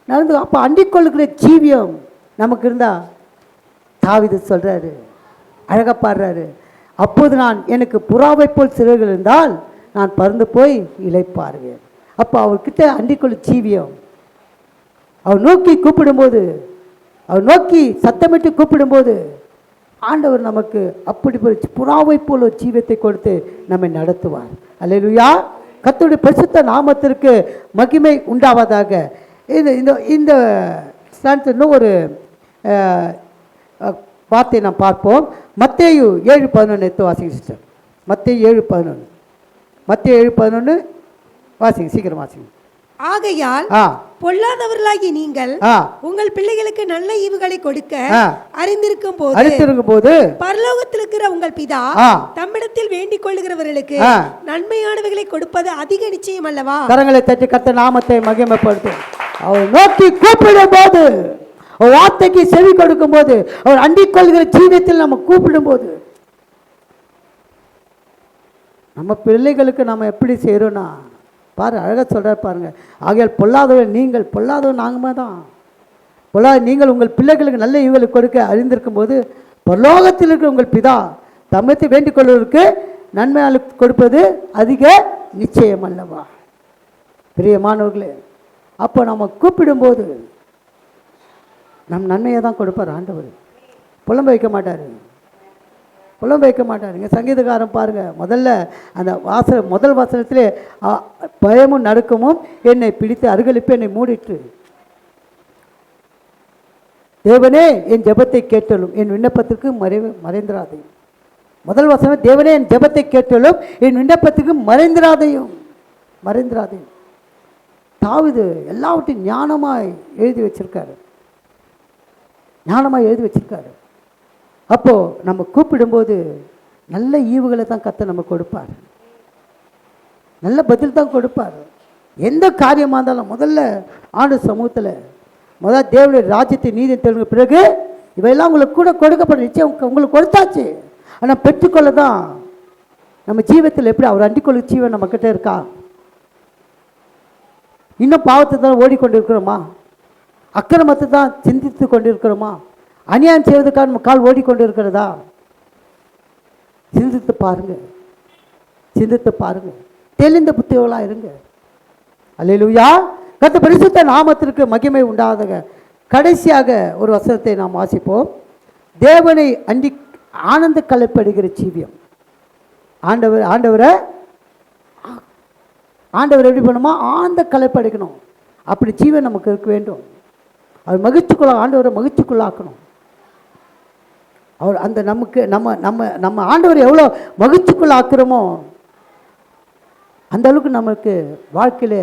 நடந்து. அப்ப அண்டிக் கொள்ளுகிற ஜீவியம் நமக்கு இருந்தா தாவீது சொல்றாரு, அழகாக பாடுறாரு. அப்போது நான் எனக்கு புறாவை போல் சிறகுகள் இருந்தால் நான் பறந்து போய் இளைப்பாருவேன். அப்போ அவர்கிட்ட அண்டிக்கொள்ளு ஜீவியம். அவர் நோக்கி கூப்பிடும்போது, அவர் நோக்கி சத்தமிட்டு கூப்பிடும்போது ஆண்டவர் நமக்கு அப்படி புறாவை போல் ஒரு ஜீவியத்தை கொடுத்து நம்மை நடத்துவார். அல்லேலூயா. கர்த்தருடைய பரிசுத்த நாமத்திற்கு மகிமை உண்டாவதாக. இந்த இன்னும் ஒரு வார்த்தை நாம் பார்ப்போம். மத்தேயு 7:11 எடுத்து வாசிங்க சிஸ்டர். மத்தேயு 7:11. மத்தேயு 7:11 வாசிங்க, சீக்கிரம் வாசிங்க. ஆகையால் பொல்லாதவர்களாகி நீங்கள் உங்கள் பிள்ளைகளுக்கு நல்ல ஈவுகளை கொடுக்க அறிந்திருக்கும் போது பரலோகத்தில் இருக்கிற உங்கள் பிதா தம்மிடத்தில் வேண்டிக் கொள்ளுகிறவர்களுக்கு நன்மையானவைகளை கொடுப்பது அதிக நிச்சயம் அல்லவா? கரங்களை தட்டி கர்த்தர் நாமத்தை மகிமைப்படுத்து. அவர் நோக்கி கூப்பிடும் போது, வார்த்தைக்கு செவி கொடுக்கும் போது, அவர் அண்டிக் கொள்கிற ஜீவியத்தில் நம்ம கூப்பிடும் போது, நம்ம பிள்ளைகளுக்கு நம்ம எப்படி செய்யறோம்னா பாரு, அழகாக சொல்கிறார் பாருங்க. ஆகையால் பொல்லாதவர் நீங்கள், பொல்லாதவர் நாங்கள் தான். பொல்லாத நீங்கள் உங்கள் பிள்ளைகளுக்கு நல்ல ஈவுகளை கொடுக்க அறிந்திருக்கும் போது பரலோகத்தில் இருக்கிற உங்கள் பிதா தம்மத்தை வேண்டிக் கொள்வதற்கு நன்மையால் கொடுப்பது அதிக நிச்சயம் அல்லவா? பிரியமானவர்களே, அப்போ நம்ம கூப்பிடும்போது நம் நன்மையை தான் கொடுப்பார் ஆண்டவர். புலம்ப வைக்க மாட்டார், புலம்ப வைக்க மாட்டாருங்க. சங்கீதக்காரன் பாருங்க, முதல்ல அந்த முதல் வசனத்திலே பயமும் நடுக்கமும் என்னை பிடித்து அருகலிப்பு என்னை மூடிட்டு, தேவனே என் ஜெபத்தை கேட்டலும் என் விண்ணப்பத்திற்கு மறைந்திராதையும். முதல் வசனம், தேவனே என் ஜெபத்தை கேட்டலும் என் விண்ணப்பத்திற்கு மறைந்திராதையும். தாவீது எல்லாவற்றையும் ஞானமாய் எழுதி வச்சிருக்காரு, ஞானமாய் எழுதி வச்சிருக்காரு. அப்போ நம்ம கூப்பிடும்போது நல்ல ஈவுகளை தான் கர்த்தர் நம்ம கொடுப்பார், நல்ல பதில் தான் கொடுப்பார். எந்த காரியமாக இருந்தாலும் முதல்ல ஆண்டு சமூகத்தில் முதல் தேவனுடைய ராஜ்யத்தை நீதி தெரிஞ்ச பிறகு இவையெல்லாம் உங்களுக்கு கூட கொடுக்கப்பட நிச்சயம் உங்களுக்கு கொடுத்தாச்சு. ஆனால் பெற்றுக்கொள்ள தான் நம்ம ஜீவத்தில் எப்படி அவர் அண்டிக்கொள்ள ஜீவன் நம்மக்கிட்ட இருக்கா? இன்னும் பாவத்தை தான் ஓடிக்கொண்டு இருக்கிறோமா? அக்கிரமத்தை தான் சிந்தித்து கொண்டு இருக்கிறோமா? அநியாயம் செய்வதற்காக நம்ம கால் ஓடிக்கொண்டு இருக்கிறதா? சிந்தித்து பாருங்க, சிந்தித்து பாருங்க, தெளிந்த புத்திகளாக இருங்க. அல்லேலூயா. கர்த்தர் பரிசுத்த நாமத்திற்கு மகிமை உண்டாதாக. கடைசியாக ஒரு வசனத்தை நாம் வாசிப்போம். தேவனை அண்டி ஆனந்த கலைப்படுகிற ஜீவியம். ஆண்டவரை எப்படி பண்ணுமா? ஆனந்த கலைப்படைக்கணும். அப்படி ஜீவன் நமக்கு இருக்க வேண்டும். அவர் மகிழ்ச்சிக்குள்ள, ஆண்டவரை மகிழ்ச்சிக்குள்ளாக்கணும். அவர் அந்த நமக்கு நம்ம நம்ம நம்ம ஆண்டவர் எவ்வளோ மகிழ்ச்சிக்குள்ள ஆக்குறோமோ அந்த அளவுக்கு நமக்கு வாழ்க்கையில்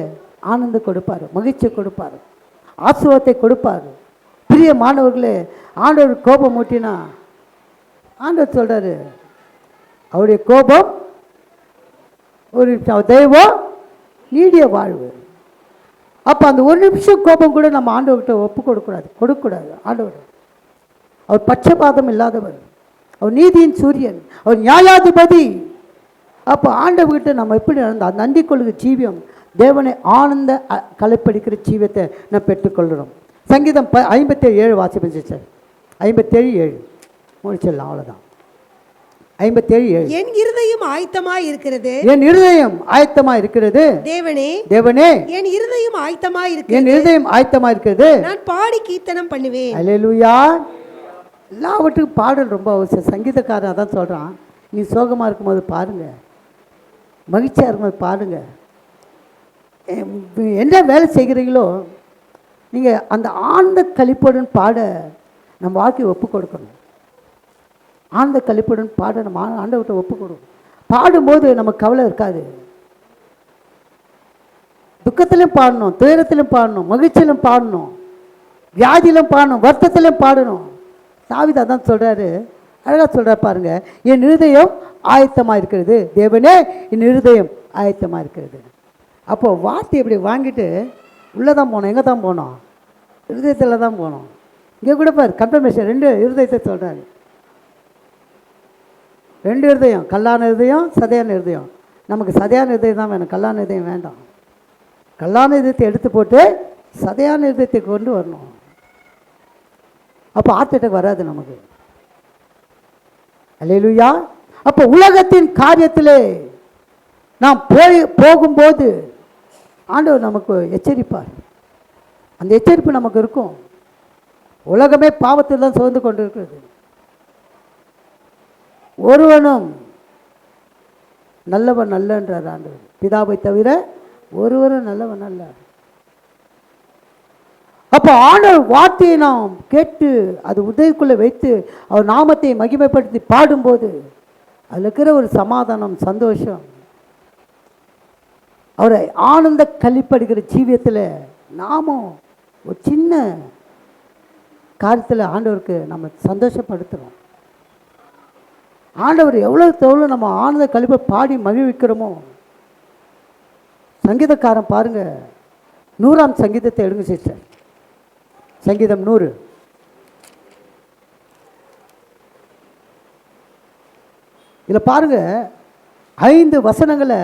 ஆனந்தம் கொடுப்பார், மகிழ்ச்சியை கொடுப்பார், ஆசீர்வாதத்தை கொடுப்பார். பிரிய மாணவர்களே, ஆண்டவர் கோபம் ஊட்டினா ஆண்டவர் சொல்கிறாரு, அவருடைய கோபம் ஒரு தெய்வம் நீடிய வாழ்வு. அப்போ அந்த ஒரு நிமிஷம் கோபம் கூட நம்ம ஆண்டவர்கிட்ட ஒப்பு கொடுக்கக்கூடாது. ஆண்டவர் அவர் பட்சபாதம் இல்லாதவர், அவர் நீதியின் சூரியன், அவர் நியாயாதிபதி. அப்போ ஆண்டவர்கிட்ட நம்ம எப்படி நடந்த அந்த நன்றி கொள்கிற ஜீவியம், தேவனை ஆனந்த கலைப்படிக்கிற ஜீவியத்தை நம்ம பெற்றுக்கொள்கிறோம். சங்கீதம் 57 வாசிப்பேன் சிஸ்டர். 57:7 முடிச்சிடலாம், அவ்வளோதான். 57:7. என் இருதயம் ஆயத்தமாய் இருக்கிறது, என் இருதயம் ஆயத்தமாய் இருக்கிறது. தேவனே தேவனே என் இருதயம் ஆயத்தமாய் இருக்கிறது, என் இருதயம் ஆயத்தமாய் இருக்கிறது. நான் பாடி கீர்த்தனம் பண்ணுவேன். அல்லேலூயா. எல்லாவற்றுக்கும் பாடல் ரொம்ப அவசியம். சங்கீதக்காரன் அதான் சொல்கிறான், நீ சோகமாக இருக்கும்போது பாருங்க, மகிழ்ச்சியாக இருக்கும்போது பாருங்க. என்ன வேலை செய்கிறீங்களோ நீங்கள் அந்த ஆழ்ந்த கழிப்புடன் பாட நம்ம வாழ்க்கையை ஒப்பு கொடுக்கணும். ஆழ்ந்த கழிப்புடன் பாட நம்ம ஆண்டவர்கிட்ட ஒப்பு கொடுக்கணும். பாடும்போது நம்ம கவலை இருக்காது. துக்கத்திலும் பாடணும், துயரத்திலும் பாடணும், மகிழ்ச்சியிலும் பாடணும், வியாதியிலும் பாடணும், வருத்தத்திலும் பாடணும். தாவீது அதான் சொல்கிறாரு, அழகாக சொல்கிறார் பாருங்க, என் இருதயம் ஆயத்தமாக இருக்கிறது. தேவனே என் இருதயம் ஆயத்தமாக இருக்கிறது. அப்போது வார்த்தை இப்படி வாங்கிட்டு உள்ளே தான் போனோம். எங்கே தான் போனோம்? இருதயத்தில் தான் போனோம். இங்கே கூட பாரு, கன்ஃபர்மேஷன் 2 இருதயத்தை சொல்கிறாரு. 2 இருதயம், கல்லான இருதயம், சதையான இருதயம். நமக்கு சதையான இருதயம் தான் வேணும், கல்லான இருதயம் வேண்டாம். கல்லான இதயத்தை எடுத்து போட்டு சதையான இதயத்தை கொண்டு வரணும். அப்போ ஹார்ட் அட்டாக் வராது நமக்கு. அல்லேலூயா. அப்போ உலகத்தின் காரியத்திலே நாம் போகும்போது ஆண்டவர் நமக்கு எச்சரிப்பார். அந்த எச்சரிப்பு நமக்கு இருக்கும். உலகமே பாவத்தில் தான் சோர்ந்து கொண்டு இருக்கிறது. ஒருவனும் நல்லவன் அல்ல என்றார் ஆண்டவர். பிதாவை தவிர ஒருவரும் நல்லவன் அல்ல. அப்போ ஆண்டவர் வார்த்தையை நாம் கேட்டு அது உதவிக்குள்ளே வைத்து அவர் நாமத்தை மகிமைப்படுத்தி பாடும்போது அதில் இருக்கிற ஒரு சமாதானம், சந்தோஷம், அவரை ஆனந்த கழிப்படுகிற ஜீவியத்தில் நாமும் ஒரு சின்ன காரியத்தில் ஆண்டவருக்கு நம்ம சந்தோஷப்படுத்துகிறோம். ஆண்டவர் எவ்வளோ நம்ம ஆனந்த கழிப்பை பாடி மகிழ்விக்கிறோமோ. சங்கீதக்காரன் பாருங்க, 100ஆம் சங்கீதத்தை எடுங்க சிஸ்டர். சங்கீதம் 100. இதில் பாருங்க 5 வசனங்களை.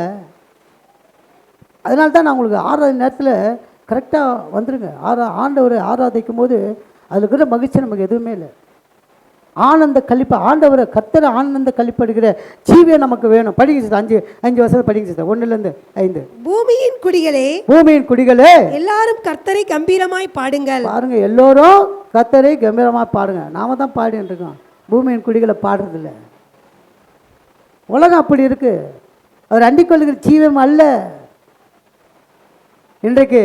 அதனால தான் நான் உங்களுக்கு 6 நேரத்தில் கரெக்டாக வந்துடுங்க. ஆண்டவரை ஆராதிக்கும் போது அதில் இருக்கிற மகிழ்ச்சி நமக்கு எதுவுமே இல்லை. ஆனந்த கழிப்பு, ஆண்டவரை கர்த்தரை ஆனந்த கழிப்படுகிற ஜீவியம் நமக்கு வேணும். படிங்க சார், 5 வசனம் படிங்க சார், 1லேருந்து 5. பூமியின் குடிகளே, பூமியின் குடிகளே, எல்லாரும் கர்த்தரை கம்பீரமாய் பாடுங்கள். பாருங்க, எல்லோரும் கர்த்தரை கம்பீரமாய் பாடுங்க. நாம தான் பாடிட்டு இருக்கோம், பூமியின் குடிகளை பாடுறதில்ல. உலகம் அப்படி இருக்கு. அவர் அண்டிக் கொள்ளுகிற ஜீவம் அல்ல. இன்றைக்கு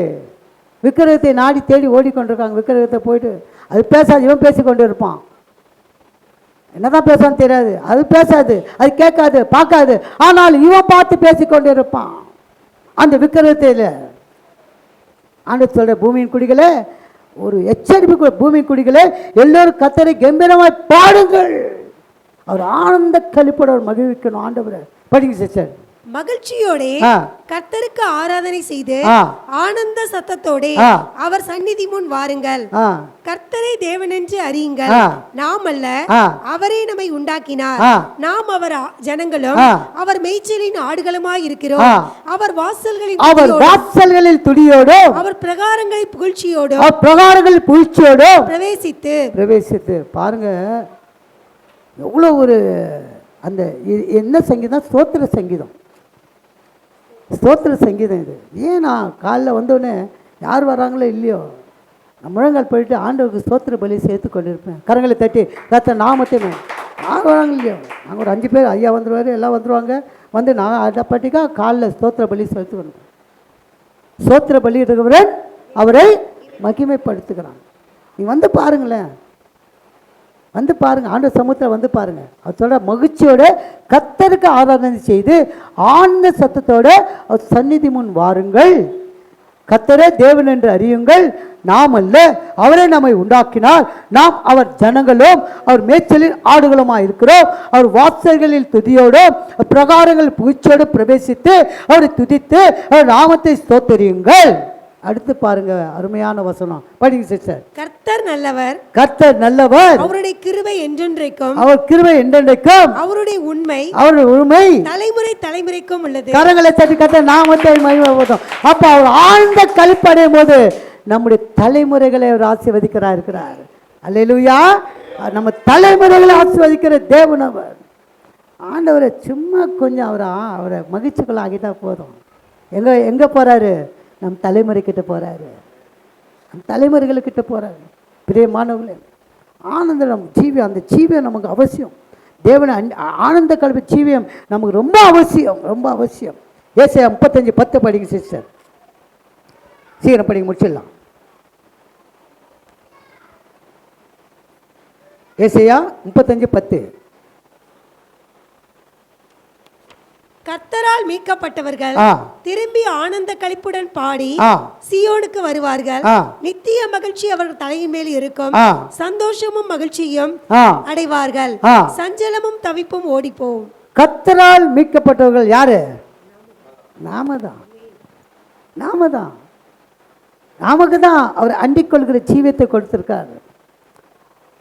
விக்கிரகத்தை நாடி தேடி ஓடிக்கொண்டிருக்காங்க. விக்கிரகத்தை போயிட்டு அது பேசாது, இவன் பேசிக்கொண்டு இருப்பான். என்னதான் பேசான்னு தெரியாது, அது பேசாது, அது கேட்காது, பார்க்காது. ஆனால் இவன் பார்த்து பேசிக்கொண்டு இருப்பான் அந்த விக்கிரகத்தில். ஆண்டவர் சொல்ற, பூமியின் குடிகளே, ஒரு எச்சரிப்பு, பூமியின் குடிகளே எல்லோரும் கர்த்தரை கம்பீரமாய் பாடுங்கள். அவர் ஆனந்த கழிப்போட மகிழ்விக்கணும் ஆண்டவரை. படிங்க சிஸ்டர். மகிழ்ச்சியோட கர்த்தருக்கு ஆராதனை செய்து ஆனந்த சத்தத்தோட அவர் சந்நிதி முன் வாருங்கள். கர்த்தரை தேவனென்று அறியுங்கள். நாம் அல்ல, அவரே நம்மை உண்டாக்கினார். நாம் அவர் ஜனங்களும் அவர் மேய்ச்சலின் ஆடுகளுமாய் இருக்கிறோம். அவர் வாசல்களில் துடியோடு அவர் பிரகாரங்களில் புகழ்ச்சியோடு பிரவேசித்து பாருங்க. எவ்வளோ ஒரு அந்த என்ன சங்கீதம்? ஸ்தோத்திர சங்கீதம். ஸ்தோத்திர சங்கீதம் இது. ஏன் நான் காலைல வந்தோடனே யார் வராங்களோ இல்லையோ, நான் முழங்கால் போயிட்டு ஆண்டவருக்கு ஸ்தோத்திர பலி சேர்த்து கொண்டிருப்பேன். கரங்களை தட்டி கர்த்தர் நாமத்தை. யார் வராங்க இல்லையோ, நாங்கள் ஒரு 5 பேர், ஐயா வந்துடுவார், எல்லாம் வந்துடுவாங்க. வந்து நான் அதை பட்டிக்கா காலைல ஸ்தோத்திர பலி சேர்த்து கொண்டு ஸ்தோத்திர பலி இருக்கிறவரை அவரை மகிமைப்படுத்துகிறான். நீ வந்து பாருங்களேன், வந்து பாருங்க, ஆண்டவர் சமூகத்தில் வந்து பாருங்க. அவர் சொல்ற, மகிழ்ச்சியோட கர்த்தருக்கு ஆராதனை செய்து ஆனந்த சத்தத்தோட அவர் சந்நிதி முன் வாருங்கள். கர்த்தரே தேவன் என்று அறியுங்கள். நாம் அல்ல, அவரே நம்மை உண்டாக்கினார். நாம் அவர் ஜனங்களும் அவர் மேய்ச்சலில் ஆடுகளுமாய் இருக்கிறோம். அவர் வாசல்களில் துதியோடும் பிரகாரங்கள் புகழ்ச்சியோடு பிரவேசித்து அவரை துதித்து அவர் நாமத்தை ஸ்தோத்திரியுங்கள். அடுத்து பாருங்க, அருமையான வசனம். படிங்க சிஸ்டர். கர்த்தர் நல்லவர், கர்த்தர் நல்லவர், அவருடைய கிருபை என்றென்றைக்கும், அவர் கிருபை என்றென்றைக்கும், அவருடைய உண்மை தலைமுறை தலைமுறைக்கும் உள்ளது. கரங்களை தட்டி கர்த்தர் நாமத்தை மகிமைப்படுத்தும். அப்ப அவர் ஆழ்ந்த கழிப்படையும் போது நம்முடைய தலைமுறைகளை அவர் ஆசீர்வதிக்கிறார் இருக்கிறார். அல்லேலூயா. நம்ம தலைமுறைகளை ஆசீர்வதிக்கிற தேவன் அவர். ஆண்டவரை சும்மா கொஞ்சம் அவரை மகிழ்ச்சிக்குள்ள ஆகிட்டா போதும். எங்க போறாரு? நம் தலைமுறைக்கிட்ட போகிறாரு, நம் தலைமுறைகளுக்கிட்ட போகிறாரு. பிரியமானவர்களே, ஆனந்தம் ஜீவியம், அந்த ஜீவியம் நமக்கு அவசியம். தேவனை ஆனந்த கல்வி ஜீவியம் நமக்கு ரொம்ப அவசியம், ரொம்ப அவசியம். ஏசாயா 35:10 படிங்க சிஸ்டர், சீக்கிரம் படிங்க, முடிச்சிடலாம். ஏசாயா 35:10. கர்த்தரால் மீட்கப்பட்டவர்கள் திரும்பி ஆனந்த களிப்புடன் பாடி சீயோனுக்கு வருவார்கள். நித்திய மகிழ்ச்சி அவர்கள் தலையின் மேல் இருக்கும். சந்தோஷமும் மகிழ்ச்சியும் அடைவார்கள். சஞ்சலமும் தவிப்பும் ஓடிப்போம். கர்த்தரால் மீட்கப்பட்டவர்கள் யாரு? நாம தான். நமக்கு தான் அவர் அண்டிக் கொள்கிற ஜீவியத்தை கொடுத்திருக்கார்.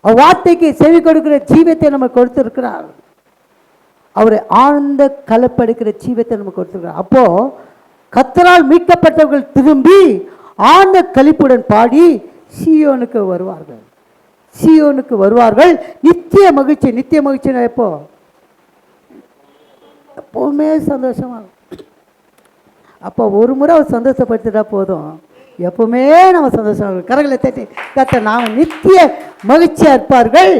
வார்த்தைக்கு செவி கொடுக்கிற ஜீவியத்தை நம்ம கொடுத்திருக்கிறார். அவரை ஆழ்ந்த கலப்படுகிற ஜீவத்தை நமக்கு கொடுத்துருக்கார். அப்போ கர்த்தரால் மீட்கப்பட்டவர்கள் திரும்பி ஆழ்ந்த கழிப்புடன் பாடி சீயோனுக்கு வருவார்கள். நித்திய மகிழ்ச்சி. நித்திய மகிழ்ச்சினா எப்போ? எப்போவுமே சந்தோஷமாக இருக்கும். அப்போ ஒரு முறை அவர் சந்தோஷப்படுத்திட்டா போதும், எப்பவுமே நம்ம சந்தோஷமாக இருக்கும். கரங்களை தட்டி கர்த்தர் நாம் நித்திய மகிழ்ச்சியாக இருப்பார்கள்,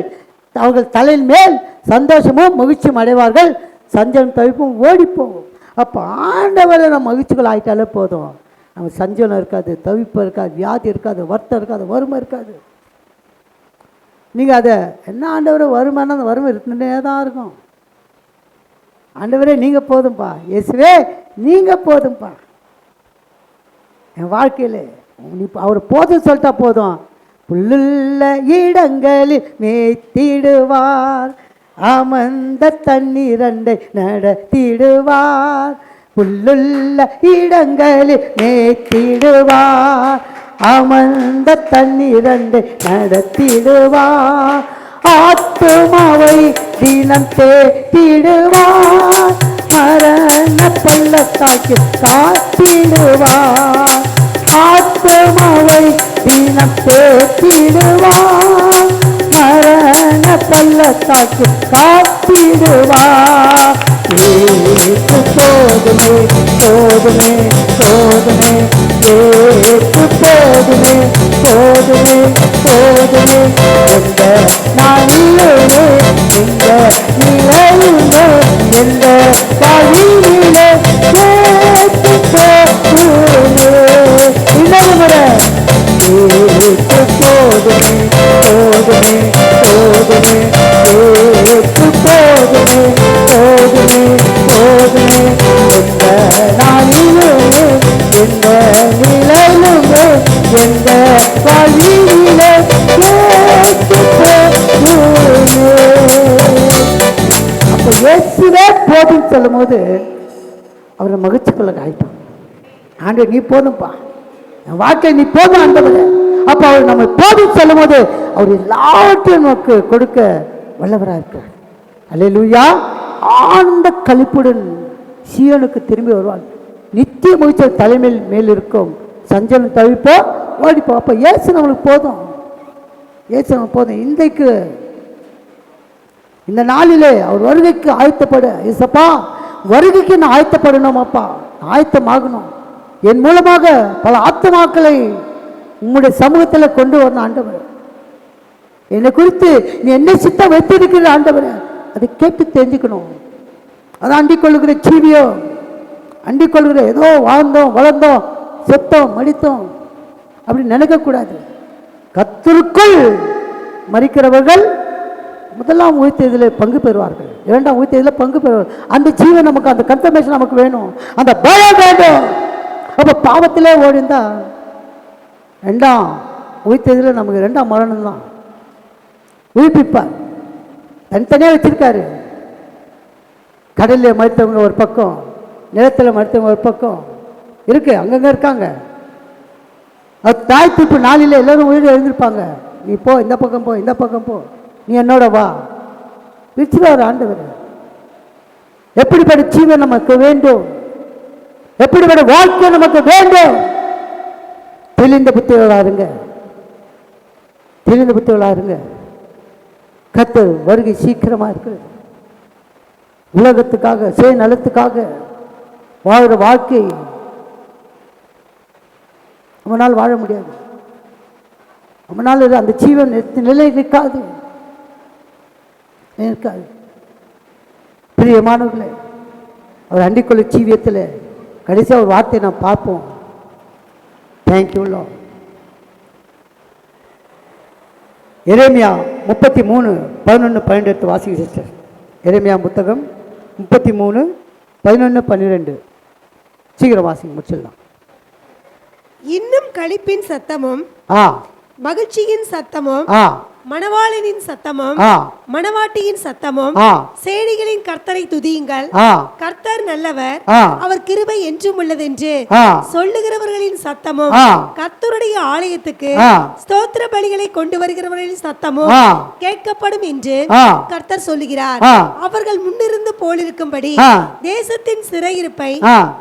அவர்கள் தலையின் மேல் சந்தோஷமும் மகிழ்ச்சியும் அடைவார்கள், சஞ்சலம் தவிப்பும் ஓடிப்போகும். அப்போ ஆண்டவரை நம்ம மகிழ்ச்சிகள் ஆகிட்டாலே போதும், நம்ம சஞ்சலம் இருக்காது, தவிப்பு இருக்காது, வியாதி இருக்காது, வருத்தம் இருக்காது, வறுமை இருக்காது. நீங்கள் அதை என்ன ஆண்டவரை வறுமைன்னா அந்த வறுமை இருந்துட்டே தான் இருக்கும். ஆண்டவரே நீங்கள் போதும்பா, இயேசுவே நீங்கள் போதும்பா என் வாழ்க்கையில், நீ அவர் போதும் சொல்லிட்டா போதும். புல்லுள்ள இடங்களில் மேய்த்திடுவார், அமர்ந்த தண்ணீரண்டை நடத்திடுவார். புல்லுள்ள இடங்களில் மேய்த்திடுவார், அமர்ந்த தண்ணீரண்டை நடத்திடுவார். ஆத்துமாவை தினம் தேத்திடுவார், மரண பள்ளத்தாக்கி காத்திடுவார். ஆத்துமாவை தினம் தேத்திடுவார், மரண பள்ளத்தாக்கி காத்திடுவார். ஏற்று போதுமே போதுமே போதுமே, ஏற்று போதுமே போதுமே போதுமே, எந்த நாளிலே எந்த நிலையிலே எந்த வழியிலே ஏற்று போதுமே. இன்னொரு முறை ஏற்று போதுமே போதுமே போதுமே, ஏற்று போதுமே போதுமே போதுமே, எந்த நாளிலே எந்த நிலையிலுமே எந்த வழியிலே ஏற்று போதுமே. அப்போ இயேசுவே போதுன்னு சொல்லும் போது அவரை மகிழ்ச்சிக்குள்ள ஆயிட்டோம். ஆண்டவர் நீ போதும்பா, என் வாழ்க்கை நீ போதும் ஆண்டவர். அப்போ அவர் நம்ம போதும் சொல்லும் போது அவர் எல்லாவற்றையும் நமக்கு கொடுக்க வல்லவராக இருக்கிறார். அல்லேலூயா. ஆழ்ந்த களிப்புடன் சீயோனுக்கு திரும்பி வருவாங்க. நித்திய மகிழ்ச்சி தலைமையில் மேல் இருக்கும், சஞ்சலம் தவிப்போ ஓடிப்போ. அப்போ இயேசு நம்மளுக்கு போதும், இயேசு நமக்கு போதும். இன்றைக்கு இந்த நாளிலே அவர் வருகைக்கு ஆயத்தப்பட, இயேசப்பா வருகைக்கு நான் ஆயத்தப்படணும், அப்பா ஆயத்தமாகணும். என் மூலமாக பல ஆத்துமாக்களை உம்முடைய சமூகத்தில் கொண்டு வரணும் ஆண்டவர். என்னை குறித்து நீ என்ன சித்தம் வைத்திருக்கிற ஆண்டவர், அதை கேட்டு தெரிஞ்சுக்கணும். அதை அண்டிக் கொள்ளுகிற ஜீவியோ, அண்டிக் கொள்கிற ஏதோ வாழ்ந்தோம் வளர்ந்தோம் செத்தோம் மடித்தோம் அப்படி நினைக்கக்கூடாது. கர்த்தருக்குள் மரிக்கிறவர்கள் முதலாம் உயிர்த்தெழுதலில் பங்கு பெறுவார்கள், இரண்டாம் உயிர்த்தெழுதலில் பங்கு பெறுவார்கள். அந்த ஜீவன் நமக்கு, அந்த கன்ஃபர்மேஷன் நமக்கு வேணும், அந்த பயம் வேண்டும். அப்போ பாவத்திலே ஓடிந்தா ரெண்டாம் உயிர்த்தெழுதலில் நமக்கு ரெண்டாம் மரணம் தான். உயிர்ப்பிப்பார், தனித்தனியாக வச்சிருக்காரு. கடலில் மறுத்தவங்க ஒரு பக்கம், நிலத்தில் மறுத்தவங்க ஒரு பக்கம் இருக்கு, அங்கங்கே இருக்காங்க. அது தாய் தீர்ப்பு நாளில் எல்லோரும் உயிர் எழுந்திருப்பாங்க. நீ போ, இந்த பக்கம் போ, இந்த பக்கம் போ, நீ என்னோட வா, பிரிச்சுவார் ஆண்டவர். எப்படிப்பட்ட ஜீவன் நமக்கு வேண்டும், எப்படிப்பட்ட வாழ்க்கை நமக்கு வேண்டும். தெளிந்த புத்திகளாக இருங்க, தெளிந்த புத்திகளாக இருங்க. கர்த்தர் வருகை சீக்கிரமா இருக்கு. உலகத்துக்காக சுயநலத்துக்காக வாழ்கிற வாழ்க்கை நம்மளால் வாழ முடியாது. நம்மளால் அந்த ஜீவன் நிலை இருக்காது. பிரியமானவர்களே, அவர் அண்டிக்கொள்ள ஜீவியத்தில் கடைசியாக ஒரு வார்த்தை நாம் பார்ப்போம். Thank you Lord. எரேமியா 33:11-12 எடுத்து வாசிக்க சிஸ்டர். எரேமியா புத்தகம் 33:11-12 சீக்கிரம் வாசிங்க, முடிச்சிடலாம். இன்னும் களிப்பின் சத்தமும் மகிழ்ச்சியின் சத்தமும் மணவாளனின் சத்தமும் மணவாட்டியின் சத்தமும் சேனைகளின் கர்த்தரை துதியுங்கள், கர்த்தர் நல்லவர், அவர் கிருபை என்றும் உள்ளதென்று சொல்லுகிறவர்களின் சத்தமும் கர்த்தருடைய ஆலயத்துக்கு ஸ்தோத்திர பலிகளை கொண்டு வருகிறவர்களின் சத்தமும் கேட்கப்படும் என்று கர்த்தர் சொல்லுகிறார். அவர்கள் முன்னிருந்து போலிருக்கும்படி தேசத்தின் சிறையிருப்பை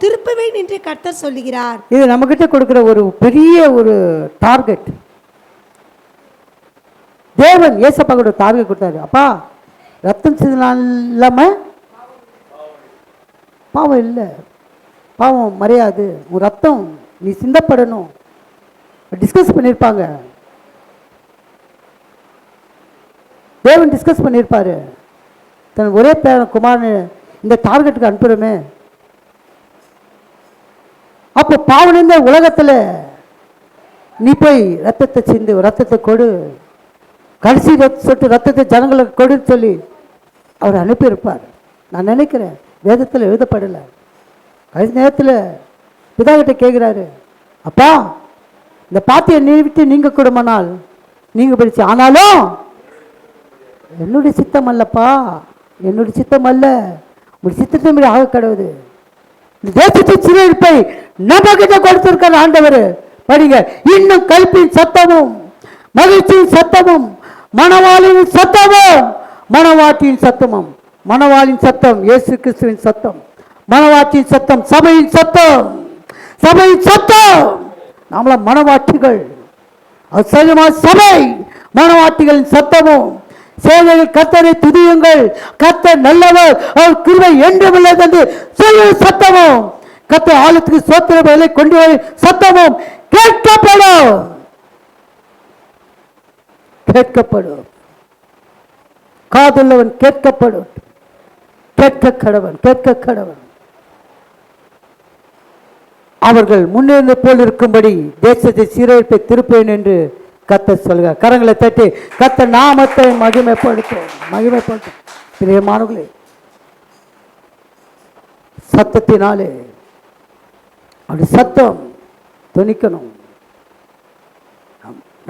திருப்புவேன் என்று கர்த்தர் சொல்லுகிறார். இது நம்ம கிட்ட கொடுக்கிற ஒரு பெரிய ஒரு டார்கெட். தேவன் ஏசப்பா கூட டார்கெட் கொடுத்தாரு. அப்பா ரத்தம் சிந்தனால் இல்லாம பாவம் இல்லை, பாவம் மறையாது, உன் ரத்தம் நீ சிந்தப்படணும் டிஸ்கஸ் பண்ணியிருப்பாங்க. தேவன் டிஸ்கஸ் பண்ணியிருப்பாரு. தன் ஒரே பேரன் குமாரன் இந்த டார்கெட்டுக்கு அனுப்புகிறோமே. அப்போ பாவம் இந்த உலகத்தில் நீ போய் ரத்தத்தை சிந்து, ரத்தத்தை கொடு, கடைசி சொட்டு ரத்தத்தை ஜனங்களுக்கு கொடுன்னு சொல்லி அவர் அனுப்பியிருப்பார். நான் நினைக்கிறேன் வேதத்தில் எழுதப்படலை. கடைசி நேரத்தில் பிதாகிட்ட கேட்குறாரு, அப்பா இந்த பாத்தியை நீ விட்டு நீங்கள் கொடுமனால் நீங்கள் பிடிச்சி, ஆனாலும் என்னுடைய சித்தம் அல்லப்பா, என்னுடைய சித்தம் அல்ல, உங்களுடைய சித்தத்தை மீறி ஆக கடவுது. இந்த தேசத்தை சிறையிருப்பை நம்ம கிட்ட கொடுத்திருக்கார் ஆண்டவர். படிங்க, இன்னும் கல்பின் சத்தமும் மகிழ்ச்சியின் சத்தமும் மணவாளின் சத்தமும் மணவாட்டியின் சத்தமும். மணவாளின் சத்தம் இயேசு கிறிஸ்துவின் சத்தம், மணவாட்டியின் சத்தம் சபையின் சத்தம், சபையின் சத்தம். நாமள மணவாட்டிகள், அது சரிமா சபை மணவாட்டிகளின் சத்தமும். சேவைகள் கர்த்தரை துதியுங்கள், கர்த்தர் நல்லவர், அவர் கிருபை என்றும் உள்ளது என்று சொல்லும் சத்தமும், கர்த்தர் ஆலயத்துக்கு சோத்திரங்களை கொண்டு வரும் சத்தமும் கேட்கப்படும். கேட்கப்படும். காதுள்ளவன் கேட்கப்படும். கேட்க கடவன், கேட்க கடவன். அவர்கள் முன்னேறின போல் இருக்கும்படி தேசத்தை சீரழிப்பை திருப்பேன் என்று கர்த்தர் சொல்கிறார். கரங்களை தட்டி கர்த்தர் நாமத்தை மகிமைப்படுத்தும், மகிமைப்படுத்தும். பிரியமானவர்களே, சத்தத்தினாலே அப்படி சத்தம் துணிக்கணும்.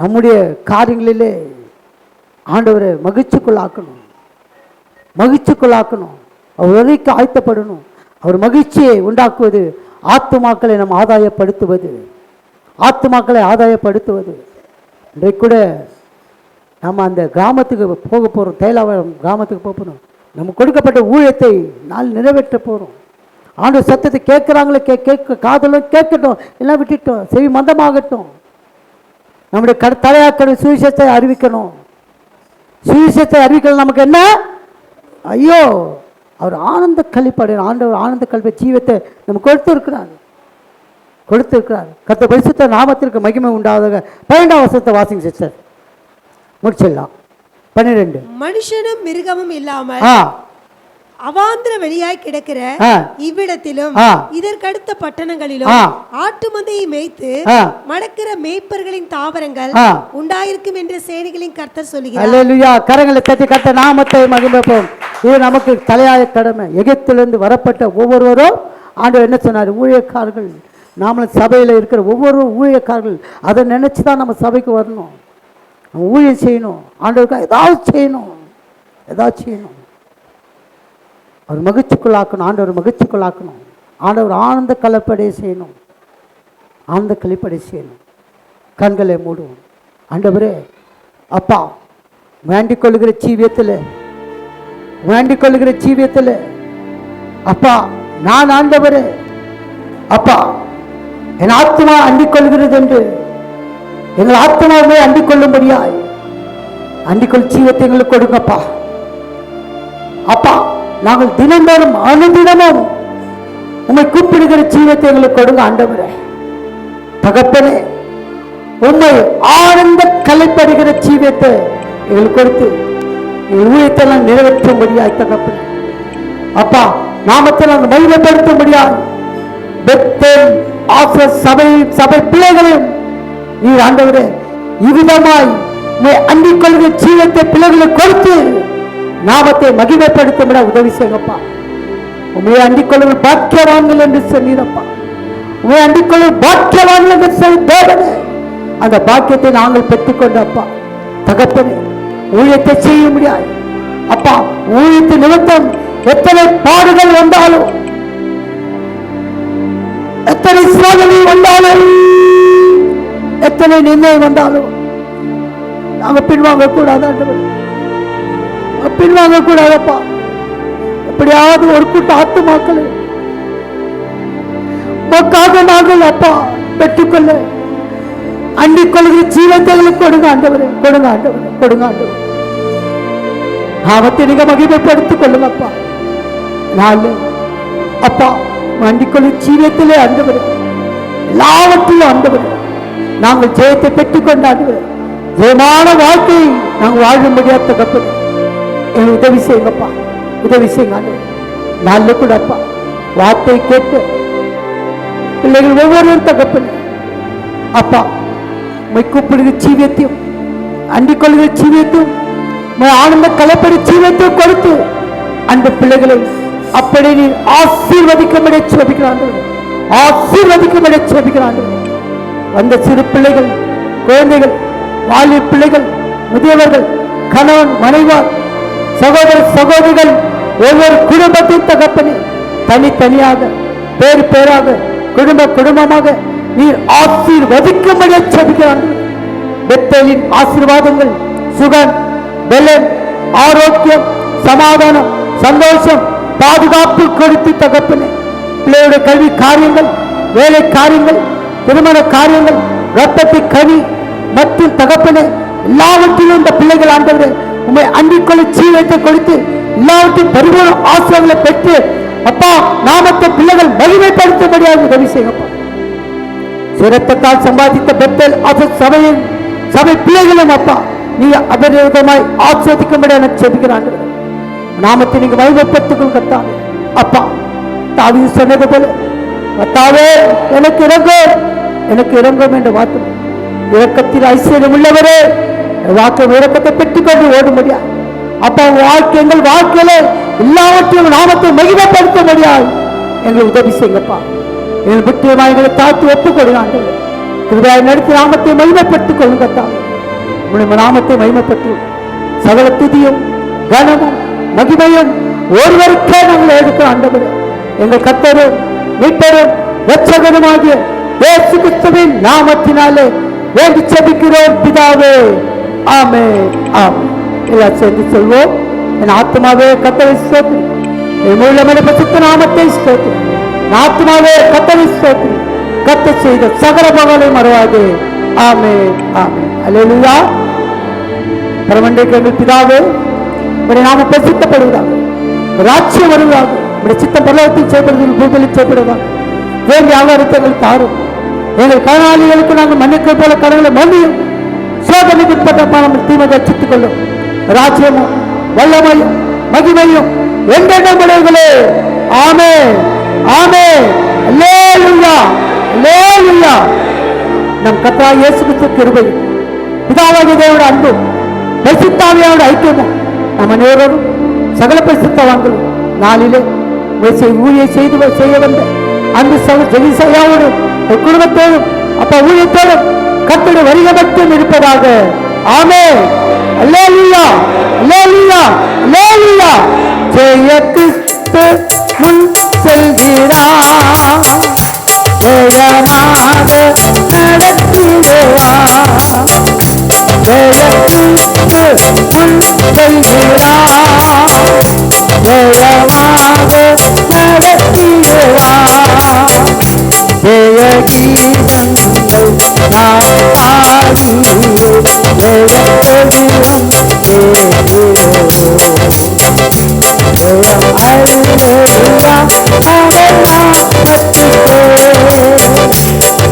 நம்முடைய காரியங்களிலே ஆண்டவரை மகிழ்ச்சிக்குள்ளாக்கணும், மகிழ்ச்சிக்குள்ளாக்கணும். அவர் வரைக்கு ஆயத்தப்படணும். அவர் மகிழ்ச்சியை உண்டாக்குவது ஆத்துமாக்களை நம்ம ஆதாயப்படுத்துவது, ஆத்துமாக்களை ஆதாயப்படுத்துவது. இன்றைக்கு கூட நம்ம அந்த கிராமத்துக்கு போக போகிறோம், தைலாவரம் கிராமத்துக்கு போக போகிறோம். நம்ம கொடுக்கப்பட்ட ஊழியத்தை நாள் நிறைவேற்ற போகிறோம். ஆண்டவர் சத்தத்தை கேட்குறாங்களே, கேட்க காதலும் கேட்கட்டும், எல்லாம் விட்டுட்டோம், செவி மந்தமாகட்டும். நம்முடைய தலையாக்கணும், சுவிசேஷத்தை அறிவிக்கணும். சுவிசேஷத்தை அறிவிக்கணும். நமக்கு என்ன? ஐயோ, அவர் ஆனந்த கழிப்படைய ஆண்டவர் ஆனந்த கழிப்பை ஜீவத்தை நம்ம கொடுத்துருக்கிறார், கொடுத்துருக்கிறார். கர்த்தர் பரிசுத்த நாமத்திற்கு மகிமை உண்டாவதாக. 12ஆம் வசனத்தை வாசிங்க சிஸ்டர், முடிச்சிடலாம். 12. மனுஷனும் மிருகமும் இல்லாமல் அவாந்திர வெளியாய் கிடக்கிற இவ்விடத்திலும் இதற்கடுத்த பட்டணங்களிலும் ஆட்டு மந்தையை மேய்த்து மடக்கிற மேய்ப்பர்களின் தாவரங்கள் உண்டாயிருக்கும் என்று சேனைகளின் கர்த்தர் சொல்லுகிறார். அல்லேலூயா. கரங்களை தட்டி கர்த்தர் நாமத்தை மகிமைப்போம். இது நமக்கு தலையாய கடமை. எகிப்திலிருந்து வரப்பட்ட ஒவ்வொருவரும் ஆண்டவர் என்ன சொன்னார்? ஊழியக்காரர்கள். நாமளும் சபையில் இருக்கிற ஒவ்வொரு ஊழியக்காரர்கள் அதை நினைச்சு தான் நம்ம சபைக்கு வரணும். நம்ம ஊழியம் செய்யணும், ஆண்டவருக்காக ஏதாவது செய்யணும், ஏதாவது செய்யணும். அவர் மகிழ்ச்சிக்குள்ளாக்கணும், ஆண்டவர் மகிழ்ச்சிக்குள்ளாக்கணும். ஆண்டவர் ஆனந்த கலப்படை செய்யணும், ஆனந்த கழிப்படை செய்யணும். கண்களை மூடுவோம். ஆண்டவரே, அப்பா வேண்டிக் கொள்ளுகிற ஜீவியத்தில், வேண்டிக் கொள்ளுகிற ஜீவியத்தில் அப்பா நான் ஆண்டவரே, அப்பா என் ஆத்மா அண்டிக் கொள்கிறது என்று எங்கள் ஆத்மாவே அண்டிக் கொள்ளும்படியாய் அண்டிக்கொள் ஜீவத்தை எங்களுக்கு கொடுங்கப்பா. அப்பா நாங்கள் தினந்தோறும் அனுதினமும் உம்மை கூப்பிடுகிற ஜீவத்தை எங்களுக்கு கொடுங்க ஆண்டவரே. தகப்பனே, உம்மை ஆனந்த கலைப்படுகிற ஜீவத்தை எங்களுக்கு கொடுத்து எங்கள் ஊழியத்தெல்லாம் நிறைவேற்றும்படியாய் தகப்பனே, அப்பா நாமத்தை நாங்கள் மகிமைப்படுத்தும்படியாய் பெத்தேல் ஆசர் சபை பிள்ளைகளையும் நீர் ஆண்டவரே இவ்விதமாய் உம்மை அண்டிக் கொள்கிற ஜீவத்தை பிள்ளைகளுக்கு கொடுத்து நாமத்தை மகிமைப்படுத்த உதவி செய்யப்பா. உண்மையை அண்டிக் கொள்ளுங்கள் பாக்கியவான்கள் என்று சொன்னீரப்பா. உண்மையை அண்டிக் கொள்ளுங்கள் பாக்கியவான்கள் என்று சொல்லி தேவனே, அந்த பாக்கியத்தை நாங்கள் பெற்றுக்கொண்டப்பா. தகப்பனே, ஊழியத்தை செய்ய முடியாது அப்பா. ஊழியத்தை நிமித்தம் எத்தனை பாடுகள் வந்தாலும், எத்தனை சோதனை வந்தாலும், எத்தனை நிர்ணயம் வந்தாலும் நாங்கள் பின்வாங்க கூடாது, பின்வாங்க கூடாதப்பா. எப்படியாவது ஒரு கூட்ட ஆத்துமாக்கள் உமக்காக நாங்கள் அப்பா பெற்றுக்கொள்ள அண்டிக் கொள்கிற ஜீவத்தை கொடுங்க ஆண்டவரே, கொடுங்க ஆண்டவரே, கொடுங்க ஆண்டவரே. நாமத்தை நீங்க மகிமைப்படுத்திக் கொள்ளுங்கப்பா. 4 அப்பா மண்டிக்கொள்ளும் ஜீவியத்திலே ஆண்டவரே, எல்லாவற்றிலும் ஆண்டவரே நாங்கள் ஜெயத்தை பெற்றுக்கொண்ட ஆண்டவரே, ஜெயமான வாழ்க்கையை நாங்கள் வாழ முடியாத தகப்பனே, எங்களுக்கு உதவி செய்யுங்கப்பா, உதவி செய்யுங்க ஆண்டவரே. நல்ல கூட அப்பா வார்த்தை கேட்டு பிள்ளைகள் ஒவ்வொருவரும் தகப்பனே அப்பா கூப்பிடுகிற ஜீவியத்தையும் அண்டிக் கொள்கிற ஜீவியத்தையும் ஆனந்த கலப்படி ஜீவியத்தையும் கொடுத்து அந்த பிள்ளைகளை அப்படி நீ ஆசீர்வதிக்கும்படி ஜெபிக்கிறான், ஆசீர்வதிக்கும்படி ஜெபிக்கிறான். வந்த சிறு பிள்ளைகள், குழந்தைகள், வாலிப பிள்ளைகள், முதியவர்கள், கணவன் மனைவார், சகோதர சகோதரிகள், ஒவ்வொரு குடும்பத்தின் தகப்பனே தனித்தனியாக பேர் பேராக குடும்பமாக நீர் ஆசீர்வதிக்கும்படி ஜெபிக்கிறான். பெத்தேலின் ஆசீர்வாதங்கள் சுகம், பலன், ஆரோக்கியம், சமாதானம், சந்தோஷம், பாதுகாப்பு கொடுத்து தகப்பனே பிள்ளையுடைய கல்வி காரியங்கள், வேலை காரியங்கள், திருமண காரியங்கள், ரத்தத்தை கனி மற்றும் தகப்பனே எல்லாவற்றிலும் இந்த பிள்ளைகள் ஆண்டவரே உண்மை அண்டிக்கொள்ள ஜீவத்தை கொடுத்து எல்லாவற்றையும் பரிபூர்ண ஆசீர்வாதங்களை பெற்று அப்பா நாமத்தை பிள்ளைகள் மகிமைப்படுத்தும்படியாக உதவி செய்யப்பா. சுரத்தத்தால் சம்பாதித்த பெத்தேல் சபையின் சபை பிள்ளைகளும் அப்பா நீங்க அபரிதமாய் ஆஸ்வதிக்கும்படியாக ஜெபிக்கிறாங்க. நாமத்தை நீங்க மகிமைப்படுத்திக் கர்த்தாவே. அப்பா தாவீது சொன்னது போல கர்த்தாவே எனக்கு இறங்கும் என்ற வார்த்தை இரக்கத்தில் ஐஸ்வர்யம் உள்ளவரே வாக்கு இரக்கத்தை பெற்றுக்கொண்டு ஓட முடியாது. அப்பா வாழ்க்கை எங்கள் வாழ்க்கையில எல்லாவற்றையும் நாமத்தை மகிமைப்படுத்த முடியாது. எங்களை உதவி செய்யுங்கப்பா. எங்கள் முக்கியமாக எங்களை தாழ்த்தி ஒப்புக்கொடுங்க. கிருபையாய் நடத்தி நாமத்தை மகிமைப்படுத்திக் கொள்ளுங்க. உங்களுடைய நாமத்தை மகிமைப்பட்டு சகல துதியும் கனமும் மகிமையும் ஒருவருக்கே நாங்கள் எடுக்க ஆண்டவர் எங்கள் கர்த்தரும் மீட்பரும் இரட்சகருமாகிய இயேசு கிறிஸ்துவின் நாமத்தினாலே வேண்டி ஜெபிக்கிறோம் பிதாவே. ஆமென், ஆமென். எல்லாம் சேர்ந்து சொல்வோம். என் ஆத்மாவே கர்த்தரை ஸ்தோத்திரி, என் முழுமையான பரிசுத்த நாமத்தை ஸ்தோத்திரி. என் ஆத்மாவே கர்த்தரை ஸ்தோத்திரி, கர்த்தர் செய்த சகல மகளை மறவாதே. ஆமென், ஆமென். அல்லேலூயா. பரமண்டேக்கு எங்கள் பிதாவே உடைய நாமம் பிரசித்தப்படுவதாக, ராஜ்யம் வருவதாக, உடைய சித்தம் பரலோகத்தில் செய்யப்படுவதில் பூமியில் செய்யப்படுவதாக. வேண்டிய ஆகாரத்தை எங்கள் தாரும். எங்கள் கடனாளிகளுக்கு நாங்கள் மன்னிக்க போல கடவுளை மன்னியும். சோதனைக்கு உட்பட்ட நம்ம தீமை ரட்சித்துக் கொள்ளும். ராஜ்யமும் வல்லமையும் மகிமையும் என்றென்றும் உடையவர்களே. ஆமென், ஆமென். அல்லேலூயா, அல்லேலூயா. நம் கர்த்தராகிய இயேசு கிறிஸ்துவின் கிருபையும் பிதாவாகிய தேவனுடைய அன்பும் பரிசுத்த ஆவியானவருடைய ஐக்கியமும் நம்ம நேரும் சகல பரிசுத்தவான்களும் நாளிலே ஊழியை செய்ய வந்த அந்த ஜெகிசையாவோடும் குடும்பத்தோடும் அப்ப ஊழியத்தோடும் கர்த்தருடைய வருகை மட்டும் இருப்பதாக. ஆமென். அல்லேலூயா, அல்லேலூயா, அல்லேலூயா. ஜெய கிறிஸ்து முன் செல்கிறார், ஜெயமாக நடத்திடுவார். ஜெய கிறிஸ்து முன் செல்கிறார், ஜெயமாக நடத்திடுவார். ஜெய கீதங்கள் நாம் பாடி ஜெய கொடியம் ஏறுவோம். ஜெயம் அல்லேலூயா அவர் நாமத்துக்கே,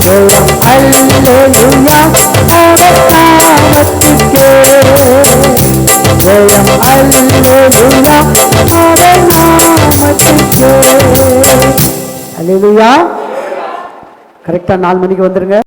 ஜெயம் அல்லேலூயா அவர் நாமத்துக்கே, ஜெயம் அல்லேலூயா அவர் நாமத்துக்கே. அல்லேலூயா. கரெக்டா 4 மணிக்கு வந்துருங்க.